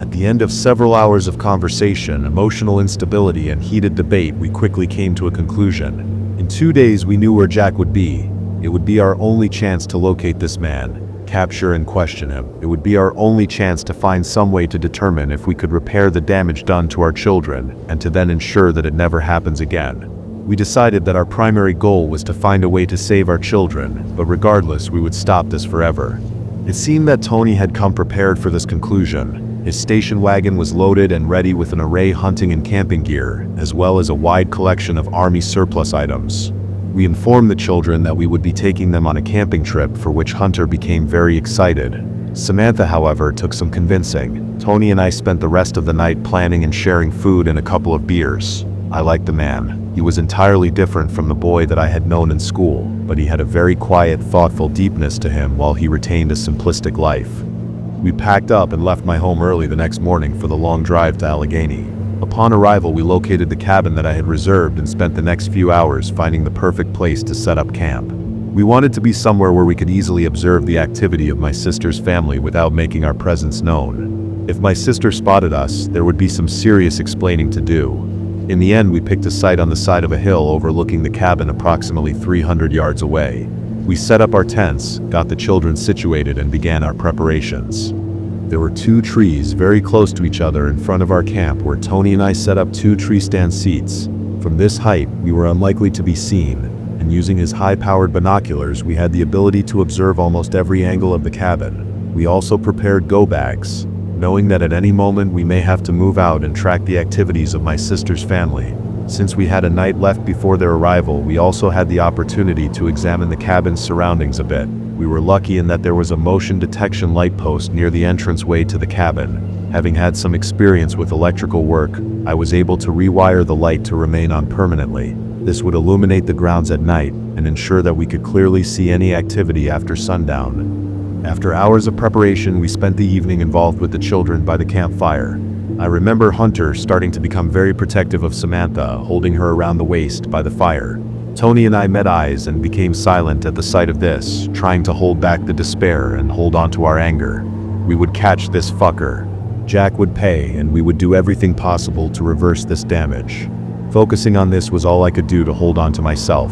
At the end of several hours of conversation, emotional instability, and heated debate, we quickly came to a conclusion. In 2 days, we knew where Jack would be. It would be our only chance to locate this man, capture and question him. It would be our only chance to find some way to determine if we could repair the damage done to our children, and to then ensure that it never happens again. We decided that our primary goal was to find a way to save our children, but regardless, we would stop this forever. It seemed that Tony had come prepared for this conclusion. His station wagon was loaded and ready with an array of hunting and camping gear, as well as a wide collection of army surplus items. We informed the children that we would be taking them on a camping trip, for which Hunter became very excited. Samantha, however, took some convincing. Tony and I spent the rest of the night planning and sharing food and a couple of beers. I liked the man. He was entirely different from the boy that I had known in school, but he had a very quiet, thoughtful deepness to him while he retained a simplistic life. We packed up and left my home early the next morning for the long drive to Allegheny. Upon arrival, we located the cabin that I had reserved and spent the next few hours finding the perfect place to set up camp. We wanted to be somewhere where we could easily observe the activity of my sister's family without making our presence known. If my sister spotted us, there would be some serious explaining to do. In the end, we picked a site on the side of a hill overlooking the cabin approximately 300 yards away. We set up our tents, got the children situated, and began our preparations. There were 2 trees very close to each other in front of our camp where Tony and I set up 2 tree stand seats. From this height, we were unlikely to be seen, and using his high-powered binoculars, we had the ability to observe almost every angle of the cabin. We also prepared go bags, knowing that at any moment we may have to move out and track the activities of my sister's family. Since we had a night left before their arrival, we also had the opportunity to examine the cabin's surroundings a bit. We were lucky in that there was a motion detection light post near the entranceway to the cabin. Having had some experience with electrical work, I was able to rewire the light to remain on permanently. This would illuminate the grounds at night and ensure that we could clearly see any activity after sundown. After hours of preparation, we spent the evening involved with the children by the campfire. I remember Hunter starting to become very protective of Samantha, holding her around the waist by the fire. Tony and I met eyes and became silent at the sight of this, trying to hold back the despair and hold on to our anger. We would catch this fucker. Jack would pay, and we would do everything possible to reverse this damage. Focusing on this was all I could do to hold on to myself.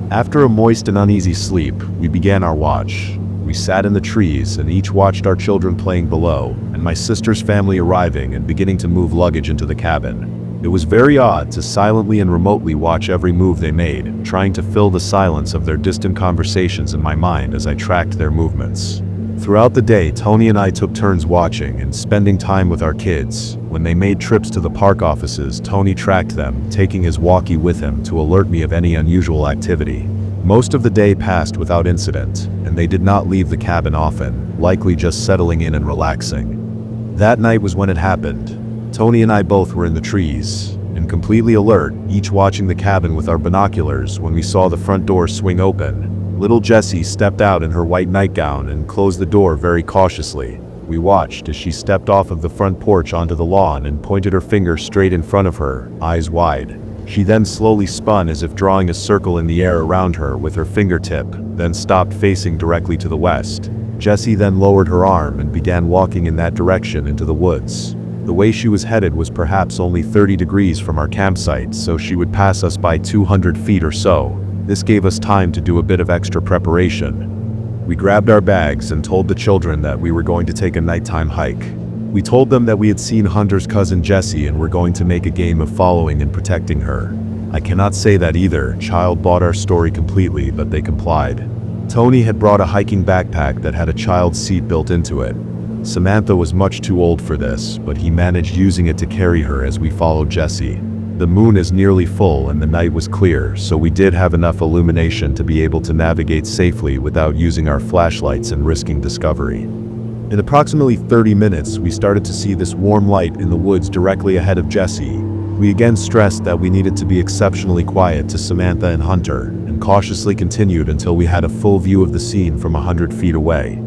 After a moist and uneasy sleep, we began our watch. We sat in the trees and each watched our children playing below, and my sister's family arriving and beginning to move luggage into the cabin. It was very odd to silently and remotely watch every move they made, trying to fill the silence of their distant conversations in my mind as I tracked their movements. Throughout the day, Tony and I took turns watching and spending time with our kids. When they made trips to the park offices, Tony tracked them, taking his walkie with him to alert me of any unusual activity. Most of the day passed without incident, and they did not leave the cabin often, likely just settling in and relaxing. That night was when it happened. Tony and I both were in the trees, and completely alert, each watching the cabin with our binoculars when we saw the front door swing open. Little Jessie stepped out in her white nightgown and closed the door very cautiously. We watched as she stepped off of the front porch onto the lawn and pointed her finger straight in front of her, eyes wide. She then slowly spun as if drawing a circle in the air around her with her fingertip, then stopped facing directly to the west. Jessie then lowered her arm and began walking in that direction into the woods. The way she was headed was perhaps only 30 degrees from our campsite, so she would pass us by 200 feet or so. This gave us time to do a bit of extra preparation. We grabbed our bags and told the children that we were going to take a nighttime hike. We told them that we had seen Hunter's cousin Jessie and were going to make a game of following and protecting her. I cannot say that either. Child bought our story completely, but they complied. Tony had brought a hiking backpack that had a child's seat built into it. Samantha was much too old for this, but he managed using it to carry her as we followed Jesse. The moon is nearly full and the night was clear, so we did have enough illumination to be able to navigate safely without using our flashlights and risking discovery. In approximately 30 minutes, we started to see this warm light in the woods directly ahead of Jesse. We again stressed that we needed to be exceptionally quiet to Samantha and Hunter, and cautiously continued until we had a full view of the scene from 100 feet away.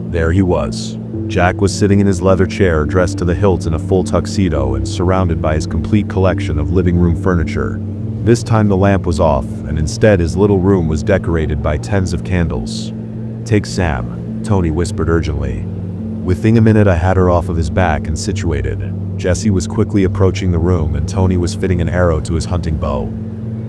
There he was. Jack was sitting in his leather chair, dressed to the hilt in a full tuxedo and surrounded by his complete collection of living room furniture. This time the lamp was off, and instead his little room was decorated by tens of candles. "Take Sam," Tony whispered urgently. Within a minute I had her off of his back and situated. Jesse was quickly approaching the room and Tony was fitting an arrow to his hunting bow.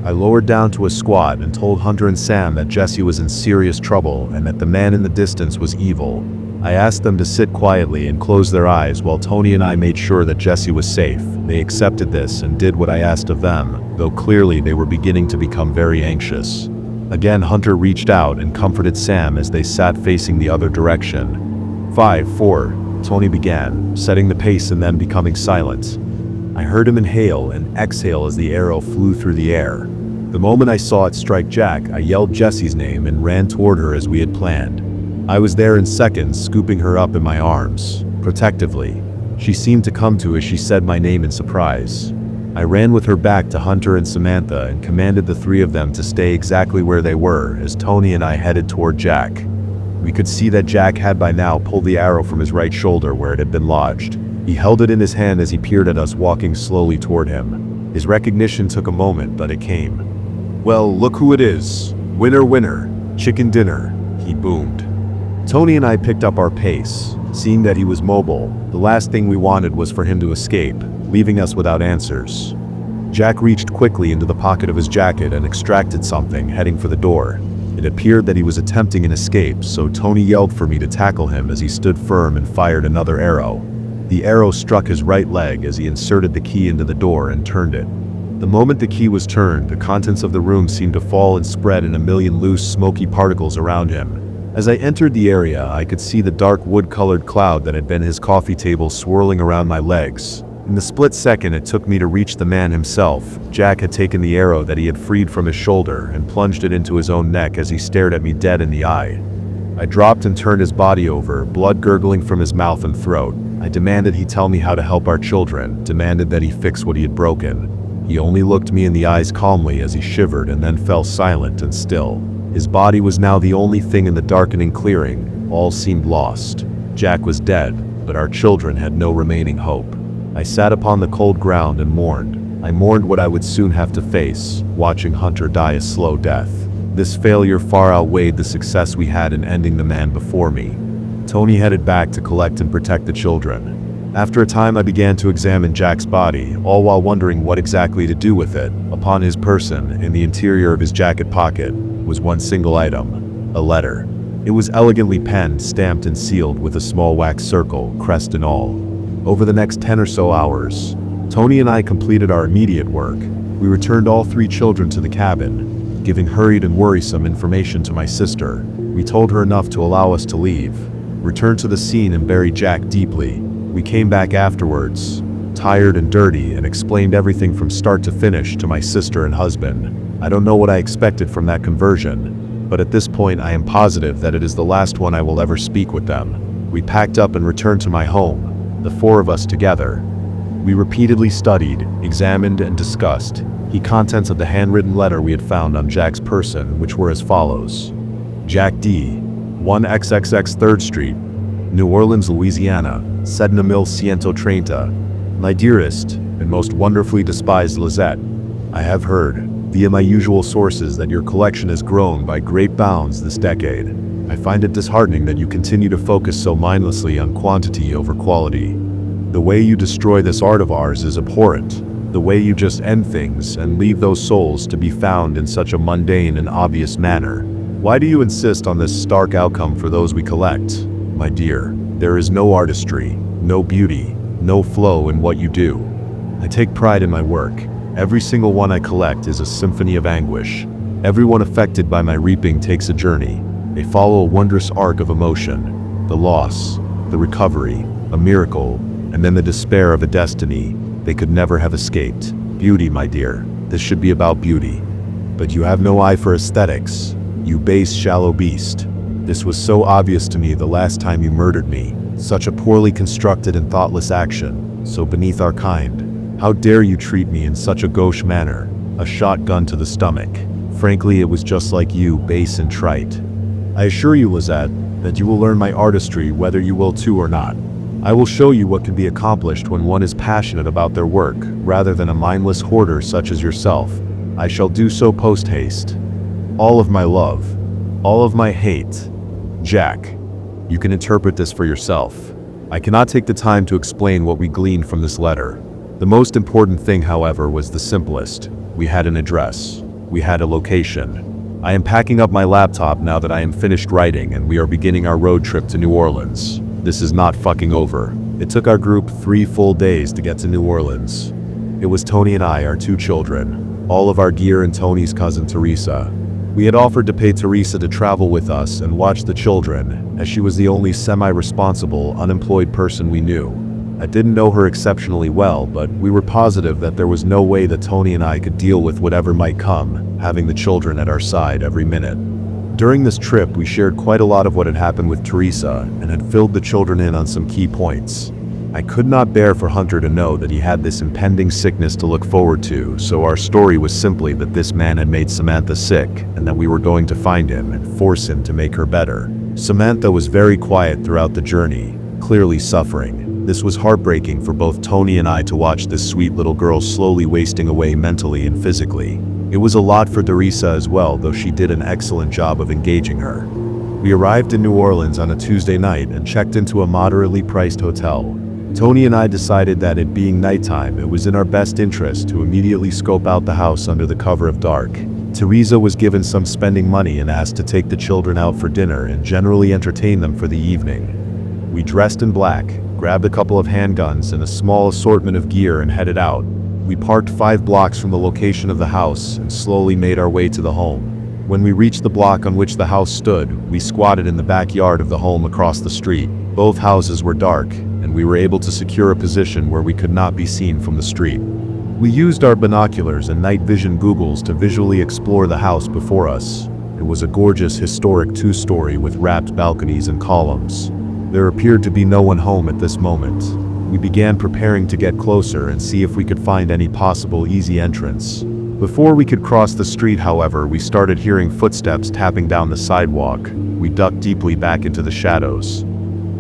I lowered down to a squat and told Hunter and Sam that Jesse was in serious trouble and that the man in the distance was evil. I asked them to sit quietly and close their eyes while Tony and I made sure that Jesse was safe. They accepted this and did what I asked of them, though clearly they were beginning to become very anxious. Again, Hunter reached out and comforted Sam as they sat facing the other direction. 5, 4, Tony began, setting the pace and then becoming silent. I heard him inhale and exhale as the arrow flew through the air. The moment I saw it strike Jack, I yelled Jesse's name and ran toward her as we had planned. I was there in seconds, scooping her up in my arms, protectively. She seemed to come to as she said my name in surprise. I ran with her back to Hunter and Samantha and commanded the three of them to stay exactly where they were as Tony and I headed toward Jack. We could see that Jack had by now pulled the arrow from his right shoulder where it had been lodged. He held it in his hand as he peered at us walking slowly toward him. His recognition took a moment, but it came. "Well, look who it is. Winner, winner. Chicken dinner," he boomed. Tony and I picked up our pace. Seeing that he was mobile, the last thing we wanted was for him to escape, leaving us without answers. Jack reached quickly into the pocket of his jacket and extracted something, heading for the door. It appeared that he was attempting an escape, so Tony yelled for me to tackle him as he stood firm and fired another arrow. The arrow struck his right leg as he inserted the key into the door and turned it. The moment the key was turned, the contents of the room seemed to fall and spread in a million loose, smoky particles around him. As I entered the area, I could see the dark wood-colored cloud that had been his coffee table swirling around my legs. In the split second it took me to reach the man himself, Jack had taken the arrow that he had freed from his shoulder and plunged it into his own neck as he stared at me dead in the eye. I dropped and turned his body over, blood gurgling from his mouth and throat. I demanded he tell me how to help our children, demanded that he fix what he had broken. He only looked me in the eyes calmly as he shivered and then fell silent and still. His body was now the only thing in the darkening clearing. All seemed lost. Jack was dead, but our children had no remaining hope. I sat upon the cold ground and mourned. I mourned what I would soon have to face, watching Hunter die a slow death. This failure far outweighed the success we had in ending the man before me. Tony headed back to collect and protect the children. After a time I began to examine Jack's body, all while wondering what exactly to do with it. Upon his person, in the interior of his jacket pocket, was one single item, a letter. It was elegantly penned, stamped and sealed with a small wax circle, crest and all. Over the next 10 or so hours, Tony and I completed our immediate work. We returned all three children to the cabin, giving hurried and worrisome information to my sister. We told her enough to allow us to leave, returned to the scene and buried Jack deeply. We came back afterwards, tired and dirty, and explained everything from start to finish to my sister and husband. I don't know what I expected from that conversion, but at this point I am positive that it is the last one I will ever speak with them. We packed up and returned to my home, the four of us together. We repeatedly studied, examined, and discussed the contents of the handwritten letter we had found on Jack's person, which were as follows. Jack D. 1XXX 3rd Street, New Orleans, Louisiana, Sedna Mil Ciento Treinta. My dearest and most wonderfully despised Lizette, I have heard, via my usual sources, that your collection has grown by great bounds this decade. I find it disheartening that you continue to focus so mindlessly on quantity over quality. The way you destroy this art of ours is abhorrent. The way you just end things and leave those souls to be found in such a mundane and obvious manner. Why do you insist on this stark outcome for those we collect? My dear, there is no artistry, no beauty, no flow in what you do. I take pride in my work. Every single one I collect is a symphony of anguish. Everyone affected by my reaping takes a journey. They follow a wondrous arc of emotion. The loss, the recovery, a miracle, and then the despair of a destiny they could never have escaped. Beauty, my dear. This should be about beauty. But you have no eye for aesthetics. You base, shallow beast. This was so obvious to me the last time you murdered me. Such a poorly constructed and thoughtless action, so beneath our kind. How dare you treat me in such a gauche manner? A shotgun to the stomach. Frankly, it was just like you, base and trite. I assure you, Lizette, that you will learn my artistry whether you will too or not. I will show you what can be accomplished when one is passionate about their work, rather than a mindless hoarder such as yourself. I shall do so post-haste. All of my love. All of my hate. Jack. You can interpret this for yourself. I cannot take the time to explain what we gleaned from this letter. The most important thing, however, was the simplest. We had an address. We had a location. I am packing up my laptop now that I am finished writing, and we are beginning our road trip to New Orleans. This is not fucking over. It took our group 3 full days to get to New Orleans. It was Tony and I, our 2 children, all of our gear, and Tony's cousin Teresa. We had offered to pay Teresa to travel with us and watch the children, as she was the only semi-responsible, unemployed person we knew. I didn't know her exceptionally well, but we were positive that there was no way that Tony and I could deal with whatever might come, having the children at our side every minute. During this trip, we shared quite a lot of what had happened with Teresa and had filled the children in on some key points. I could not bear for Hunter to know that he had this impending sickness to look forward to, so our story was simply that this man had made Samantha sick and that we were going to find him and force him to make her better. Samantha was very quiet throughout the journey, clearly suffering. This was heartbreaking for both Tony and I to watch this sweet little girl slowly wasting away mentally and physically. It was a lot for Teresa as well, though she did an excellent job of engaging her. We arrived in New Orleans on a Tuesday night and checked into a moderately priced hotel. Tony and I decided that it being nighttime, it was in our best interest to immediately scope out the house under the cover of dark. Teresa was given some spending money and asked to take the children out for dinner and generally entertain them for the evening. We dressed in black, grabbed a couple of handguns and a small assortment of gear and headed out. We parked 5 blocks from the location of the house and slowly made our way to the home. When we reached the block on which the house stood, we squatted in the backyard of the home across the street. Both houses were dark, and we were able to secure a position where we could not be seen from the street. We used our binoculars and night vision goggles to visually explore the house before us. It was a gorgeous historic 2-story with wrapped balconies and columns. There appeared to be no one home at this moment. We began preparing to get closer and see if we could find any possible easy entrance. Before we could cross the street, however, we started hearing footsteps tapping down the sidewalk. We ducked deeply back into the shadows.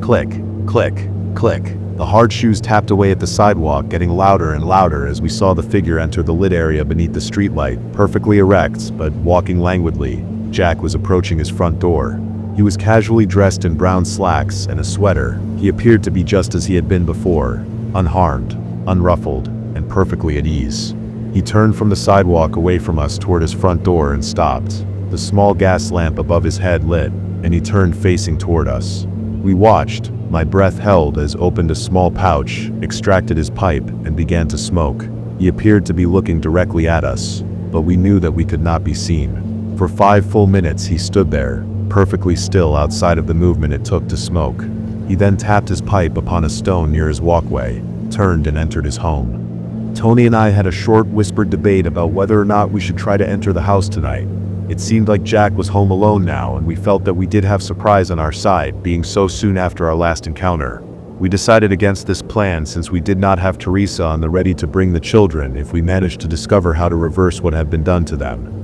Click, click, click. The hard shoes tapped away at the sidewalk, getting louder and louder as we saw the figure enter the lit area beneath the streetlight, perfectly erect, but walking languidly. Jack was approaching his front door. He was casually dressed in brown slacks and a sweater. He appeared to be just as he had been before, unharmed, unruffled, and perfectly at ease. He turned from the sidewalk away from us toward his front door and stopped. The small gas lamp above his head lit, and he turned facing toward us. We watched, my breath held as opened a small pouch, extracted his pipe, and began to smoke. He appeared to be looking directly at us, but we knew that we could not be seen. For 5 full minutes he stood there, perfectly still outside of the movement it took to smoke. He then tapped his pipe upon a stone near his walkway, turned and entered his home. Tony and I had a short whispered debate about whether or not we should try to enter the house tonight. It seemed like Jack was home alone now, and we felt that we did have surprise on our side, being so soon after our last encounter. We decided against this plan since we did not have Teresa on the ready to bring the children if we managed to discover how to reverse what had been done to them.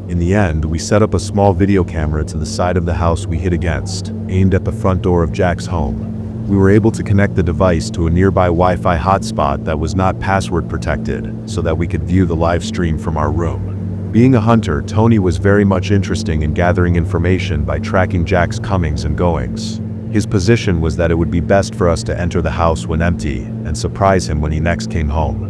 In the end, we set up a small video camera to the side of the house we hid against, aimed at the front door of Jack's home. We were able to connect the device to a nearby Wi-Fi hotspot that was not password protected, so that we could view the live stream from our room. Being a hunter, Tony was very much interested in gathering information by tracking Jack's comings and goings. His position was that it would be best for us to enter the house when empty and surprise him when he next came home.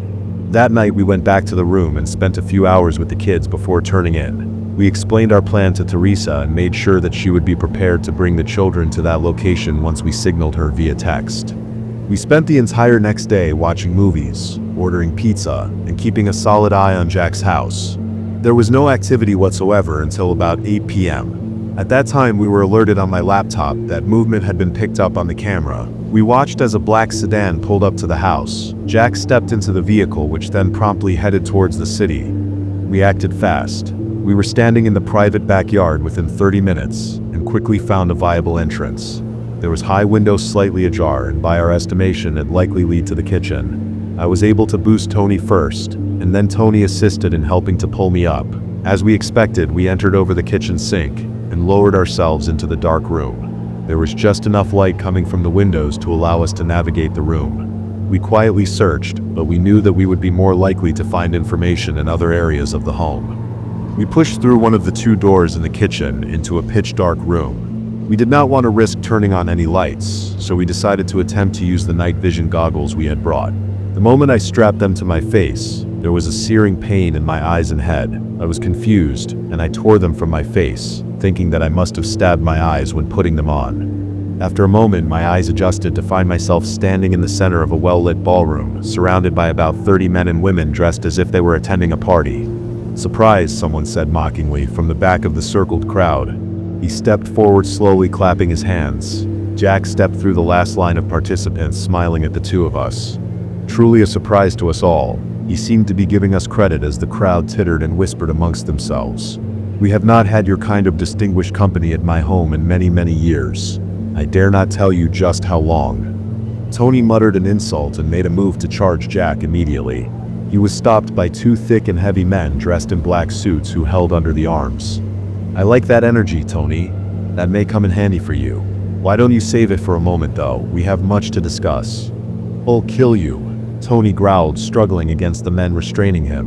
That night we went back to the room and spent a few hours with the kids before turning in. We explained our plan to Teresa and made sure that she would be prepared to bring the children to that location once we signaled her via text. We spent the entire next day watching movies, ordering pizza, and keeping a solid eye on Jack's house. There was no activity whatsoever until about 8 p.m. At that time, we were alerted on my laptop that movement had been picked up on the camera. We watched as a black sedan pulled up to the house. Jack stepped into the vehicle, which then promptly headed towards the city. We acted fast. We were standing in the private backyard within 30 minutes and quickly found a viable entrance. There was high windows slightly ajar, and by our estimation, it likely lead to the kitchen. I was able to boost Tony first, and then Tony assisted in helping to pull me up. As we expected, we entered over the kitchen sink and lowered ourselves into the dark room. There was just enough light coming from the windows to allow us to navigate the room. We quietly searched, but we knew that we would be more likely to find information in other areas of the home. We pushed through one of the 2 doors in the kitchen into a pitch-dark room. We did not want to risk turning on any lights, so we decided to attempt to use the night vision goggles we had brought. The moment I strapped them to my face, there was a searing pain in my eyes and head. I was confused, and I tore them from my face, thinking that I must have stabbed my eyes when putting them on. After a moment, my eyes adjusted to find myself standing in the center of a well-lit ballroom, surrounded by about 30 men and women dressed as if they were attending a party. "Surprise," someone said mockingly from the back of the circled crowd. He stepped forward slowly, clapping his hands. Jack stepped through the last line of participants, smiling at the 2 of us. Truly a surprise to us all. He seemed to be giving us credit as the crowd tittered and whispered amongst themselves. "We have not had your kind of distinguished company at my home in many, many years. I dare not tell you just how long." Tony muttered an insult and made a move to charge Jack immediately. He was stopped by 2 thick and heavy men dressed in black suits who held under the arms. "I like that energy, Tony. That may come in handy for you. Why don't you save it for a moment, though? We have much to discuss." "I'll kill you," Tony growled, struggling against the men restraining him.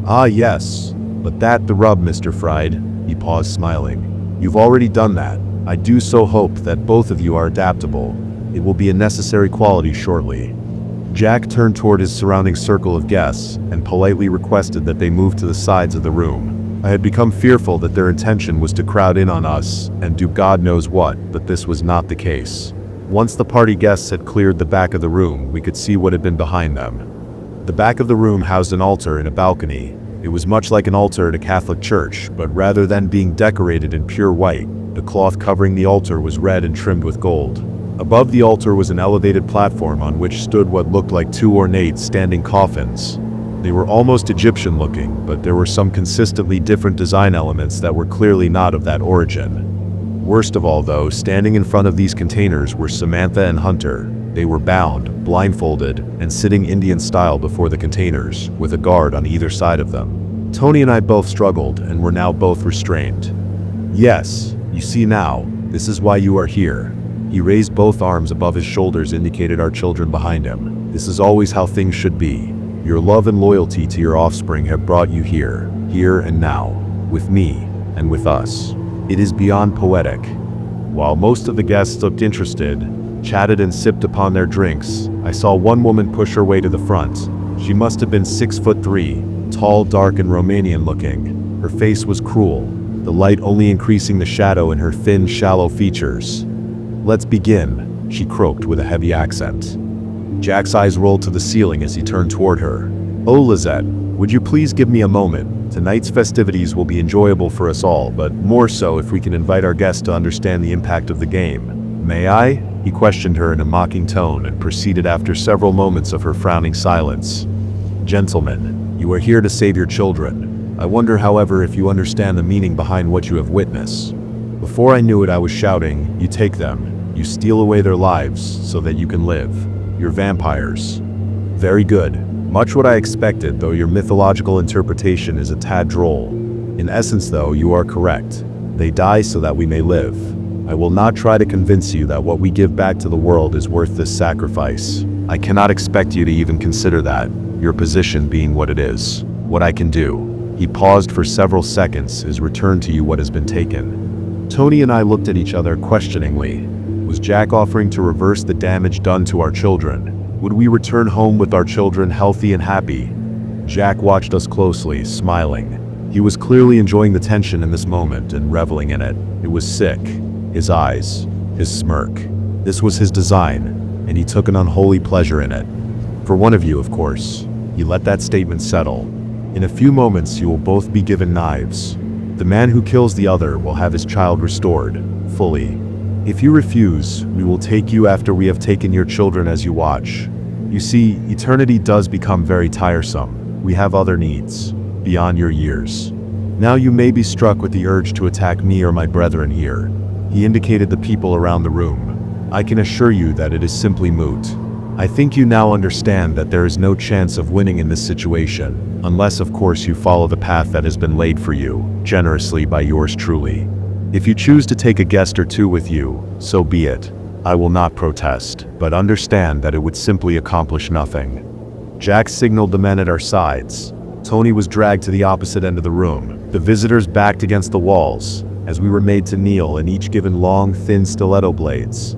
"Ah, yes. But that the rub, Mr. Fried." He paused, smiling. "You've already done that. I do so hope that both of you are adaptable. It will be a necessary quality shortly." Jack turned toward his surrounding circle of guests and politely requested that they move to the sides of the room. I had become fearful that their intention was to crowd in on us and do God knows what, but this was not the case. Once the party guests had cleared the back of the room, we could see what had been behind them. The back of the room housed an altar and a balcony. It was much like an altar at a Catholic church, but rather than being decorated in pure white, the cloth covering the altar was red and trimmed with gold. Above the altar was an elevated platform on which stood what looked like 2 ornate standing coffins. They were almost Egyptian looking, but there were some consistently different design elements that were clearly not of that origin. Worst of all, though, standing in front of these containers were Samantha and Hunter. They were bound, blindfolded, and sitting Indian style before the containers, with a guard on either side of them. Tony and I both struggled and were now both restrained. "Yes, you see now, this is why you are here." He raised both arms above his shoulders, indicated our children behind him. "This is always how things should be. Your love and loyalty to your offspring have brought you here and now, with me and with us. It is beyond poetic." While most of the guests looked interested, chatted and sipped upon their drinks, I saw one woman push her way to the front. She must have been 6'3", tall, dark, and Romanian looking. Her face was cruel, the light only increasing the shadow in her thin, shallow features. "Let's begin," she croaked with a heavy accent. Jack's eyes rolled to the ceiling as he turned toward her. "Oh, Lizette, would you please give me a moment? Tonight's festivities will be enjoyable for us all, but more so if we can invite our guests to understand the impact of the game. May I?" He questioned her in a mocking tone and proceeded after several moments of her frowning silence. "Gentlemen, you are here to save your children. I wonder, however, if you understand the meaning behind what you have witnessed." Before I knew it, I was shouting, "You take them. You steal away their lives so that you can live. You're vampires." "Very good. Much what I expected, though your mythological interpretation is a tad droll. In essence, though, you are correct. They die so that we may live. I will not try to convince you that what we give back to the world is worth this sacrifice. I cannot expect you to even consider that, your position being what it is. What I can do." He paused for several seconds, is return to you what has been taken. Tony and I looked at each other questioningly. Was Jack offering to reverse the damage done to our children? Would we return home with our children healthy and happy? Jack watched us closely, smiling. He was clearly enjoying the tension in this moment and reveling in it. It was sick. His eyes, his smirk. This was his design, and he took an unholy pleasure in it. "For one of you, of course." He let that statement settle. In a few moments, you will both be given knives. The man who kills the other will have his child restored, fully. If you refuse, we will take you after we have taken your children as you watch. You see, eternity does become very tiresome. We have other needs, beyond your years. Now you may be struck with the urge to attack me or my brethren here. He indicated the people around the room. I can assure you that it is simply moot. I think you now understand that there is no chance of winning in this situation, unless of course you follow the path that has been laid for you, generously by yours truly. If you choose to take a guest or two with you, so be it. I will not protest, but understand that it would simply accomplish nothing. Jack signaled the men at our sides. Tony was dragged to the opposite end of the room, the visitors backed against the walls, as we were made to kneel and each given long, thin stiletto blades.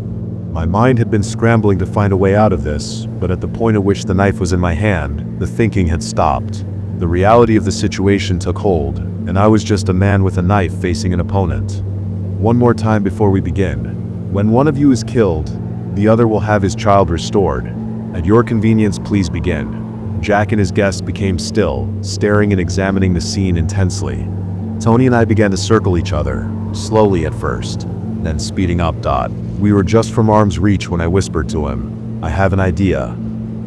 My mind had been scrambling to find a way out of this, but at the point at which the knife was in my hand, the thinking had stopped. The reality of the situation took hold, and I was just a man with a knife facing an opponent. One more time before we begin. When one of you is killed, the other will have his child restored. At your convenience, please begin. Jack and his guests became still, staring and examining the scene intensely. Tony and I began to circle each other, slowly at first, then speeding up. We were just from arm's reach when I whispered to him, "I have an idea."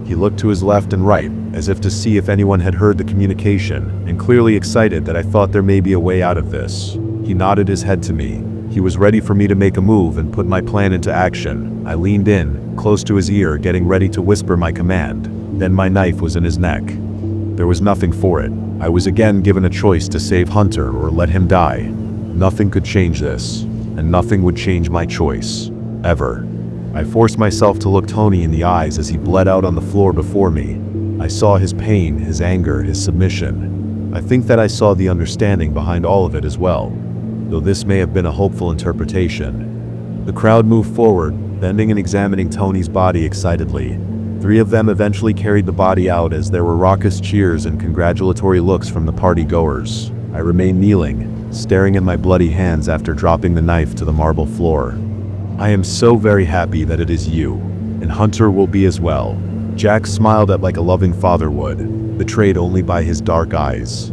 He looked to his left and right, as if to see if anyone had heard the communication, and clearly excited that I thought there may be a way out of this. He nodded his head to me. He was ready for me to make a move and put my plan into action. I leaned in, close to his ear, getting ready to whisper my command. Then my knife was in his neck. There was nothing for it. I was again given a choice to save Hunter or let him die. Nothing could change this, and nothing would change my choice. Ever. I forced myself to look Tony in the eyes as he bled out on the floor before me. I saw his pain, his anger, his submission. I think that I saw the understanding behind all of it as well, though this may have been a hopeful interpretation. The crowd moved forward, bending and examining Tony's body excitedly. 3 of them eventually carried the body out as there were raucous cheers and congratulatory looks from the party-goers. I remained kneeling, staring at my bloody hands after dropping the knife to the marble floor. I am so very happy that it is you, and Hunter will be as well. Jack smiled at like a loving father would, betrayed only by his dark eyes.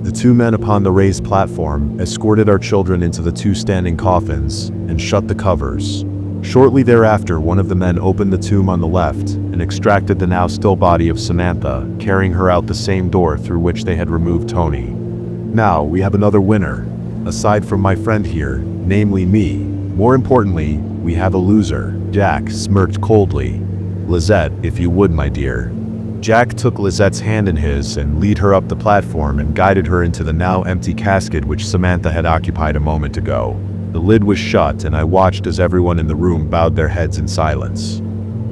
The 2 men upon the raised platform escorted our children into the 2 standing coffins and shut the covers. Shortly thereafter, one of the men opened the tomb on the left and extracted the now still body of Samantha, carrying her out the same door through which they had removed Tony. Now we have another winner, aside from my friend here, namely me. More importantly, we have a loser. Jack smirked coldly. "Lizette, if you would, my dear." Jack took Lizette's hand in his and led her up the platform and guided her into the now empty casket which Samantha had occupied a moment ago. The lid was shut and I watched as everyone in the room bowed their heads in silence.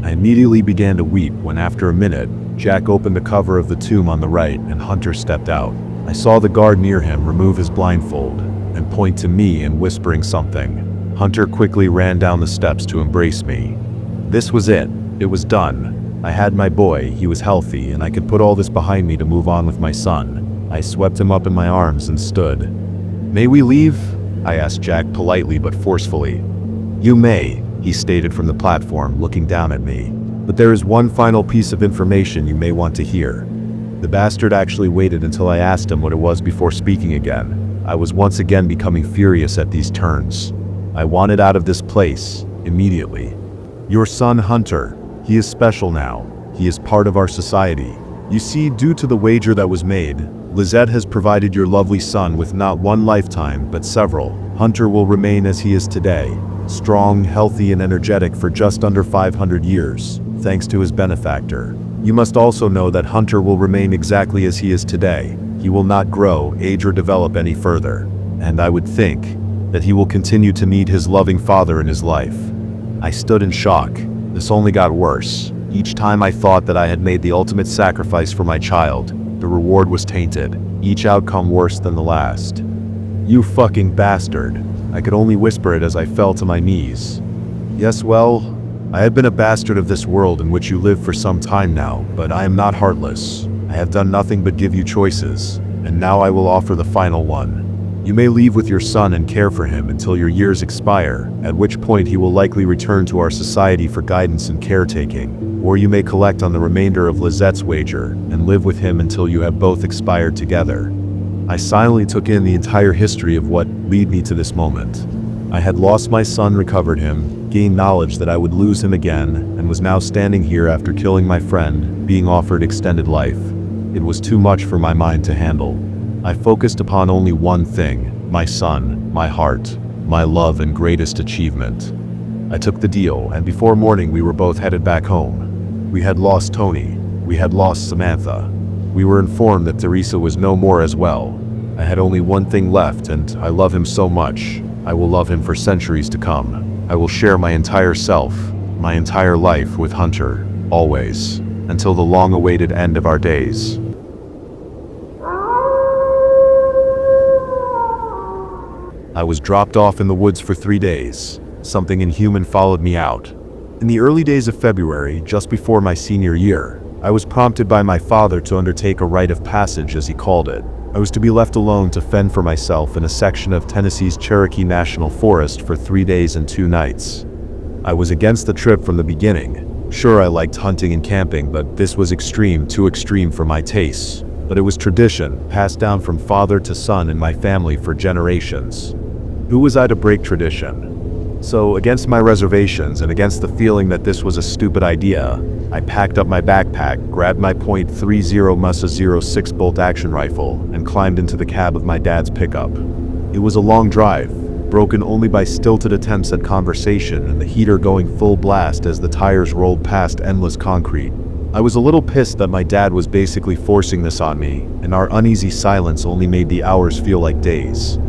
I immediately began to weep when after a minute, Jack opened the cover of the tomb on the right and Hunter stepped out. I saw the guard near him remove his blindfold and point to me and whispering something. Hunter quickly ran down the steps to embrace me. This was it. It was done. I had my boy, he was healthy, and I could put all this behind me to move on with my son. I swept him up in my arms and stood. "May we leave?" I asked Jack politely but forcefully. "You may," he stated from the platform, looking down at me. "But there is one final piece of information you may want to hear." The bastard actually waited until I asked him what it was before speaking again. I was once again becoming furious at these turns. I wanted out of this place, immediately. "Your son Hunter, he is special now. He is part of our society. You see, due to the wager that was made, Lizette has provided your lovely son with not one lifetime, but several. Hunter will remain as he is today, strong, healthy, and energetic for just under 500 years, thanks to his benefactor. You must also know that Hunter will remain exactly as he is today. He will not grow, age, or develop any further. And I would think that he will continue to need his loving father in his life." I stood in shock. This only got worse. Each time I thought that I had made the ultimate sacrifice for my child, the reward was tainted, each outcome worse than the last. "You fucking bastard." I could only whisper it as I fell to my knees. Yes, well, I have been a bastard of this world in which you live for some time now, but I am not heartless. I have done nothing but give you choices, and now I will offer the final one. You may leave with your son and care for him until your years expire, at which point he will likely return to our society for guidance and caretaking. or you may collect on the remainder of Lizette's wager and live with him until you have both expired together. I silently took in the entire history of what led me to this moment. I had lost my son, recovered him, gained knowledge that I would lose him again, and was now standing here after killing my friend, being offered extended life. It was too much for my mind to handle. I focused upon only one thing: my son, my heart, my love and greatest achievement. I took the deal, and before morning we were both headed back home. We had lost Tony. We had lost Samantha. We were informed that Teresa was no more as well. I had only one thing left, and I love him so much. I will love him for centuries to come. I will share my entire self, my entire life with Hunter, always, until the long-awaited end of our days. I was dropped off in the woods for 3 days. Something inhuman followed me out. In the early days of February, just before my senior year, I was prompted by my father to undertake a rite of passage, as he called it. I was to be left alone to fend for myself in a section of Tennessee's Cherokee National Forest for 3 days and 2 nights. I was against the trip from the beginning. Sure, I liked hunting and camping, but this was extreme, too extreme for my tastes. But it was tradition, passed down from father to son in my family for generations. Who was I to break tradition? So, against my reservations and against the feeling that this was a stupid idea, I packed up my backpack, grabbed my .30 Musa 06 bolt action rifle, and climbed into the cab of my dad's pickup. It was a long drive, broken only by stilted attempts at conversation and the heater going full blast as the tires rolled past endless concrete. I was a little pissed that my dad was basically forcing this on me, and our uneasy silence only made the hours feel like days.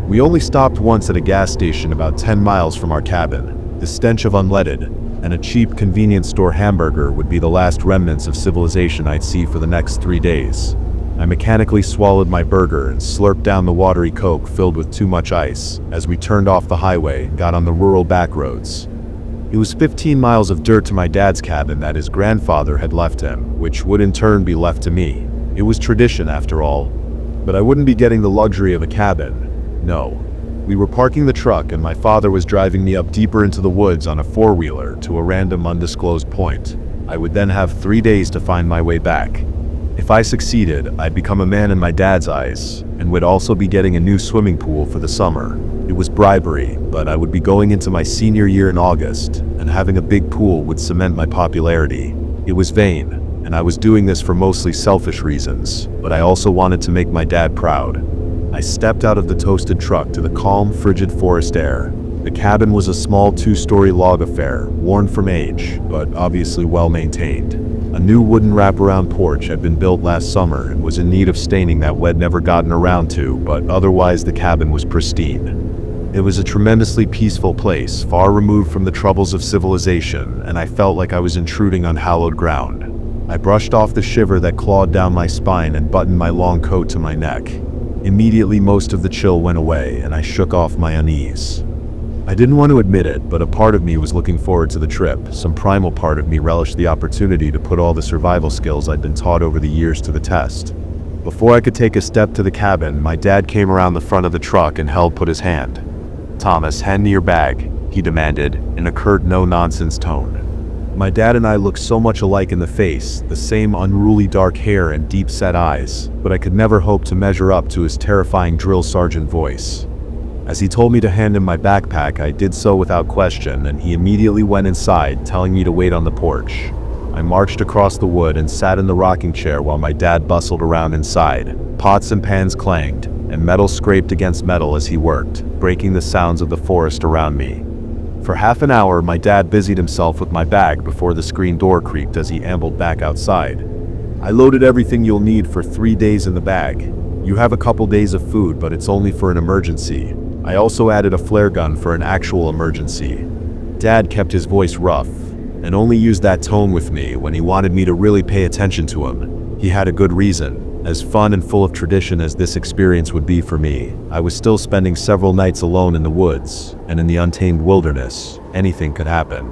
We only stopped once at a gas station about 10 miles from our cabin. The stench of unleaded and a cheap convenience store hamburger would be the last remnants of civilization I'd see for the next 3 days. I mechanically swallowed my burger and slurped down the watery Coke filled with too much ice as we turned off the highway and got on the rural back roads. It was 15 miles of dirt to my dad's cabin that his grandfather had left him, which would in turn be left to me. It was tradition after all, but I wouldn't be getting the luxury of a cabin. No. We were parking the truck and my father was driving me up deeper into the woods on a four-wheeler to a random undisclosed point. I would then have 3 days to find my way back. If I succeeded, I'd become a man in my dad's eyes, and would also be getting a new swimming pool for the summer. It was bribery, but I would be going into my senior year in August, and having a big pool would cement my popularity. It was vain, and I was doing this for mostly selfish reasons, but I also wanted to make my dad proud. I stepped out of the toasted truck to the calm, frigid forest air. The cabin was a small 2-story log affair, worn from age, but obviously well maintained. A new wooden wraparound porch had been built last summer and was in need of staining that we'd never gotten around to, but otherwise the cabin was pristine. It was a tremendously peaceful place, far removed from the troubles of civilization, and I felt like I was intruding on hallowed ground. I brushed off the shiver that clawed down my spine and buttoned my long coat to my neck. Immediately, most of the chill went away, and I shook off my unease. I didn't want to admit it, but a part of me was looking forward to the trip. Some primal part of me relished the opportunity to put all the survival skills I'd been taught over the years to the test. Before I could take a step to the cabin, my dad came around the front of the truck and held put his hand. "Thomas, hand me your bag," he demanded, in a curt, no-nonsense tone. My dad and I looked so much alike in the face, the same unruly dark hair and deep-set eyes, but I could never hope to measure up to his terrifying drill sergeant voice. As he told me to hand him my backpack, I did so without question, and he immediately went inside, telling me to wait on the porch. I marched across the wood and sat in the rocking chair while my dad bustled around inside. Pots and pans clanged, and metal scraped against metal as he worked, breaking the sounds of the forest around me. For half an hour, my dad busied himself with my bag before the screen door creaked as he ambled back outside. "I loaded everything you'll need for 3 days in the bag. You have a couple days of food, but it's only for an emergency. I also added a flare gun for an actual emergency." Dad kept his voice rough, and only used that tone with me when he wanted me to really pay attention to him. He had a good reason. As fun and full of tradition as this experience would be for me, I was still spending several nights alone in the woods, and in the untamed wilderness, anything could happen.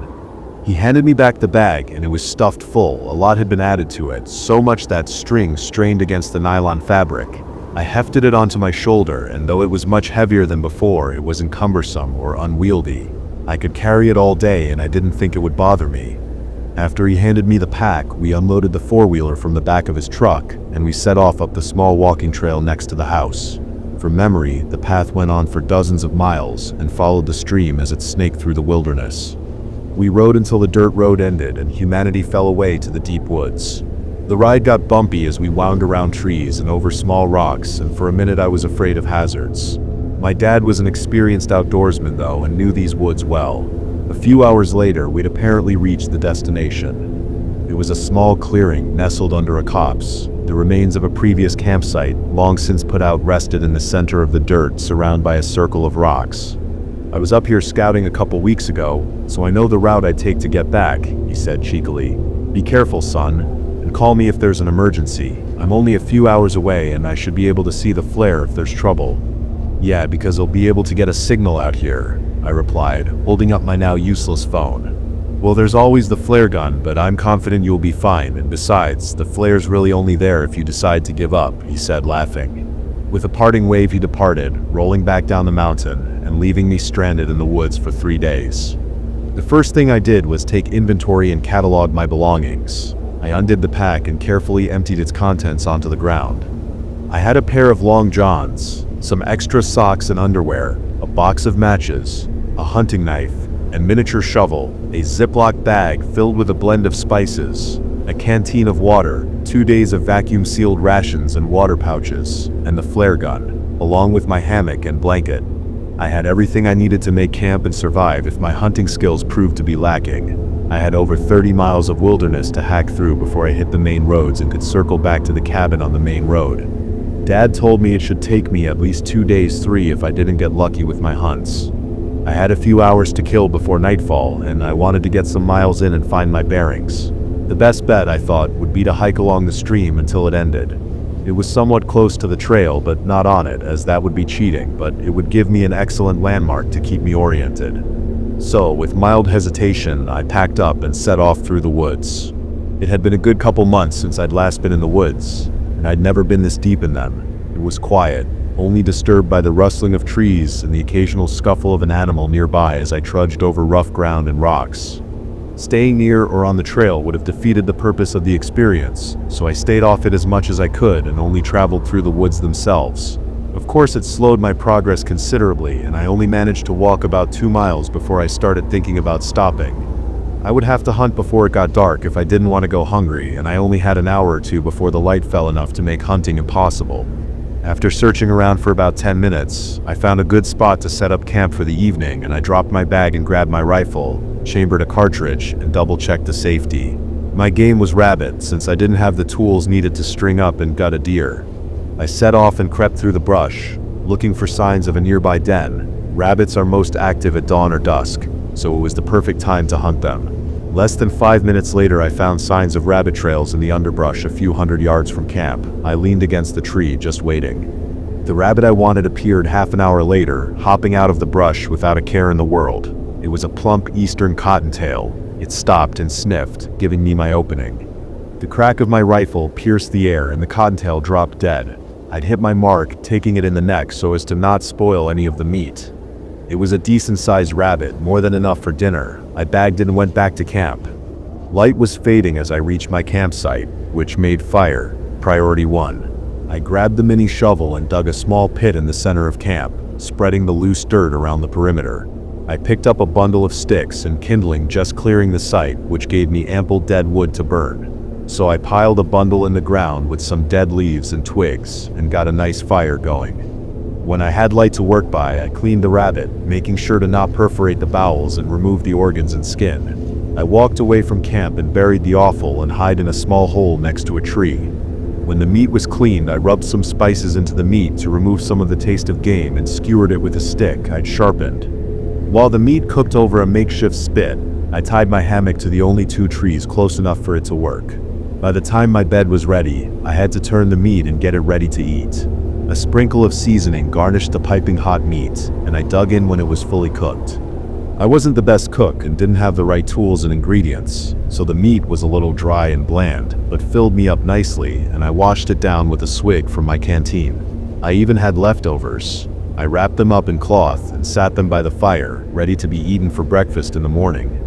He handed me back the bag, and it was stuffed full. A lot had been added to it, so much that string strained against the nylon fabric. I hefted it onto my shoulder, and though it was much heavier than before, it wasn't cumbersome or unwieldy. I could carry it all day, and I didn't think it would bother me. After he handed me the pack, we unloaded the four-wheeler from the back of his truck, and we set off up the small walking trail next to the house. From memory, the path went on for dozens of miles and followed the stream as it snaked through the wilderness. We rode until the dirt road ended and humanity fell away to the deep woods. The ride got bumpy as we wound around trees and over small rocks, and for a minute I was afraid of hazards. My dad was an experienced outdoorsman though and knew these woods well. A few hours later, we'd apparently reached the destination. It was a small clearing nestled under a copse. The remains of a previous campsite, long since put out, rested in the center of the dirt, surrounded by a circle of rocks. "I was up here scouting a couple weeks ago, so I know the route I'd take to get back," he said cheekily. "Be careful, son, and call me if there's an emergency. I'm only a few hours away and I should be able to see the flare if there's trouble." "Yeah, because I'll be able to get a signal out here," I replied, holding up my now useless phone. "Well, there's always the flare gun, but I'm confident you'll be fine, and besides, the flare's really only there if you decide to give up," he said, laughing. With a parting wave he departed, rolling back down the mountain, and leaving me stranded in the woods for 3 days. The first thing I did was take inventory and catalog my belongings. I undid the pack and carefully emptied its contents onto the ground. I had a pair of long johns, some extra socks and underwear, a box of matches, a hunting knife, and miniature shovel, a Ziploc bag filled with a blend of spices, a canteen of water, 2 days of vacuum-sealed rations and water pouches, and the flare gun, along with my hammock and blanket. I had everything I needed to make camp and survive if my hunting skills proved to be lacking. I had over 30 miles of wilderness to hack through before I hit the main roads and could circle back to the cabin on the main road. Dad told me it should take me at least 2 days, 3 if I didn't get lucky with my hunts. I had a few hours to kill before nightfall, and I wanted to get some miles in and find my bearings. The best bet, I thought, would be to hike along the stream until it ended. It was somewhat close to the trail, but not on it, as that would be cheating, but it would give me an excellent landmark to keep me oriented. So, with mild hesitation, I packed up and set off through the woods. It had been a good couple months since I'd last been in the woods, and I'd never been this deep in them. It was quiet, only disturbed by the rustling of trees and the occasional scuffle of an animal nearby as I trudged over rough ground and rocks. Staying near or on the trail would have defeated the purpose of the experience, so I stayed off it as much as I could and only traveled through the woods themselves. Of course, it slowed my progress considerably, and I only managed to walk about 2 miles before I started thinking about stopping. I would have to hunt before it got dark if I didn't want to go hungry, and I only had an hour or two before the light fell enough to make hunting impossible. After searching around for about 10 minutes, I found a good spot to set up camp for the evening, and I dropped my bag and grabbed my rifle, chambered a cartridge, and double-checked the safety. My game was rabbit, since I didn't have the tools needed to string up and gut a deer. I set off and crept through the brush, looking for signs of a nearby den. Rabbits are most active at dawn or dusk, so it was the perfect time to hunt them. Less than 5 minutes later, I found signs of rabbit trails in the underbrush a few hundred yards from camp. I leaned against the tree, just waiting. The rabbit I wanted appeared half an hour later, hopping out of the brush without a care in the world. It was a plump eastern cottontail. It stopped and sniffed, giving me my opening. The crack of my rifle pierced the air and the cottontail dropped dead. I'd hit my mark, taking it in the neck so as to not spoil any of the meat. It was a decent-sized rabbit, more than enough for dinner. I bagged it and went back to camp. Light was fading as I reached my campsite, which made fire priority 1. I grabbed the mini shovel and dug a small pit in the center of camp, spreading the loose dirt around the perimeter. I picked up a bundle of sticks and kindling, just clearing the site, which gave me ample dead wood to burn. So I piled a bundle in the ground with some dead leaves and twigs and got a nice fire going. When I had light to work by, I cleaned the rabbit, making sure to not perforate the bowels and remove the organs and skin. I walked away from camp and buried the offal and hid in a small hole next to a tree. When the meat was cleaned, I rubbed some spices into the meat to remove some of the taste of game and skewered it with a stick I'd sharpened. While the meat cooked over a makeshift spit, I tied my hammock to the only 2 trees close enough for it to work. By the time my bed was ready, I had to turn the meat and get it ready to eat. A sprinkle of seasoning garnished the piping hot meat, and I dug in when it was fully cooked. I wasn't the best cook and didn't have the right tools and ingredients, so the meat was a little dry and bland, but filled me up nicely, and I washed it down with a swig from my canteen. I even had leftovers. I wrapped them up in cloth and sat them by the fire, ready to be eaten for breakfast in the morning.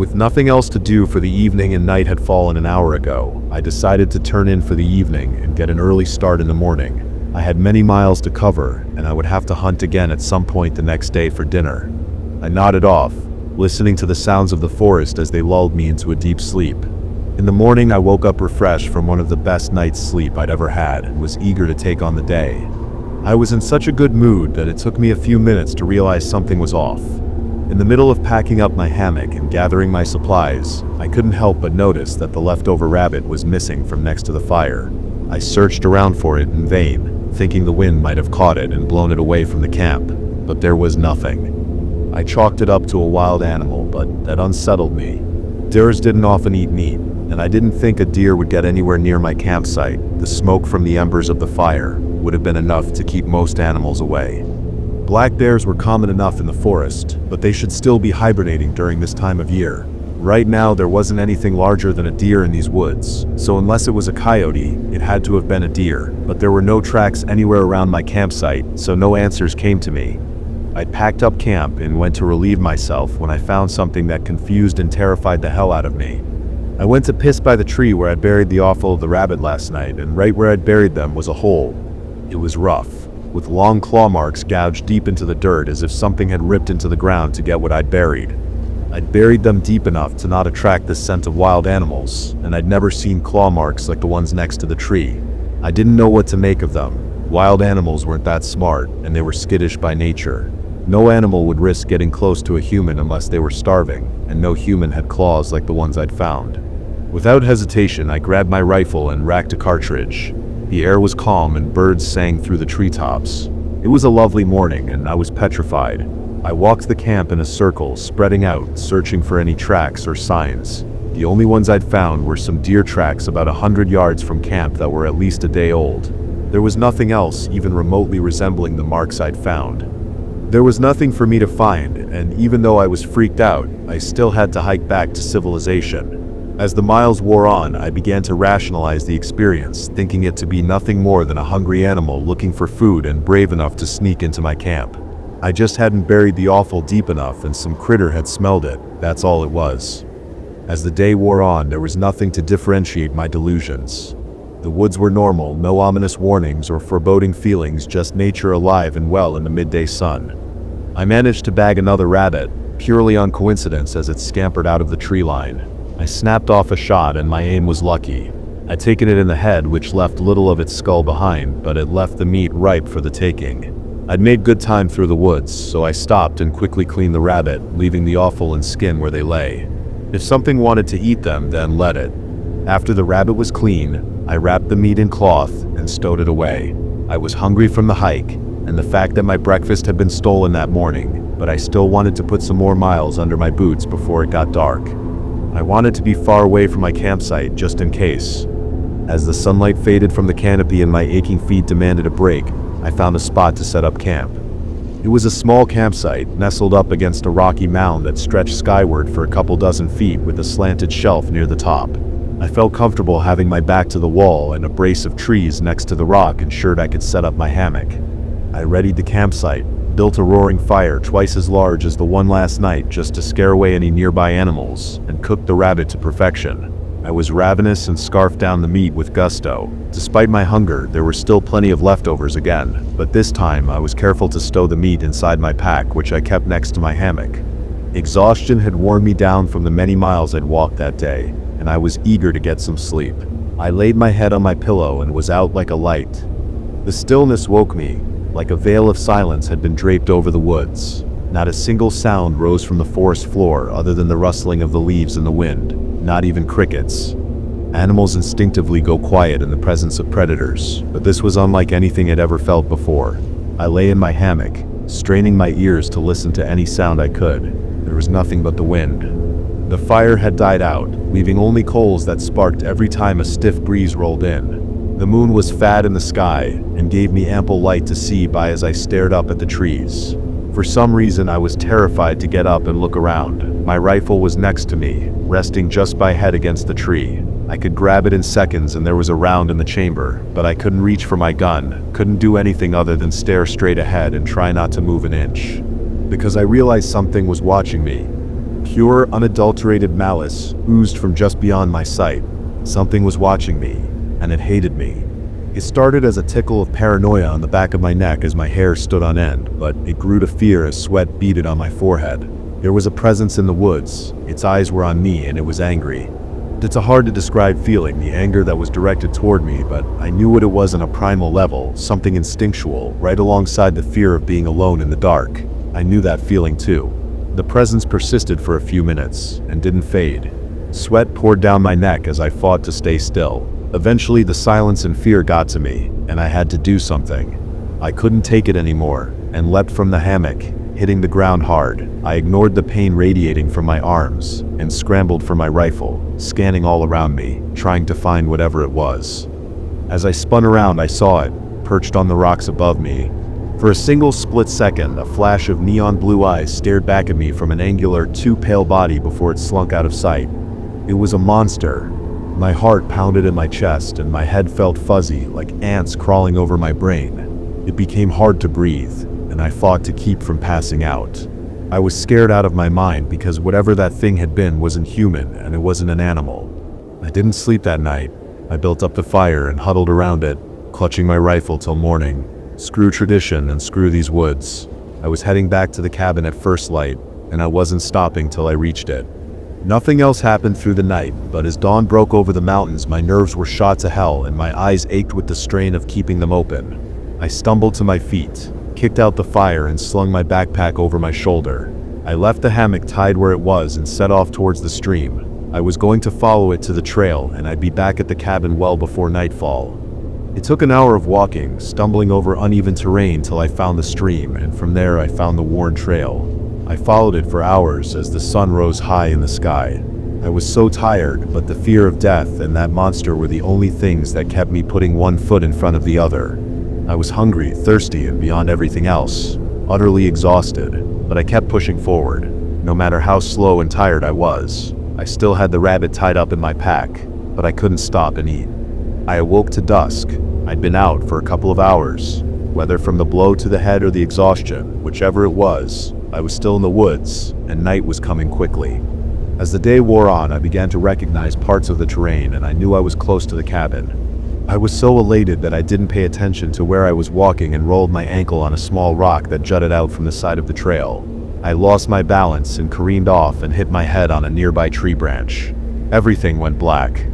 With nothing else to do for the evening and night had fallen an hour ago, I decided to turn in for the evening and get an early start in the morning. I had many miles to cover, and I would have to hunt again at some point the next day for dinner. I nodded off, listening to the sounds of the forest as they lulled me into a deep sleep. In the morning, I woke up refreshed from one of the best night's sleep I'd ever had and was eager to take on the day. I was in such a good mood that it took me a few minutes to realize something was off. In the middle of packing up my hammock and gathering my supplies, I couldn't help but notice that the leftover rabbit was missing from next to the fire. I searched around for it in vain, thinking the wind might have caught it and blown it away from the camp, but there was nothing. I chalked it up to a wild animal, but that unsettled me. Deers didn't often eat meat, and I didn't think a deer would get anywhere near my campsite. The smoke from the embers of the fire would have been enough to keep most animals away. Black bears were common enough in the forest, but they should still be hibernating during this time of year. Right now, there wasn't anything larger than a deer in these woods, so unless it was a coyote, it had to have been a deer. But there were no tracks anywhere around my campsite, so no answers came to me. I'd packed up camp and went to relieve myself when I found something that confused and terrified the hell out of me. I went to piss by the tree where I'd buried the offal of the rabbit last night, and right where I'd buried them was a hole. It was rough, with long claw marks gouged deep into the dirt as if something had ripped into the ground to get what I'd buried. I'd buried them deep enough to not attract the scent of wild animals, and I'd never seen claw marks like the ones next to the tree. I didn't know what to make of them. Wild animals weren't that smart, and they were skittish by nature. No animal would risk getting close to a human unless they were starving, and no human had claws like the ones I'd found. Without hesitation, I grabbed my rifle and racked a cartridge. The air was calm and birds sang through the treetops. It was a lovely morning, and I was petrified. I walked the camp in a circle, spreading out, searching for any tracks or signs. The only ones I'd found were some deer tracks about 100 yards from camp that were at least a day old. There was nothing else even remotely resembling the marks I'd found. There was nothing for me to find, and even though I was freaked out, I still had to hike back to civilization. As the miles wore on, I began to rationalize the experience, thinking it to be nothing more than a hungry animal looking for food and brave enough to sneak into my camp. I just hadn't buried the offal deep enough and some critter had smelled it, that's all it was. As the day wore on, there was nothing to differentiate my delusions. The woods were normal, no ominous warnings or foreboding feelings, just nature alive and well in the midday sun. I managed to bag another rabbit, purely on coincidence as it scampered out of the tree line. I snapped off a shot and my aim was lucky. I'd taken it in the head, which left little of its skull behind, but it left the meat ripe for the taking. I'd made good time through the woods, so I stopped and quickly cleaned the rabbit, leaving the offal and skin where they lay. If something wanted to eat them, then let it. After the rabbit was clean, I wrapped the meat in cloth and stowed it away. I was hungry from the hike, and the fact that my breakfast had been stolen that morning, but I still wanted to put some more miles under my boots before it got dark. I wanted to be far away from my campsite just in case. As the sunlight faded from the canopy and my aching feet demanded a break, I found a spot to set up camp. It was a small campsite, nestled up against a rocky mound that stretched skyward for a couple dozen feet with a slanted shelf near the top. I felt comfortable having my back to the wall, and a brace of trees next to the rock ensured I could set up my hammock. I readied the campsite, built a roaring fire twice as large as the one last night just to scare away any nearby animals, and cooked the rabbit to perfection. I was ravenous and scarfed down the meat with gusto. Despite my hunger, there were still plenty of leftovers again, but this time I was careful to stow the meat inside my pack, which I kept next to my hammock. Exhaustion had worn me down from the many miles I'd walked that day, and I was eager to get some sleep. I laid my head on my pillow and was out like a light. The stillness woke me. Like a veil of silence had been draped over the woods. Not a single sound rose from the forest floor other than the rustling of the leaves in the wind, not even crickets. Animals instinctively go quiet in the presence of predators, but this was unlike anything I'd ever felt before. I lay in my hammock, straining my ears to listen to any sound I could. There was nothing but the wind. The fire had died out, leaving only coals that sparked every time a stiff breeze rolled in. The moon was fat in the sky and gave me ample light to see by as I stared up at the trees. For some reason, I was terrified to get up and look around. My rifle was next to me, resting just by head against the tree. I could grab it in seconds and there was a round in the chamber, but I couldn't reach for my gun, couldn't do anything other than stare straight ahead and try not to move an inch. Because I realized something was watching me. Pure, unadulterated malice oozed from just beyond my sight. Something was watching me, and it hated me. It started as a tickle of paranoia on the back of my neck as my hair stood on end, but it grew to fear as sweat beaded on my forehead. There was a presence in the woods. Its eyes were on me, and it was angry. It's a hard to describe feeling, the anger that was directed toward me, but I knew what it was on a primal level, something instinctual, right alongside the fear of being alone in the dark. I knew that feeling too. The presence persisted for a few minutes, and didn't fade. Sweat poured down my neck as I fought to stay still. Eventually the silence and fear got to me, and I had to do something. I couldn't take it anymore, and leapt from the hammock, hitting the ground hard. I ignored the pain radiating from my arms, and scrambled for my rifle, scanning all around me, trying to find whatever it was. As I spun around, I saw it, perched on the rocks above me. For a single split second, a flash of neon blue eyes stared back at me from an angular, too pale body before it slunk out of sight. It was a monster. My heart pounded in my chest, and my head felt fuzzy, like ants crawling over my brain. It became hard to breathe, and I fought to keep from passing out. I was scared out of my mind because whatever that thing had been wasn't human, and it wasn't an animal. I didn't sleep that night. I built up the fire and huddled around it, clutching my rifle till morning. Screw tradition and screw these woods. I was heading back to the cabin at first light, and I wasn't stopping till I reached it. Nothing else happened through the night, but as dawn broke over the mountains, my nerves were shot to hell and my eyes ached with the strain of keeping them open. I stumbled to my feet, kicked out the fire, and slung my backpack over my shoulder. I left the hammock tied where it was and set off towards the stream. I was going to follow it to the trail, and I'd be back at the cabin well before nightfall. It took an hour of walking, stumbling over uneven terrain till I found the stream, and from there I found the worn trail. I followed it for hours as the sun rose high in the sky. I was so tired, but the fear of death and that monster were the only things that kept me putting one foot in front of the other. I was hungry, thirsty, and beyond everything else, utterly exhausted, but I kept pushing forward. No matter how slow and tired I was, I still had the rabbit tied up in my pack, but I couldn't stop and eat. I awoke to dusk. I'd been out for a couple of hours. Whether from the blow to the head or the exhaustion, whichever it was, I was still in the woods, and night was coming quickly. As the day wore on, I began to recognize parts of the terrain, and I knew I was close to the cabin. I was so elated that I didn't pay attention to where I was walking and rolled my ankle on a small rock that jutted out from the side of the trail. I lost my balance and careened off and hit my head on a nearby tree branch. Everything went black.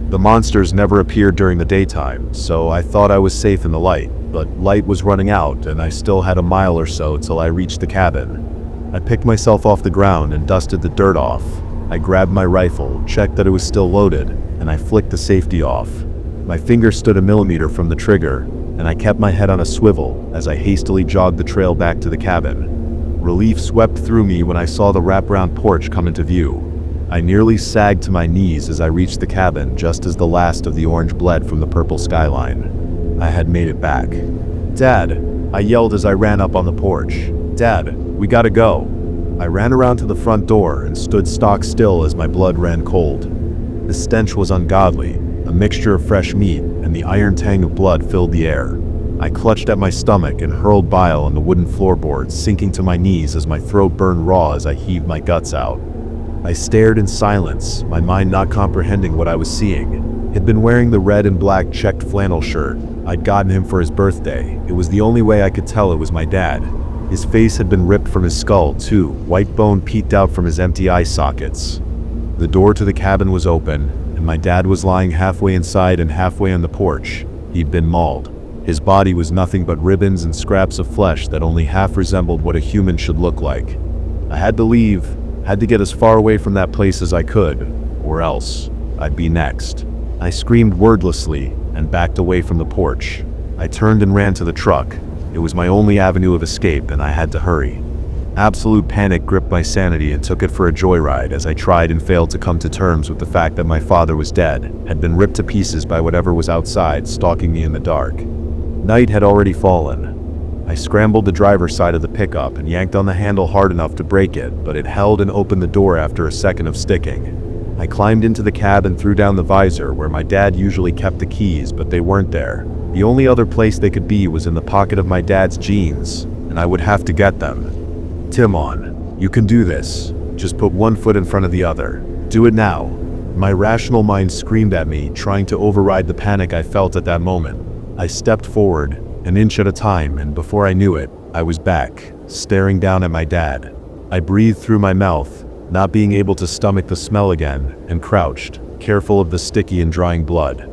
The monsters never appeared during the daytime, so I thought I was safe in the light, but light was running out and I still had a mile or so till I reached the cabin. I picked myself off the ground and dusted the dirt off. I grabbed my rifle, checked that it was still loaded, and I flicked the safety off. My finger stood a millimeter from the trigger, and I kept my head on a swivel as I hastily jogged the trail back to the cabin. Relief swept through me when I saw the wraparound porch come into view. I nearly sagged to my knees as I reached the cabin just as the last of the orange bled from the purple skyline. I had made it back. "Dad," I yelled as I ran up on the porch. "Dad, we gotta go." I ran around to the front door and stood stock still as my blood ran cold. The stench was ungodly, a mixture of fresh meat, and the iron tang of blood filled the air. I clutched at my stomach and hurled bile on the wooden floorboards, sinking to my knees as my throat burned raw as I heaved my guts out. I stared in silence, my mind not comprehending what I was seeing. He'd been wearing the red and black checked flannel shirt. I'd gotten him for his birthday. It was the only way I could tell it was my dad. His face had been ripped from his skull, too. White bone peeked out from his empty eye sockets. The door to the cabin was open, and my dad was lying halfway inside and halfway on the porch. He'd been mauled. His body was nothing but ribbons and scraps of flesh that only half resembled what a human should look like. I had to leave, had to get as far away from that place as I could, or else I'd be next. I screamed wordlessly and backed away from the porch. I turned and ran to the truck. It was my only avenue of escape, and I had to hurry. Absolute panic gripped my sanity and took it for a joyride as I tried and failed to come to terms with the fact that my father was dead, had been ripped to pieces by whatever was outside stalking me in the dark. Night had already fallen. I scrambled the driver's side of the pickup and yanked on the handle hard enough to break it, but it held and opened the door after a second of sticking. I climbed into the cab and threw down the visor where my dad usually kept the keys, but they weren't there. The only other place they could be was in the pocket of my dad's jeans, and I would have to get them. "Timon, you can do this," Just put one foot in front of the other. Do it now." My rational mind screamed at me, trying to override the panic I felt at that moment. I stepped forward, an inch at a time, and before I knew it, I was back, staring down at my dad. I breathed through my mouth, not being able to stomach the smell again, and crouched, careful of the sticky and drying blood.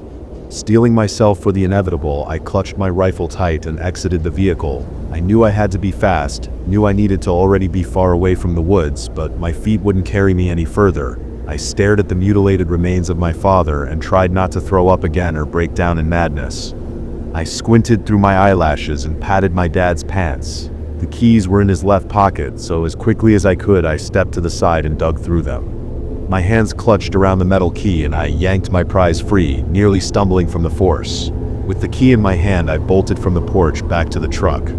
Steeling myself for the inevitable, I clutched my rifle tight and exited the vehicle. I knew I had to be fast, knew I needed to already be far away from the woods, but my feet wouldn't carry me any further. I stared at the mutilated remains of my father and tried not to throw up again or break down in madness. I squinted through my eyelashes and patted my dad's pants. The keys were in his left pocket, so as quickly as I could, I stepped to the side and dug through them. My hands clutched around the metal key and I yanked my prize free, nearly stumbling from the force. With the key in my hand, I bolted from the porch back to the truck.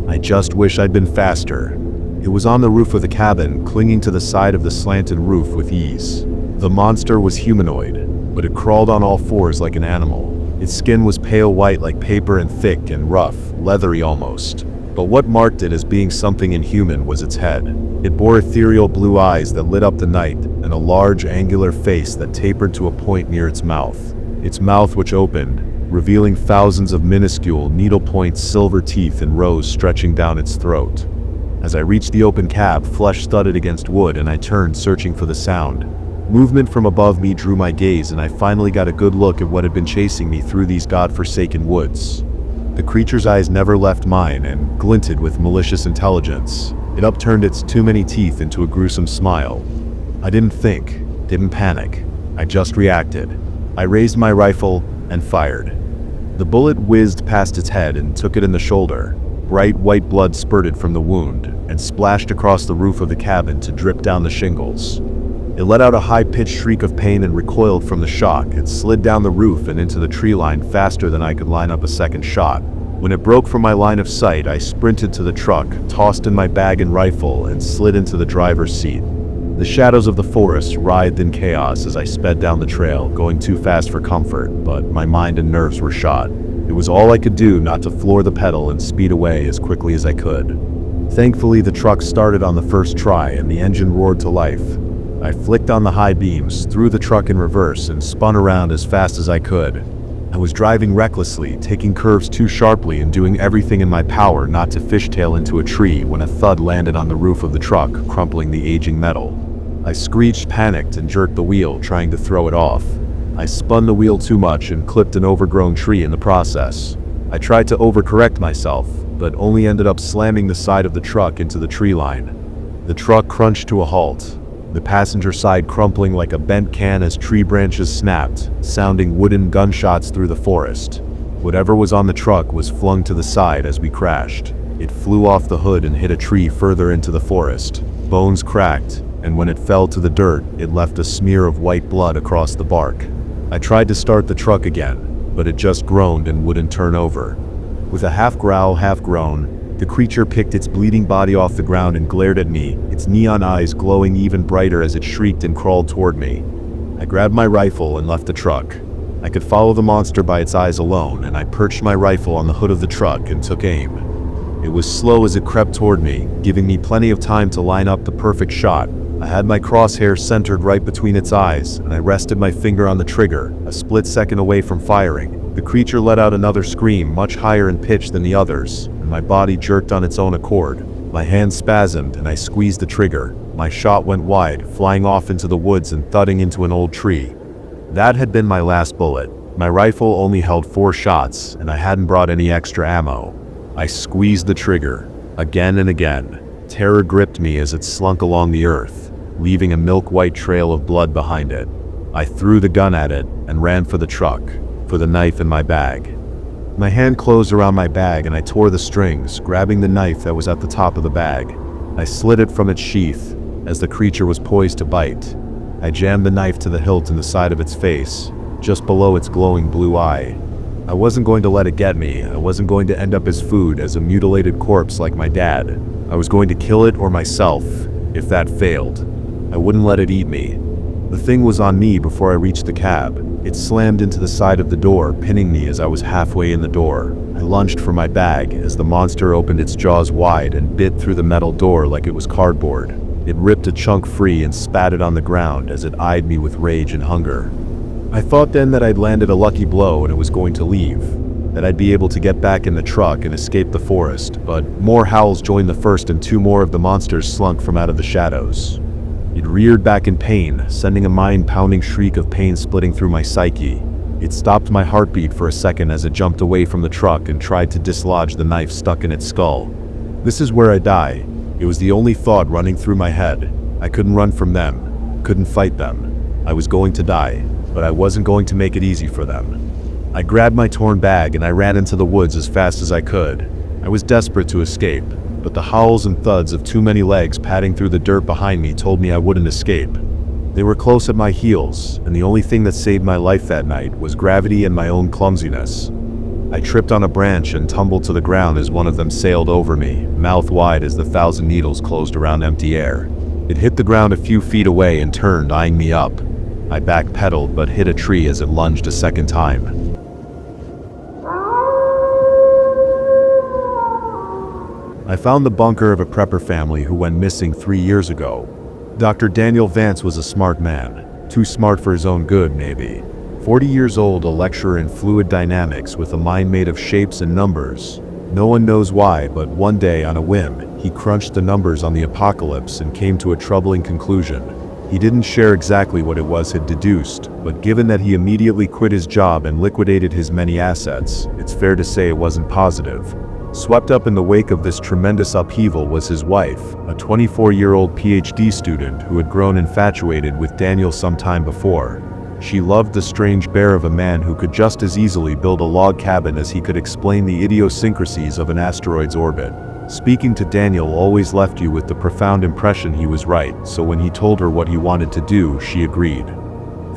I just wish I'd been faster. It was on the roof of the cabin, clinging to the side of the slanted roof with ease. The monster was humanoid, but it crawled on all fours like an animal. Its skin was pale white like paper and thick and rough, leathery almost. But what marked it as being something inhuman was its head. It bore ethereal blue eyes that lit up the night, and a large angular face that tapered to a point near its mouth. Its mouth which opened, revealing thousands of minuscule, needlepoint silver teeth in rows stretching down its throat. As I reached the open cab, flesh thudded against wood, and I turned, searching for the sound. Movement from above me drew my gaze, and I finally got a good look at what had been chasing me through these godforsaken woods. The creature's eyes never left mine and glinted with malicious intelligence. It upturned its too many teeth into a gruesome smile. I didn't think, didn't panic. I just reacted. I raised my rifle and fired. The bullet whizzed past its head and took it in the shoulder. Bright white blood spurted from the wound and splashed across the roof of the cabin to drip down the shingles. It let out a high-pitched shriek of pain and recoiled from the shock. It slid down the roof and into the tree line faster than I could line up a second shot. When it broke from my line of sight, I sprinted to the truck, tossed in my bag and rifle, and slid into the driver's seat. The shadows of the forest writhed in chaos as I sped down the trail, going too fast for comfort, but my mind and nerves were shot. It was all I could do not to floor the pedal and speed away as quickly as I could. Thankfully, the truck started on the first try and the engine roared to life. I flicked on the high beams, threw the truck in reverse, and spun around as fast as I could. I was driving recklessly, taking curves too sharply and doing everything in my power not to fishtail into a tree when a thud landed on the roof of the truck, crumpling the aging metal. I screeched, panicked, and jerked the wheel, trying to throw it off. I spun the wheel too much and clipped an overgrown tree in the process. I tried to overcorrect myself, but only ended up slamming the side of the truck into the tree line. The truck crunched to a halt, the passenger side crumpling like a bent can as tree branches snapped, sounding wooden gunshots through the forest. Whatever was on the truck was flung to the side as we crashed. It flew off the hood and hit a tree further into the forest. Bones cracked, and when it fell to the dirt, it left a smear of white blood across the bark. I tried to start the truck again, but it just groaned and wouldn't turn over. With a half growl, half groan, the creature picked its bleeding body off the ground and glared at me, its neon eyes glowing even brighter as it shrieked and crawled toward me. I grabbed my rifle and left the truck. I could follow the monster by its eyes alone, and I perched my rifle on the hood of the truck and took aim. It was slow as it crept toward me, giving me plenty of time to line up the perfect shot. I had my crosshairs centered right between its eyes, and I rested my finger on the trigger, a split second away from firing. The creature let out another scream, much higher in pitch than the others, and my body jerked on its own accord. My hand spasmed, and I squeezed the trigger. My shot went wide, flying off into the woods and thudding into an old tree. That had been my last bullet. My rifle only held 4 shots, and I hadn't brought any extra ammo. I squeezed the trigger, again and again. Terror gripped me as it slunk along the earth, leaving a milk-white trail of blood behind it. I threw the gun at it and ran for the truck, for the knife in my bag. My hand closed around my bag and I tore the strings, grabbing the knife that was at the top of the bag. I slid it from its sheath as the creature was poised to bite. I jammed the knife to the hilt in the side of its face, just below its glowing blue eye. I wasn't going to let it get me. I wasn't going to end up as food, as a mutilated corpse like my dad. I was going to kill it or myself, if that failed. I wouldn't let it eat me. The thing was on me before I reached the cab. It slammed into the side of the door, pinning me as I was halfway in the door. I lunged for my bag as the monster opened its jaws wide and bit through the metal door like it was cardboard. It ripped a chunk free and spat it on the ground as it eyed me with rage and hunger. I thought then that I'd landed a lucky blow and it was going to leave, that I'd be able to get back in the truck and escape the forest, but more howls joined the first and two more of the monsters slunk from out of the shadows. It reared back in pain, sending a mind-pounding shriek of pain splitting through my psyche. It stopped my heartbeat for a second as it jumped away from the truck and tried to dislodge the knife stuck in its skull. This is where I die. It was the only thought running through my head. I couldn't run from them, couldn't fight them. I was going to die, but I wasn't going to make it easy for them. I grabbed my torn bag and I ran into the woods as fast as I could. I was desperate to escape, but the howls and thuds of too many legs padding through the dirt behind me told me I wouldn't escape. They were close at my heels, and the only thing that saved my life that night was gravity and my own clumsiness. I tripped on a branch and tumbled to the ground as one of them sailed over me, mouth wide as the 1,000 needles closed around empty air. It hit the ground a few feet away and turned, eyeing me up. I backpedaled but hit a tree as it lunged a second time. I found the bunker of a prepper family who went missing 3 years ago. Dr. Daniel Vance was a smart man. Too smart for his own good, maybe. 40 years old, a lecturer in fluid dynamics with a mind made of shapes and numbers. No one knows why, but one day on a whim, he crunched the numbers on the apocalypse and came to a troubling conclusion. He didn't share exactly what it was he'd deduced, but given that he immediately quit his job and liquidated his many assets, it's fair to say it wasn't positive. Swept up in the wake of this tremendous upheaval was his wife, a 24-year-old PhD student who had grown infatuated with Daniel some time before. She loved the strange bear of a man who could just as easily build a log cabin as he could explain the idiosyncrasies of an asteroid's orbit. Speaking to Daniel always left you with the profound impression he was right, so when he told her what he wanted to do, she agreed.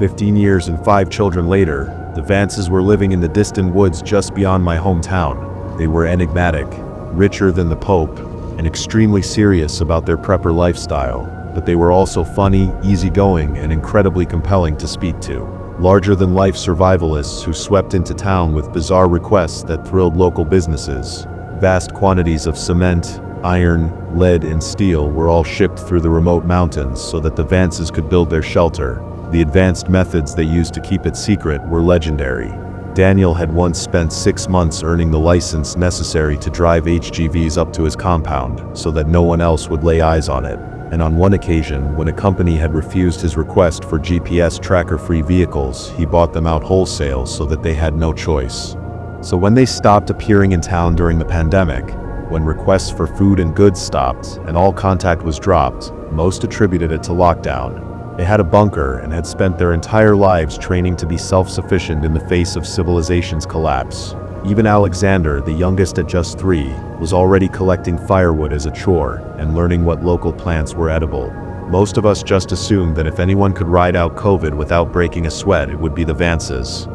15 years and 5 children later, the Vances were living in the distant woods just beyond my hometown. They were enigmatic, richer than the Pope, and extremely serious about their prepper lifestyle, but they were also funny, easygoing, and incredibly compelling to speak to. Larger-than-life survivalists who swept into town with bizarre requests that thrilled local businesses. Vast quantities of cement, iron, lead, and steel were all shipped through the remote mountains so that the Vances could build their shelter. The advanced methods they used to keep it secret were legendary. Daniel had once spent 6 months earning the license necessary to drive HGVs up to his compound so that no one else would lay eyes on it. And on one occasion, when a company had refused his request for GPS tracker-free vehicles, he bought them out wholesale so that they had no choice. So when they stopped appearing in town during the pandemic, when requests for food and goods stopped and all contact was dropped, most attributed it to lockdown. They had a bunker and had spent their entire lives training to be self-sufficient in the face of civilization's collapse. Even Alexander, the youngest at just 3, was already collecting firewood as a chore and learning what local plants were edible. Most of us just assumed that if anyone could ride out COVID without breaking a sweat, it would be the Vances.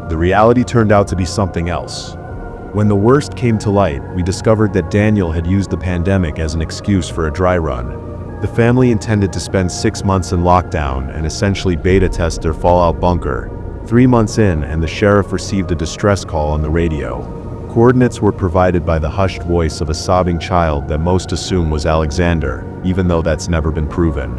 The reality turned out to be something else. When the worst came to light, we discovered that Daniel had used the pandemic as an excuse for a dry run. The family intended to spend 6 months in lockdown and essentially beta test their fallout bunker. 3 months in, and the sheriff received a distress call on the radio. Coordinates were provided by the hushed voice of a sobbing child that most assume was Alexander, even though that's never been proven.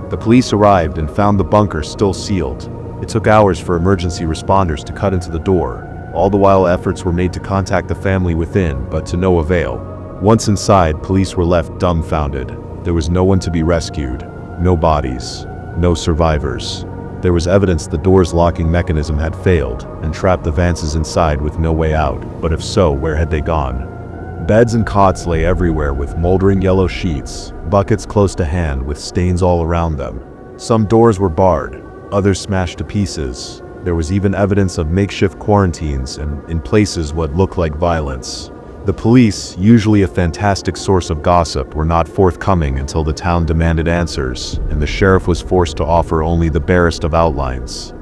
The police arrived and found the bunker still sealed. It took hours for emergency responders to cut into the door. All the while efforts were made to contact the family within, but to no avail. Once inside, police were left dumbfounded. There was no one to be rescued, no bodies, no survivors. There was evidence the door's locking mechanism had failed and trapped the Vances inside with no way out, but if so, where had they gone? Beds and cots lay everywhere with moldering yellow sheets, buckets close to hand with stains all around them. Some doors were barred, others smashed to pieces. There was even evidence of makeshift quarantines and, in places, what looked like violence. The police, usually a fantastic source of gossip, were not forthcoming until the town demanded answers, and the sheriff was forced to offer only the barest of outlines.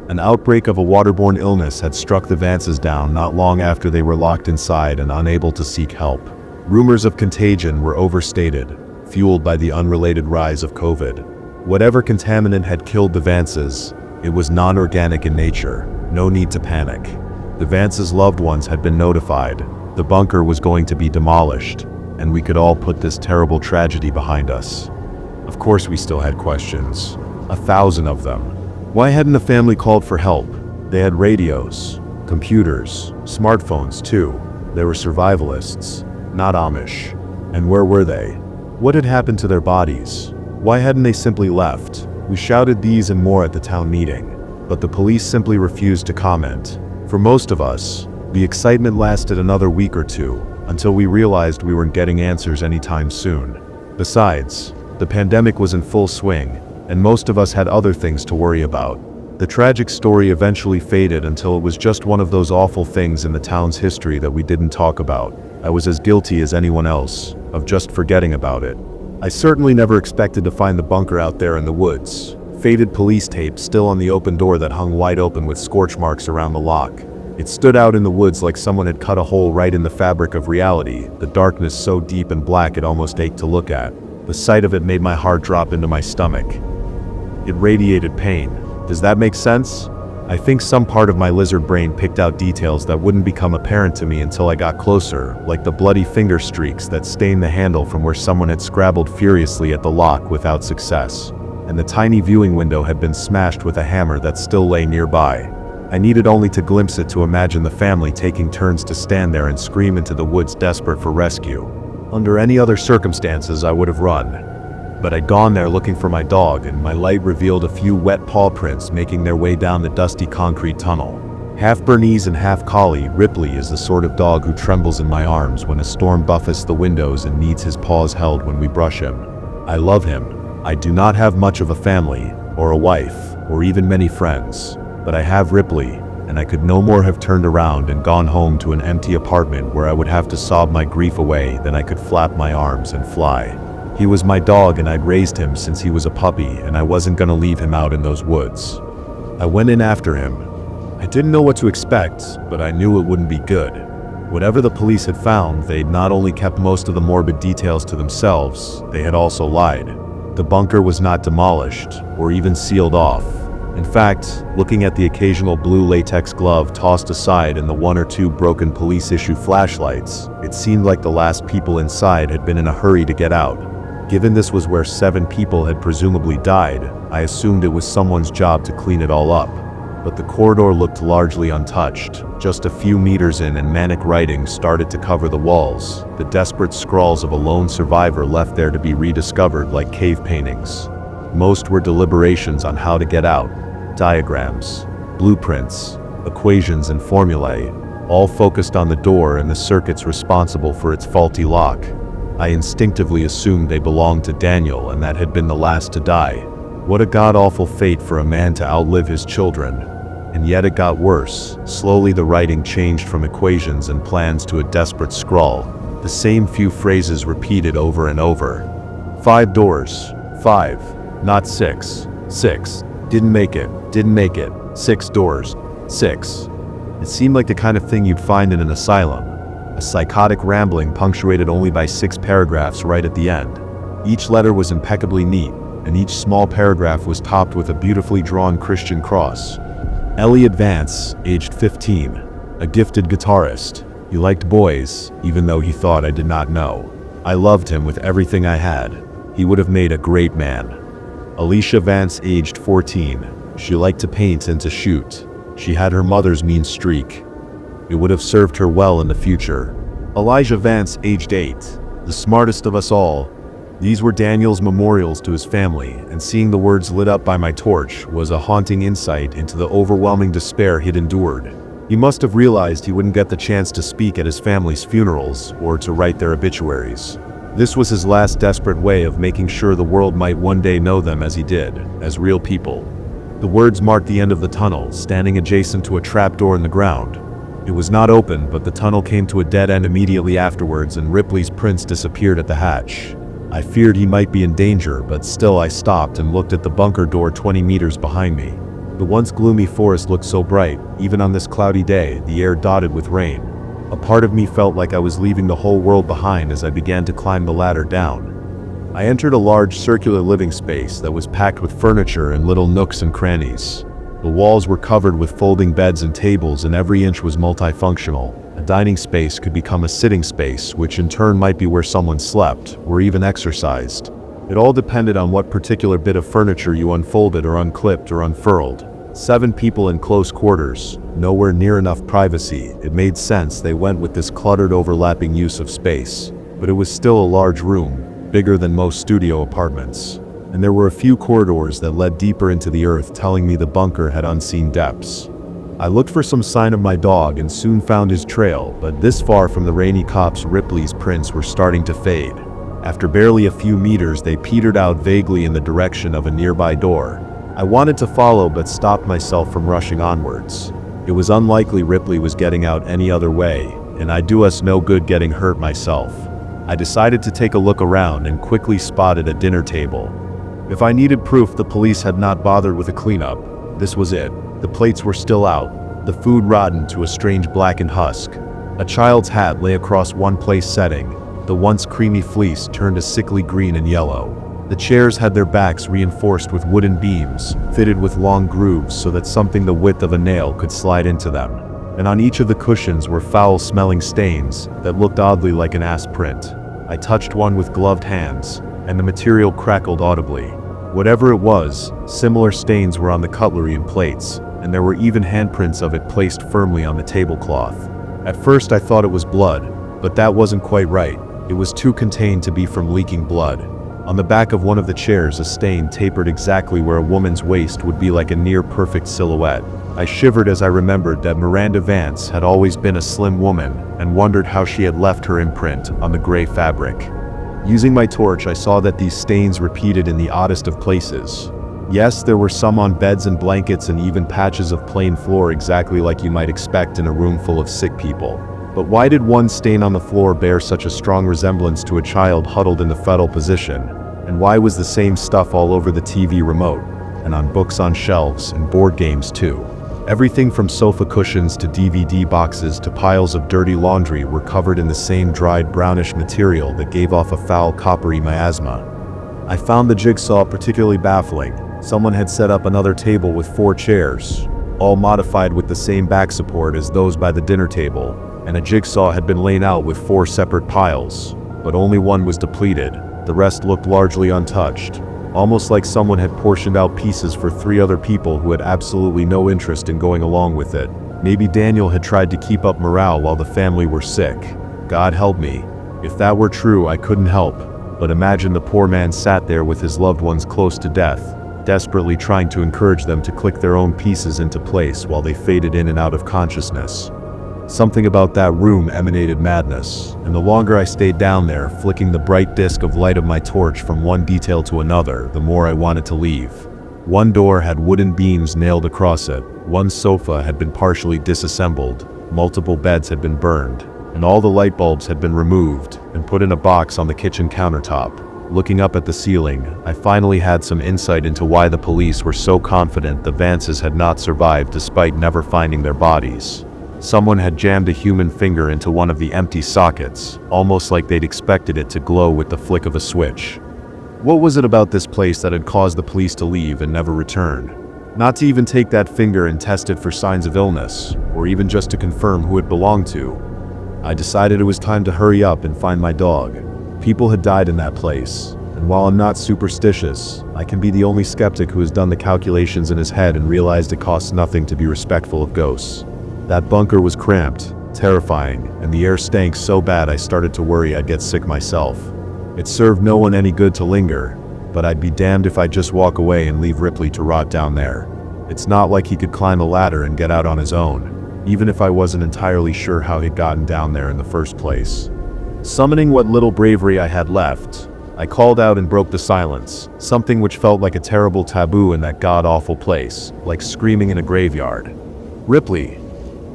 An outbreak of a waterborne illness had struck the Vances down not long after they were locked inside and unable to seek help. Rumors of contagion were overstated, fueled by the unrelated rise of COVID. Whatever contaminant had killed the Vances, it was non-organic in nature. No need to panic. The Vances' loved ones had been notified. The bunker was going to be demolished, and we could all put this terrible tragedy behind us. Of course we still had questions. 1,000 of them. Why hadn't the family called for help? They had radios, computers, smartphones too. They were survivalists, not Amish. And where were they? What had happened to their bodies? Why hadn't they simply left? We shouted these and more at the town meeting, but the police simply refused to comment. For most of us, the excitement lasted another week or two, until we realized we weren't getting answers anytime soon. Besides, the pandemic was in full swing, and most of us had other things to worry about. The tragic story eventually faded until it was just one of those awful things in the town's history that we didn't talk about. I was as guilty as anyone else of just forgetting about it. I certainly never expected to find the bunker out there in the woods. Faded police tape still on the open door that hung wide open with scorch marks around the lock. It stood out in the woods like someone had cut a hole right in the fabric of reality, the darkness so deep and black it almost ached to look at. The sight of it made my heart drop into my stomach. It radiated pain. Does that make sense? I think some part of my lizard brain picked out details that wouldn't become apparent to me until I got closer, like the bloody finger streaks that stained the handle from where someone had scrabbled furiously at the lock without success. And the tiny viewing window had been smashed with a hammer that still lay nearby. I needed only to glimpse it to imagine the family taking turns to stand there and scream into the woods desperate for rescue. Under any other circumstances I would have run. But I'd gone there looking for my dog, and my light revealed a few wet paw prints making their way down the dusty concrete tunnel. Half Bernese and half collie, Ripley is the sort of dog who trembles in my arms when a storm buffets the windows and needs his paws held when we brush him. I love him. I do not have much of a family, or a wife, or even many friends, but I have Ripley, and I could no more have turned around and gone home to an empty apartment where I would have to sob my grief away than I could flap my arms and fly. He was my dog and I'd raised him since he was a puppy, and I wasn't gonna leave him out in those woods. I went in after him. I didn't know what to expect, but I knew it wouldn't be good. Whatever the police had found, they'd not only kept most of the morbid details to themselves, they had also lied. The bunker was not demolished, or even sealed off. In fact, looking at the occasional blue latex glove tossed aside and the one or two broken police-issue flashlights, it seemed like the last people inside had been in a hurry to get out. Given this was where 7 people had presumably died, I assumed it was someone's job to clean it all up. But the corridor looked largely untouched. Just a few meters in and manic writing started to cover the walls, the desperate scrawls of a lone survivor left there to be rediscovered like cave paintings. Most were deliberations on how to get out, diagrams, blueprints, equations and formulae, all focused on the door and the circuits responsible for its faulty lock. I instinctively assumed they belonged to Daniel and that had been the last to die. What a god-awful fate for a man to outlive his children. And yet it got worse. Slowly the writing changed from equations and plans to a desperate scrawl. The same few phrases repeated over and over. 5 doors. 5. Not 6. 6. Didn't make it. Didn't make it. 6 doors. 6. It seemed like the kind of thing you'd find in an asylum. A psychotic rambling punctuated only by 6 paragraphs right at the end. Each letter was impeccably neat, and each small paragraph was topped with a beautifully drawn Christian cross. Elliot Vance, aged 15, a gifted guitarist. He liked boys, even though he thought I did not know. I loved him with everything I had. He would have made a great man. Alicia Vance, aged 14. She liked to paint and to shoot. She had her mother's mean streak. It would have served her well in the future. Elijah Vance, aged 8, the smartest of us all. These were Daniel's memorials to his family, and seeing the words lit up by my torch was a haunting insight into the overwhelming despair he'd endured. He must have realized he wouldn't get the chance to speak at his family's funerals or to write their obituaries. This was his last desperate way of making sure the world might one day know them as he did, as real people. The words marked the end of the tunnel, standing adjacent to a trapdoor in the ground. It was not open, but the tunnel came to a dead end immediately afterwards, and Ripley's prints disappeared at the hatch. I feared he might be in danger, but still I stopped and looked at the bunker door 20 meters behind me. The once gloomy forest looked so bright, even on this cloudy day, the air dotted with rain. A part of me felt like I was leaving the whole world behind as I began to climb the ladder down. I entered a large circular living space that was packed with furniture and little nooks and crannies. The walls were covered with folding beds and tables, and every inch was multifunctional. A dining space could become a sitting space, which in turn might be where someone slept, or even exercised. It all depended on what particular bit of furniture you unfolded or unclipped or unfurled. 7 people in close quarters, nowhere near enough privacy. It made sense they went with this cluttered, overlapping use of space. But it was still a large room, bigger than most studio apartments. And there were a few corridors that led deeper into the earth, telling me the bunker had unseen depths. I looked for some sign of my dog and soon found his trail, but this far from the rainy copse, Ripley's prints were starting to fade. After barely a few meters, they petered out vaguely in the direction of a nearby door. I wanted to follow but stopped myself from rushing onwards. It was unlikely Ripley was getting out any other way, and I'd do us no good getting hurt myself. I decided to take a look around and quickly spotted a dinner table. If I needed proof the police had not bothered with a cleanup, this was it. The plates were still out, the food rotten to a strange blackened husk. A child's hat lay across one place setting, the once creamy fleece turned a sickly green and yellow. The chairs had their backs reinforced with wooden beams, fitted with long grooves so that something the width of a nail could slide into them. And on each of the cushions were foul-smelling stains that looked oddly like an ass print. I touched one with gloved hands, and the material crackled audibly. Whatever it was, similar stains were on the cutlery and plates, and there were even handprints of it placed firmly on the tablecloth. At first I thought it was blood, but that wasn't quite right. It was too contained to be from leaking blood. On the back of one of the chairs, a stain tapered exactly where a woman's waist would be, like a near-perfect silhouette. I shivered as I remembered that Miranda Vance had always been a slim woman, and wondered how she had left her imprint on the gray fabric. Using my torch, I saw that these stains repeated in the oddest of places. Yes, there were some on beds and blankets and even patches of plain floor, exactly like you might expect in a room full of sick people. But why did one stain on the floor bear such a strong resemblance to a child huddled in the fetal position? And why was the same stuff all over the TV remote, and on books on shelves, and board games too? Everything from sofa cushions to DVD boxes to piles of dirty laundry were covered in the same dried brownish material that gave off a foul coppery miasma. I found the jigsaw particularly baffling. Someone had set up another table with 4 chairs, all modified with the same back support as those by the dinner table, and a jigsaw had been laid out with 4 separate piles, but only one was depleted. The rest looked largely untouched, almost like someone had portioned out pieces for 3 other people who had absolutely no interest in going along with it. Maybe Daniel had tried to keep up morale while the family were sick. God help me. If that were true, I couldn't help but imagine the poor man sat there with his loved ones close to death, desperately trying to encourage them to click their own pieces into place while they faded in and out of consciousness. Something about that room emanated madness, and the longer I stayed down there, flicking the bright disk of light of my torch from one detail to another, the more I wanted to leave. One door had wooden beams nailed across it, one sofa had been partially disassembled, multiple beds had been burned, and all the light bulbs had been removed and put in a box on the kitchen countertop. Looking up at the ceiling, I finally had some insight into why the police were so confident the Vances had not survived despite never finding their bodies. Someone had jammed a human finger into one of the empty sockets, almost like they'd expected it to glow with the flick of a switch. What was it about this place that had caused the police to leave and never return? Not to even take that finger and test it for signs of illness, or even just to confirm who it belonged to. I decided it was time to hurry up and find my dog. People had died in that place, and while I'm not superstitious, I can be the only skeptic who has done the calculations in his head and realized it costs nothing to be respectful of ghosts. That bunker was cramped, terrifying, and the air stank so bad I started to worry I'd get sick myself. It served no one any good to linger, but I'd be damned if I'd just walk away and leave Ripley to rot down there. It's not like he could climb a ladder and get out on his own, even if I wasn't entirely sure how he'd gotten down there in the first place. Summoning what little bravery I had left, I called out and broke the silence, something which felt like a terrible taboo in that god-awful place, like screaming in a graveyard. Ripley.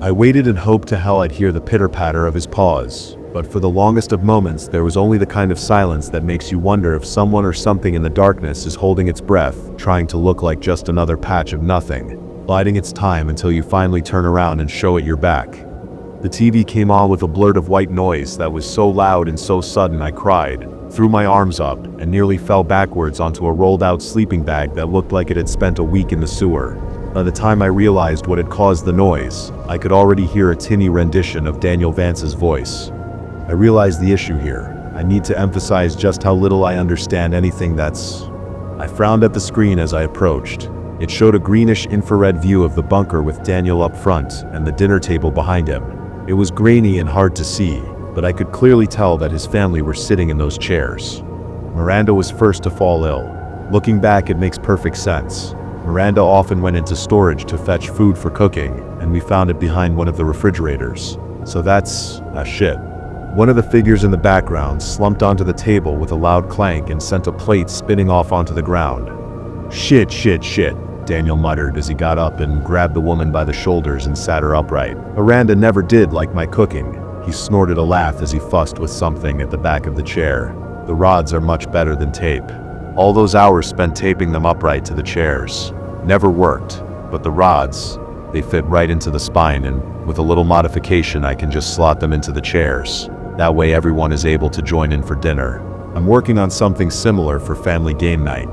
I waited and hoped to hell I'd hear the pitter-patter of his paws, but for the longest of moments there was only the kind of silence that makes you wonder if someone or something in the darkness is holding its breath, trying to look like just another patch of nothing, biding its time until you finally turn around and show it your back. The TV came on with a blurt of white noise that was so loud and so sudden I cried, threw my arms up, and nearly fell backwards onto a rolled-out sleeping bag that looked like it had spent a week in the sewer. By the time I realized what had caused the noise, I could already hear a tinny rendition of Daniel Vance's voice. I realized the issue here. I need to emphasize just how little I understand anything that's... I frowned at the screen as I approached. It showed a greenish infrared view of the bunker with Daniel up front and the dinner table behind him. It was grainy and hard to see, but I could clearly tell that his family were sitting in those chairs. Miranda was first to fall ill. Looking back, it makes perfect sense. Miranda often went into storage to fetch food for cooking, and we found it behind one of the refrigerators. So that's... shit. One of the figures in the background slumped onto the table with a loud clank and sent a plate spinning off onto the ground. Shit, Daniel muttered as he got up and grabbed the woman by the shoulders and sat her upright. Miranda never did like my cooking. He snorted a laugh as he fussed with something at the back of the chair. The rods are much better than tape. All those hours spent taping them upright to the chairs never worked, but the rods, they fit right into the spine, and with a little modification I can just slot them into the chairs. That way everyone is able to join in for dinner. I'm working on something similar for family game night.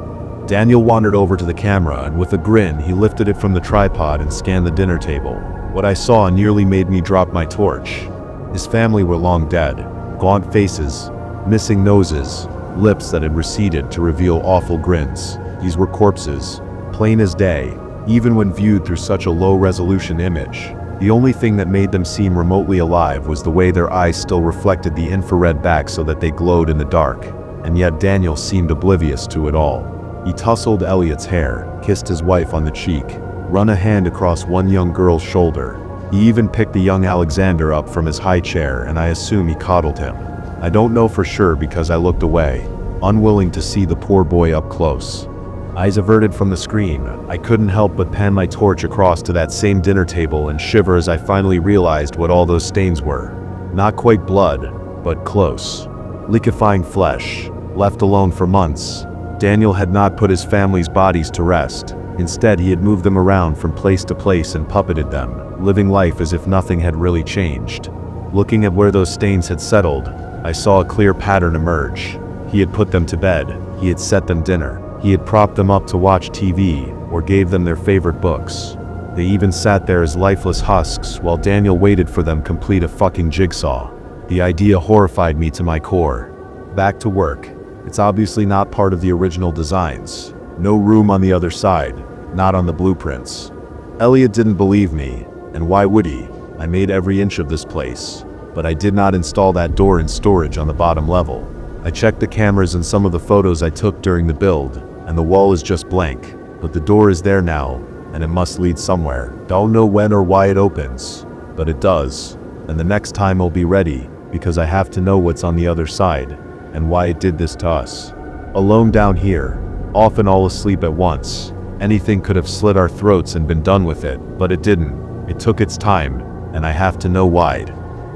Daniel wandered over to the camera, and with a grin he lifted it from the tripod and scanned the dinner table. What I saw nearly made me drop my torch. His family were long dead. Gaunt faces, missing noses, lips that had receded to reveal awful grins. These were corpses, plain as day, even when viewed through such a low-resolution image. The only thing that made them seem remotely alive was the way their eyes still reflected the infrared back so that they glowed in the dark. And yet Daniel seemed oblivious to it all. He tousled Elliot's hair, kissed his wife on the cheek, run a hand across one young girl's shoulder. He even picked the young Alexander up from his high chair, and I assume he coddled him. I don't know for sure because I looked away, unwilling to see the poor boy up close. Eyes averted from the screen, I couldn't help but pan my torch across to that same dinner table and shiver as I finally realized what all those stains were. Not quite blood, but close. Liquefying flesh, left alone for months. Daniel had not put his family's bodies to rest. Instead, he had moved them around from place to place and puppeted them, living life as if nothing had really changed. Looking at where those stains had settled, I saw a clear pattern emerge. He had put them to bed, he had set them dinner. He had propped them up to watch TV, or gave them their favorite books. They even sat there as lifeless husks while Daniel waited for them complete a fucking jigsaw. The idea horrified me to my core. Back to work. It's obviously not part of the original designs. No room on the other side, not on the blueprints. Elliot didn't believe me, and why would he? I made every inch of this place, but I did not install that door in storage on the bottom level. I checked the cameras and some of the photos I took during the build, and the wall is just blank, but the door is there now, and it must lead somewhere. Don't know when or why it opens, but it does, and the next time I'll be ready, because I have to know what's on the other side, and why it did this to us. Alone down here, often all asleep at once. Anything could have slit our throats and been done with it, but it didn't. It took its time, and I have to know why.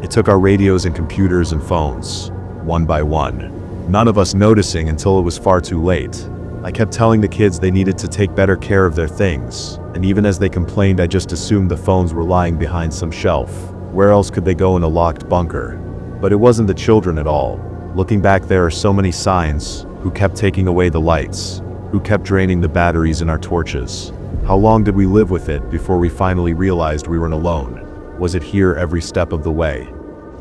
It took our radios and computers and phones, one by one. None of us noticing until it was far too late. I kept telling the kids they needed to take better care of their things, and even as they complained, I just assumed the phones were lying behind some shelf. Where else could they go in a locked bunker? But it wasn't the children at all. Looking back, there are so many signs. Who kept taking away the lights? Who kept draining the batteries in our torches? How long did we live with it before we finally realized we weren't alone? Was it here every step of the way?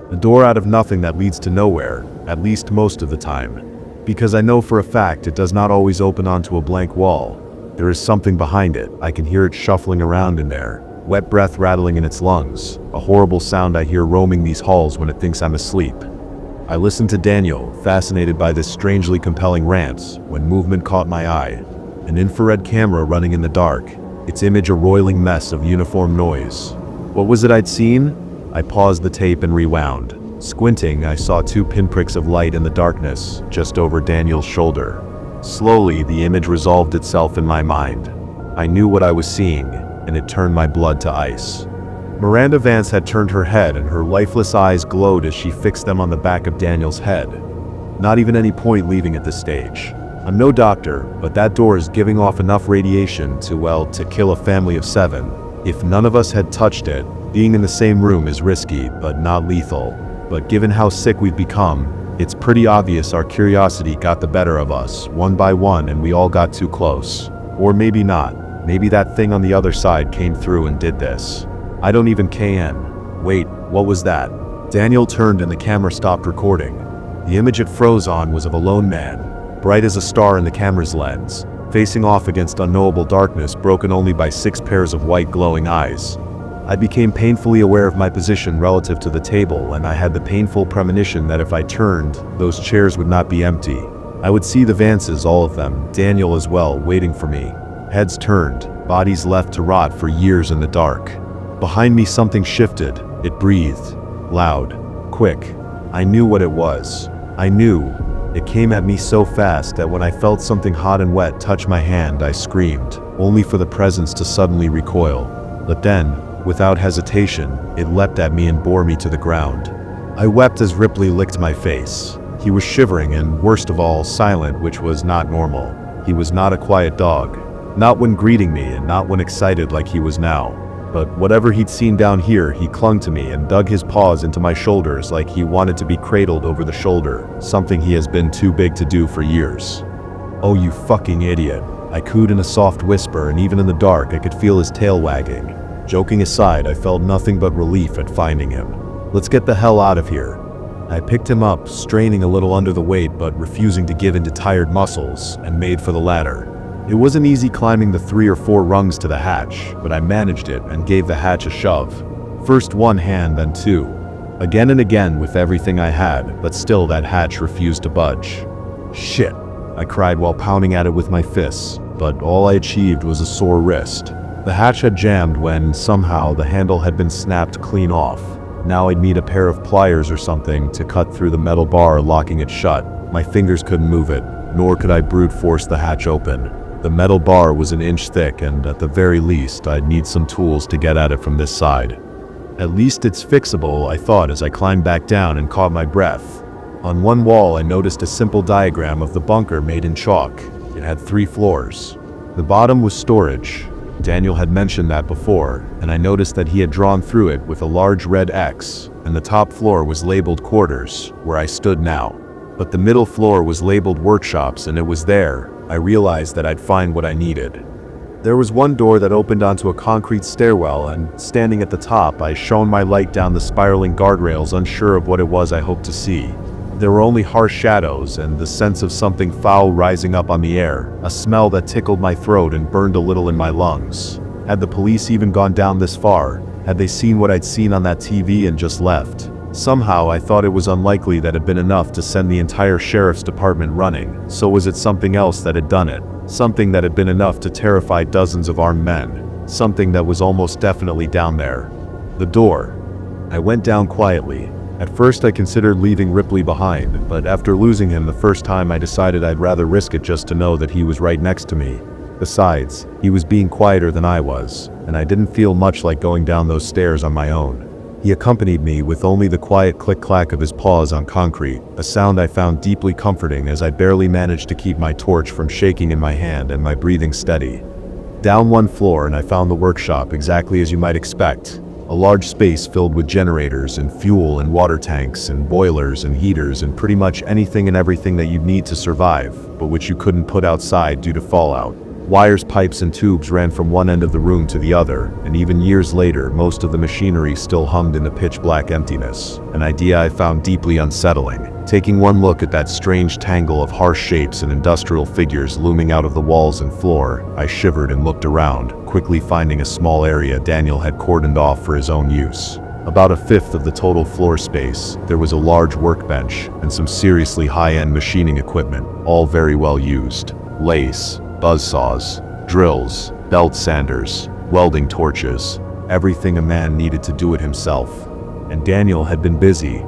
A door out of nothing that leads to nowhere, at least most of the time. Because I know for a fact it does not always open onto a blank wall. There is something behind it. I can hear it shuffling around in there, wet breath rattling in its lungs, a horrible sound I hear roaming these halls when it thinks I'm asleep. I listened to Daniel, fascinated by this strangely compelling rant, when movement caught my eye. An infrared camera running in the dark, its image a roiling mess of uniform noise. What was it I'd seen? I paused the tape and rewound. Squinting, I saw two pinpricks of light in the darkness, just over Daniel's shoulder. Slowly, the image resolved itself in my mind. I knew what I was seeing, and it turned my blood to ice. Miranda Vance had turned her head, and her lifeless eyes glowed as she fixed them on the back of Daniel's head. Not even any point leaving at this stage. I'm no doctor, but that door is giving off enough radiation to kill a family of 7. If none of us had touched it, being in the same room is risky, but not lethal. But given how sick we've become, it's pretty obvious our curiosity got the better of us, one by one, and we all got too close. Or maybe not. Maybe that thing on the other side came through and did this. I don't even can. Wait, what was that? Daniel turned and the camera stopped recording. The image it froze on was of a lone man, bright as a star in the camera's lens, facing off against unknowable darkness broken only by 6 pairs of white glowing eyes. I became painfully aware of my position relative to the table, and I had the painful premonition that if I turned, those chairs would not be empty. I would see the Vances, all of them, Daniel as well, waiting for me. Heads turned, bodies left to rot for years in the dark. Behind me something shifted. It breathed. Loud. Quick. I knew what it was. I knew. It came at me so fast that when I felt something hot and wet touch my hand, I screamed, only for the presence to suddenly recoil. But then, without hesitation, it leapt at me and bore me to the ground. I wept as Ripley licked my face. He was shivering and, worst of all, silent, which was not normal. He was not a quiet dog. Not when greeting me and not when excited like he was now. But whatever he'd seen down here, he clung to me and dug his paws into my shoulders like he wanted to be cradled over the shoulder, something he has been too big to do for years. "Oh, you fucking idiot," I cooed in a soft whisper, and even in the dark I could feel his tail wagging. Joking aside, I felt nothing but relief at finding him. "Let's get the hell out of here." I picked him up, straining a little under the weight but refusing to give in to tired muscles, and made for the ladder. It wasn't easy climbing the 3 or 4 rungs to the hatch, but I managed it and gave the hatch a shove. First one hand, then 2. Again and again with everything I had, but still that hatch refused to budge. "Shit," I cried while pounding at it with my fists, but all I achieved was a sore wrist. The hatch had jammed when, somehow, the handle had been snapped clean off. Now I'd need a pair of pliers or something to cut through the metal bar locking it shut. My fingers couldn't move it, nor could I brute force the hatch open. The metal bar was an inch thick, and at the very least, I'd need some tools to get at it from this side. At least it's fixable, I thought as I climbed back down and caught my breath. On one wall, I noticed a simple diagram of the bunker made in chalk. It had 3 floors. The bottom was storage. Daniel had mentioned that before, and I noticed that he had drawn through it with a large red X, and the top floor was labeled quarters, where I stood now. But the middle floor was labeled workshops, and it was there I realized that I'd find what I needed. There was one door that opened onto a concrete stairwell, and standing at the top, I shone my light down the spiraling guardrails, unsure of what it was I hoped to see. There were only harsh shadows and the sense of something foul rising up on the air, a smell that tickled my throat and burned a little in my lungs. Had the police even gone down this far? Had they seen what I'd seen on that TV and just left? Somehow I thought it was unlikely that it had been enough to send the entire sheriff's department running, so was it something else that had done it? Something that had been enough to terrify dozens of armed men. Something that was almost definitely down there. The door. I went down quietly. At first I considered leaving Ripley behind, but after losing him the first time I decided I'd rather risk it just to know that he was right next to me. Besides, he was being quieter than I was, and I didn't feel much like going down those stairs on my own. He accompanied me with only the quiet click-clack of his paws on concrete, a sound I found deeply comforting as I barely managed to keep my torch from shaking in my hand and my breathing steady. Down one floor and I found the workshop exactly as you might expect. A large space filled with generators and fuel and water tanks and boilers and heaters and pretty much anything and everything that you'd need to survive, but which you couldn't put outside due to fallout. Wires, pipes, and tubes ran from one end of the room to the other, and even years later, most of the machinery still hummed in the pitch-black emptiness, an idea I found deeply unsettling. Taking one look at that strange tangle of harsh shapes and industrial figures looming out of the walls and floor, I shivered and looked around, quickly finding a small area Daniel had cordoned off for his own use. About a fifth of the total floor space, there was a large workbench and some seriously high-end machining equipment, all very well used. Lace, buzzsaws, drills, belt sanders, welding torches, everything a man needed to do it himself. And Daniel had been busy.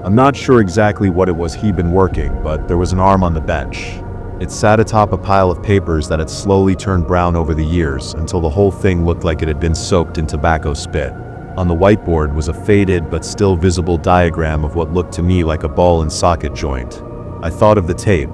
I'm not sure exactly what it was he'd been working, but there was an arm on the bench. It sat atop a pile of papers that had slowly turned brown over the years until the whole thing looked like it had been soaked in tobacco spit. On the whiteboard was a faded but still visible diagram of what looked to me like a ball and socket joint. I thought of the tape,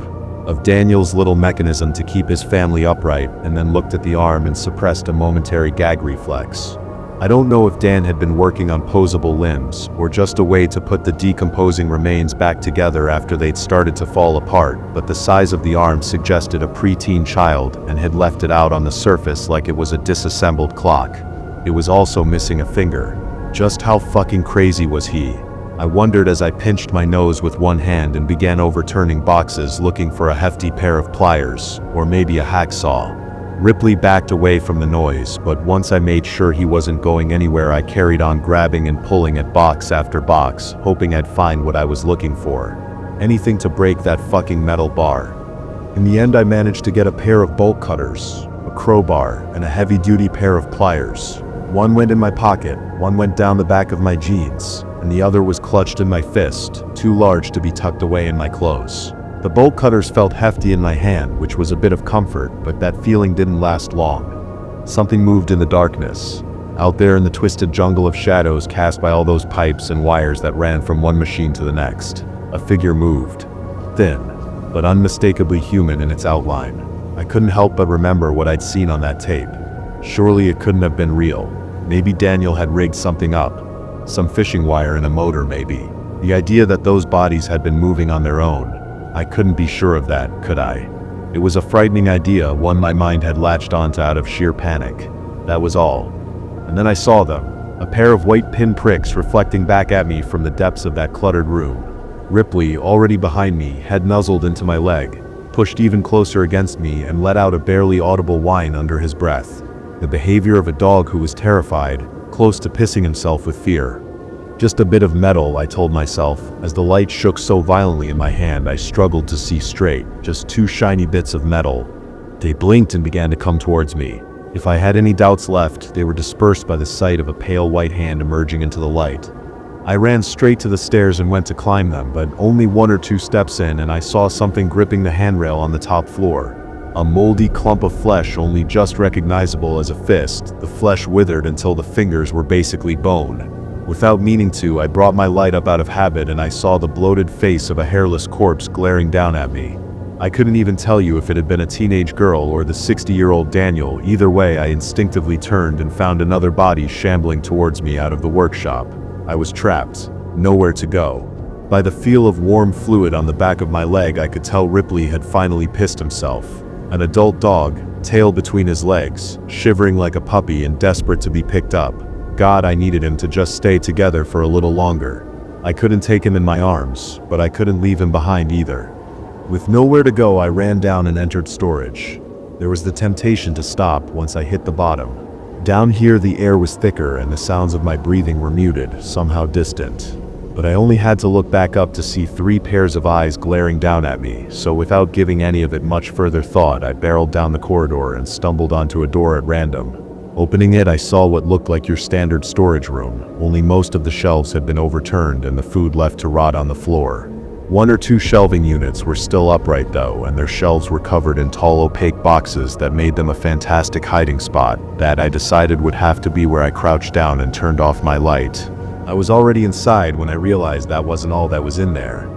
of Daniel's little mechanism to keep his family upright, and then looked at the arm and suppressed a momentary gag reflex. I don't know if Dan had been working on posable limbs, or just a way to put the decomposing remains back together after they'd started to fall apart, but the size of the arm suggested a preteen child and had left it out on the surface like it was a disassembled clock. It was also missing a finger. Just how fucking crazy was he? I wondered as I pinched my nose with one hand and began overturning boxes looking for a hefty pair of pliers, or maybe a hacksaw. Ripley backed away from the noise, but once I made sure he wasn't going anywhere, I carried on grabbing and pulling at box after box, hoping I'd find what I was looking for. Anything to break that fucking metal bar. In the end, I managed to get a pair of bolt cutters, a crowbar, and a heavy-duty pair of pliers. One went in my pocket, one went down the back of my jeans, and the other was clutched in my fist, too large to be tucked away in my clothes. The bolt cutters felt hefty in my hand, which was a bit of comfort, but that feeling didn't last long. Something moved in the darkness. Out there in the twisted jungle of shadows cast by all those pipes and wires that ran from one machine to the next, a figure moved. Thin, but unmistakably human in its outline. I couldn't help but remember what I'd seen on that tape. Surely it couldn't have been real. Maybe Daniel had rigged something up. Some fishing wire and a motor, maybe. The idea that those bodies had been moving on their own. I couldn't be sure of that, could I? It was a frightening idea, one my mind had latched onto out of sheer panic. That was all. And then I saw them. A pair of white pinpricks reflecting back at me from the depths of that cluttered room. Ripley, already behind me, had nuzzled into my leg, pushed even closer against me, and let out a barely audible whine under his breath. The behavior of a dog who was terrified, close to pissing himself with fear. Just a bit of metal, I told myself. As the light shook so violently in my hand, I struggled to see straight. Just two shiny bits of metal. They blinked and began to come towards me. If I had any doubts left, they were dispersed by the sight of a pale white hand emerging into the light. I ran straight to the stairs and went to climb them, but only 1 or 2 steps in and I saw something gripping the handrail on the top floor. A moldy clump of flesh only just recognizable as a fist. The flesh withered until the fingers were basically bone. Without meaning to, I brought my light up out of habit and I saw the bloated face of a hairless corpse glaring down at me. I couldn't even tell you if it had been a teenage girl or the 60-year-old Daniel. Either way, I instinctively turned and found another body shambling towards me out of the workshop. I was trapped. Nowhere to go. By the feel of warm fluid on the back of my leg, I could tell Ripley had finally pissed himself. An adult dog, tail between his legs, shivering like a puppy and desperate to be picked up. God, I needed him to just stay together for a little longer. I couldn't take him in my arms, but I couldn't leave him behind either. With nowhere to go, I ran down and entered storage. There was the temptation to stop once I hit the bottom. Down here the air was thicker and the sounds of my breathing were muted, somehow distant. But I only had to look back up to see 3 pairs of eyes glaring down at me, so without giving any of it much further thought, I barreled down the corridor and stumbled onto a door at random. Opening it, I saw what looked like your standard storage room, only most of the shelves had been overturned and the food left to rot on the floor. 1 or 2 shelving units were still upright though, and their shelves were covered in tall opaque boxes that made them a fantastic hiding spot that I decided would have to be where I crouched down and turned off my light. I was already inside when I realized that wasn't all that was in there.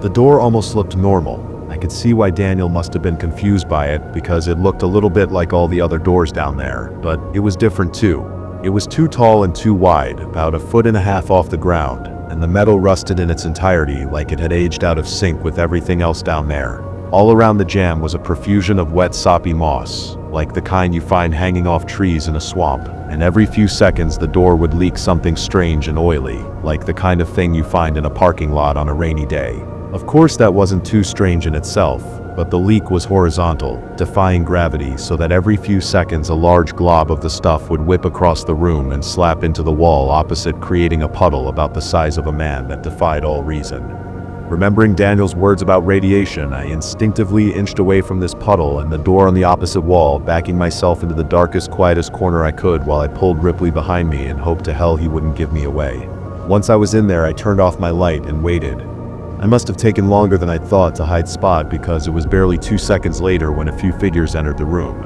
The door almost looked normal. I could see why Daniel must have been confused by it, because it looked a little bit like all the other doors down there, but it was different too. It was too tall and too wide, about 1.5 feet off the ground, and the metal rusted in its entirety like it had aged out of sync with everything else down there. All around the jamb was a profusion of wet soppy moss, like the kind you find hanging off trees in a swamp, and every few seconds the door would leak something strange and oily, like the kind of thing you find in a parking lot on a rainy day. Of course that wasn't too strange in itself, but the leak was horizontal, defying gravity, so that every few seconds a large glob of the stuff would whip across the room and slap into the wall opposite, creating a puddle about the size of a man that defied all reason. Remembering Daniel's words about radiation, I instinctively inched away from this puddle and the door on the opposite wall, backing myself into the darkest, quietest corner I could while I pulled Ripley behind me and hoped to hell he wouldn't give me away. Once I was in there, I turned off my light and waited. I must have taken longer than I thought to hide Spot, because it was barely 2 seconds later when a few figures entered the room.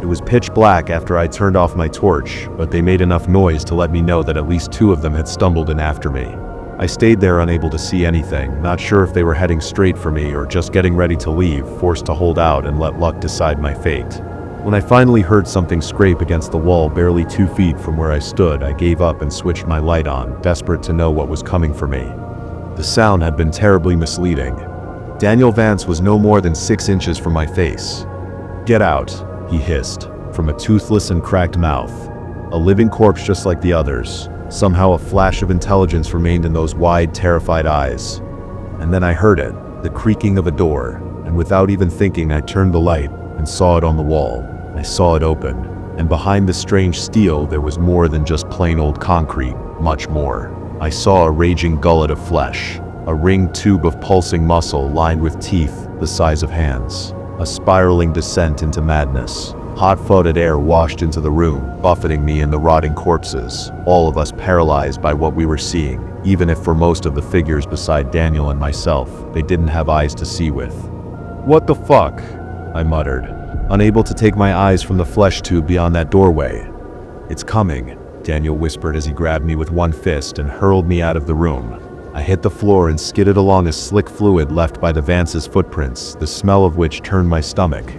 It was pitch black after I turned off my torch, but they made enough noise to let me know that at least 2 of them had stumbled in after me. I stayed there unable to see anything, not sure if they were heading straight for me or just getting ready to leave, forced to hold out and let luck decide my fate. When I finally heard something scrape against the wall barely 2 feet from where I stood, I gave up and switched my light on, desperate to know what was coming for me. The sound had been terribly misleading. Daniel Vance was no more than 6 inches from my face. "Get out," he hissed, from a toothless and cracked mouth. A living corpse just like the others, Somehow a flash of intelligence remained in those wide, terrified eyes. And then I heard it, the creaking of a door, and without even thinking I turned the light and saw it on the wall. I saw it open, and behind the strange steel there was more than just plain old concrete, much more. I saw a raging gullet of flesh, a ringed tube of pulsing muscle lined with teeth the size of hands, a spiraling descent into madness. Hot-flooded air washed into the room, buffeting me and the rotting corpses, all of us paralyzed by what we were seeing, even if for most of the figures beside Daniel and myself, they didn't have eyes to see with. "What the fuck?" I muttered, unable to take my eyes from the flesh tube beyond that doorway. "It's coming," Daniel whispered as he grabbed me with one fist and hurled me out of the room. I hit the floor and skidded along a slick fluid left by the Vance's footprints, the smell of which turned my stomach.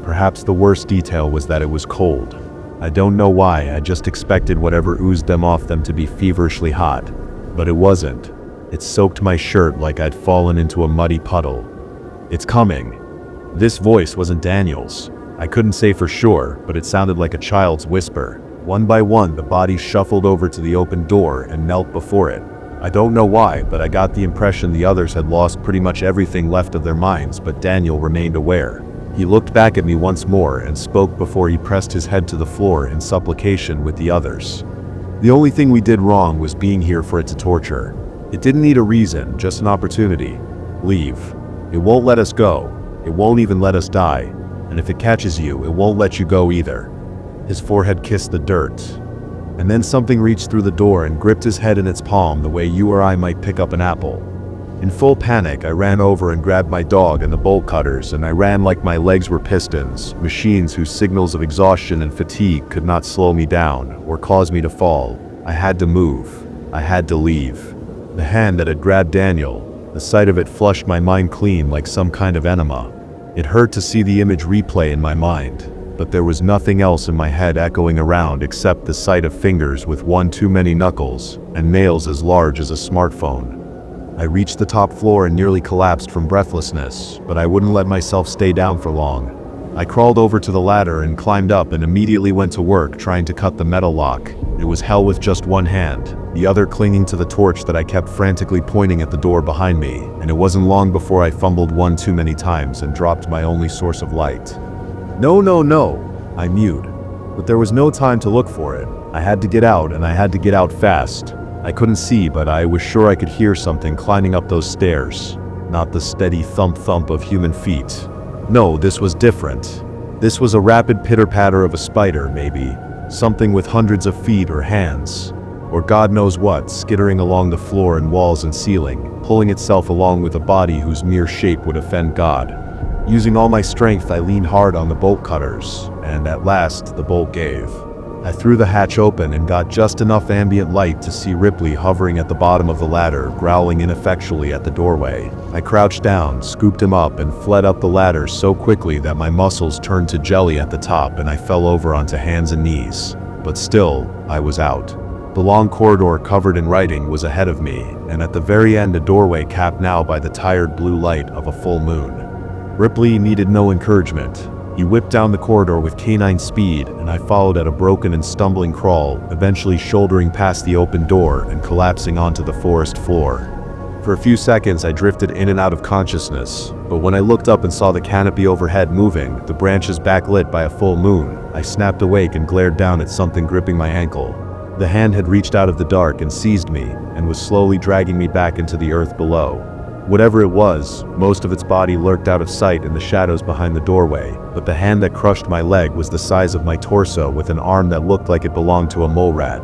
Perhaps the worst detail was that it was cold. I don't know why, I just expected whatever oozed them off them to be feverishly hot. But it wasn't. It soaked my shirt like I'd fallen into a muddy puddle. "It's coming." This voice wasn't Daniel's. I couldn't say for sure, but it sounded like a child's whisper. One by one, the bodies shuffled over to the open door and knelt before it. I don't know why, but I got the impression the others had lost pretty much everything left of their minds, but Daniel remained aware. He looked back at me once more and spoke before he pressed his head to the floor in supplication with the others. "The only thing we did wrong was being here for it to torture. It didn't need a reason, just an opportunity. Leave. It won't let us go. It won't even let us die. And if it catches you, it won't let you go either." His forehead kissed the dirt. And then something reached through the door and gripped his head in its palm the way you or I might pick up an apple. In full panic, I ran over and grabbed my dog and the bolt cutters, and I ran like my legs were pistons, machines whose signals of exhaustion and fatigue could not slow me down or cause me to fall. I had to move. I had to leave. The hand that had grabbed Daniel, the sight of it flushed my mind clean like some kind of enema. It hurt to see the image replay in my mind, but there was nothing else in my head echoing around except the sight of fingers with one too many knuckles and nails as large as a smartphone. I reached the top floor and nearly collapsed from breathlessness, but I wouldn't let myself stay down for long. I crawled over to the ladder and climbed up and immediately went to work trying to cut the metal lock. It was hell with just one hand, the other clinging to the torch that I kept frantically pointing at the door behind me, and it wasn't long before I fumbled one too many times and dropped my only source of light. "No, no, no," I mewed. But there was no time to look for it. I had to get out, and I had to get out fast. I couldn't see, but I was sure I could hear something climbing up those stairs. Not the steady thump-thump of human feet. No, this was different. This was a rapid pitter-patter of a spider, maybe. Something with hundreds of feet or hands. Or God knows what, skittering along the floor and walls and ceiling, pulling itself along with a body whose mere shape would offend God. Using all my strength, I leaned hard on the bolt cutters, and at last, the bolt gave. I threw the hatch open and got just enough ambient light to see Ripley hovering at the bottom of the ladder, growling ineffectually at the doorway. I crouched down, scooped him up, and fled up the ladder so quickly that my muscles turned to jelly at the top and I fell over onto hands and knees. But still, I was out. The long corridor covered in writing was ahead of me, and at the very end a doorway capped now by the tired blue light of a full moon. Ripley needed no encouragement. He whipped down the corridor with canine speed, and I followed at a broken and stumbling crawl, eventually shouldering past the open door and collapsing onto the forest floor. For a few seconds I drifted in and out of consciousness, but when I looked up and saw the canopy overhead moving, the branches backlit by a full moon, I snapped awake and glared down at something gripping my ankle. The hand had reached out of the dark and seized me, and was slowly dragging me back into the earth below. Whatever it was, most of its body lurked out of sight in the shadows behind the doorway, but the hand that crushed my leg was the size of my torso with an arm that looked like it belonged to a mole rat.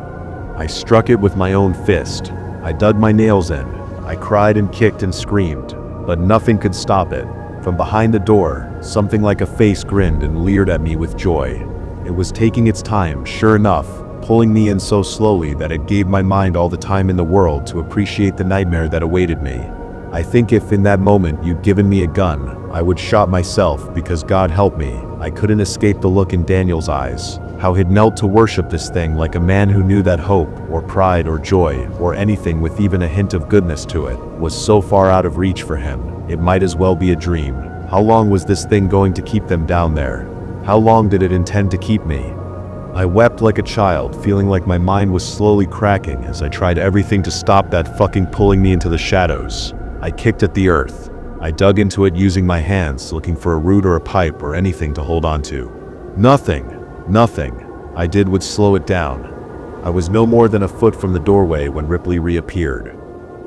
I struck it with my own fist. I dug my nails in. I cried and kicked and screamed, but nothing could stop it. From behind the door, something like a face grinned and leered at me with joy. It was taking its time, sure enough, pulling me in so slowly that it gave my mind all the time in the world to appreciate the nightmare that awaited me. I think if in that moment you'd given me a gun, I would shot myself because God help me, I couldn't escape the look in Daniel's eyes. How he'd knelt to worship this thing like a man who knew that hope, or pride, or joy, or anything with even a hint of goodness to it, was so far out of reach for him, it might as well be a dream. How long was this thing going to keep them down there? How long did it intend to keep me? I wept like a child, feeling like my mind was slowly cracking as I tried everything to stop that fucking pulling me into the shadows. I kicked at the earth. I dug into it using my hands, looking for a root or a pipe or anything to hold on to. Nothing I did would slow it down. I was no more than a foot from the doorway when Ripley reappeared.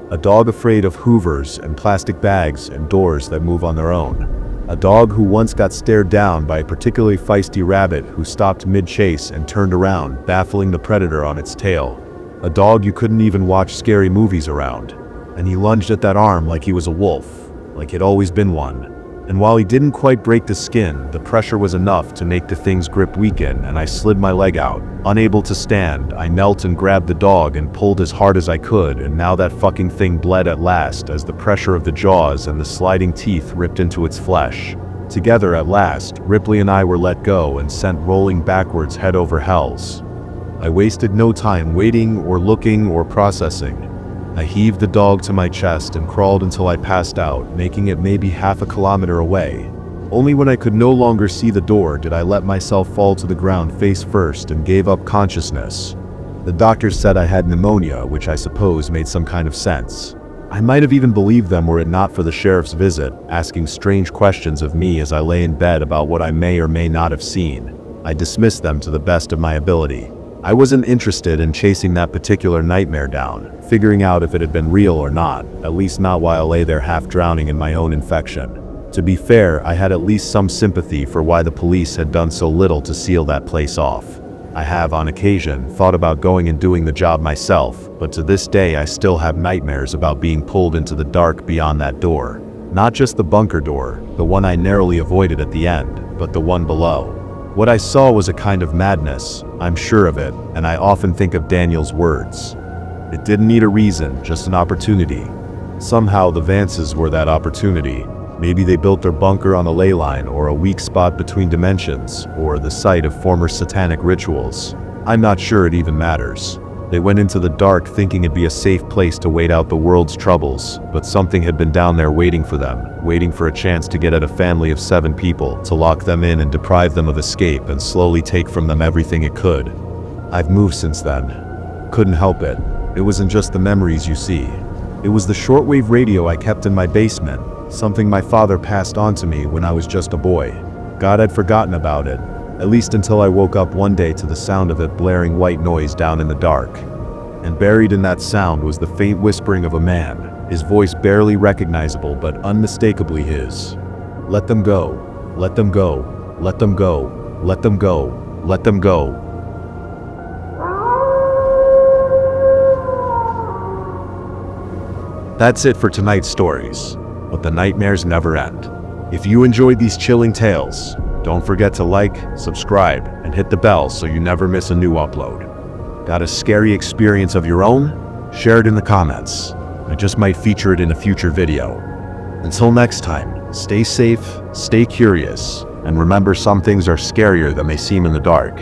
A dog afraid of hoovers and plastic bags and doors that move on their own. A dog who once got stared down by a particularly feisty rabbit who stopped mid-chase and turned around, baffling the predator on its tail. A dog you couldn't even watch scary movies around. And he lunged at that arm like he was a wolf, like he'd always been one. And while he didn't quite break the skin, the pressure was enough to make the thing's grip weaken, and I slid my leg out. Unable to stand, I knelt and grabbed the dog and pulled as hard as I could, and now that fucking thing bled at last as the pressure of the jaws and the sliding teeth ripped into its flesh. Together at last, Ripley and I were let go and sent rolling backwards head over hells. I wasted no time waiting or looking or processing. I heaved the dog to my chest and crawled until I passed out, making it maybe half a kilometer away. Only when I could no longer see the door did I let myself fall to the ground face first and gave up consciousness. The doctors said I had pneumonia, which I suppose made some kind of sense. I might have even believed them were it not for the sheriff's visit, asking strange questions of me as I lay in bed about what I may or may not have seen. I dismissed them to the best of my ability. I wasn't interested in chasing that particular nightmare down, figuring out if it had been real or not, at least not while I lay there half drowning in my own infection. To be fair, I had at least some sympathy for why the police had done so little to seal that place off. I have, on occasion, thought about going and doing the job myself, but to this day I still have nightmares about being pulled into the dark beyond that door. Not just the bunker door, the one I narrowly avoided at the end, but the one below. What I saw was a kind of madness, I'm sure of it, and I often think of Daniel's words. It didn't need a reason, just an opportunity. Somehow the Vances were that opportunity. Maybe they built their bunker on a ley line or a weak spot between dimensions, or the site of former satanic rituals. I'm not sure it even matters. They went into the dark thinking it'd be a safe place to wait out the world's troubles, but something had been down there waiting for them, waiting for a chance to get at a family of 7 people, to lock them in and deprive them of escape and slowly take from them everything it could. I've moved since then. Couldn't help it. It wasn't just the memories you see. It was the shortwave radio I kept in my basement, something my father passed on to me when I was just a boy. God had forgotten about it, at least until I woke up one day to the sound of it blaring white noise down in the dark. And buried in that sound was the faint whispering of a man, his voice barely recognizable but unmistakably his. Let them go, let them go, let them go, let them go, let them go. That's it for tonight's stories, but the nightmares never end. If you enjoyed these chilling tales, don't forget to like, subscribe, and hit the bell so you never miss a new upload. Got a scary experience of your own? Share it in the comments. I just might feature it in a future video. Until next time, stay safe, stay curious, and remember some things are scarier than they seem in the dark.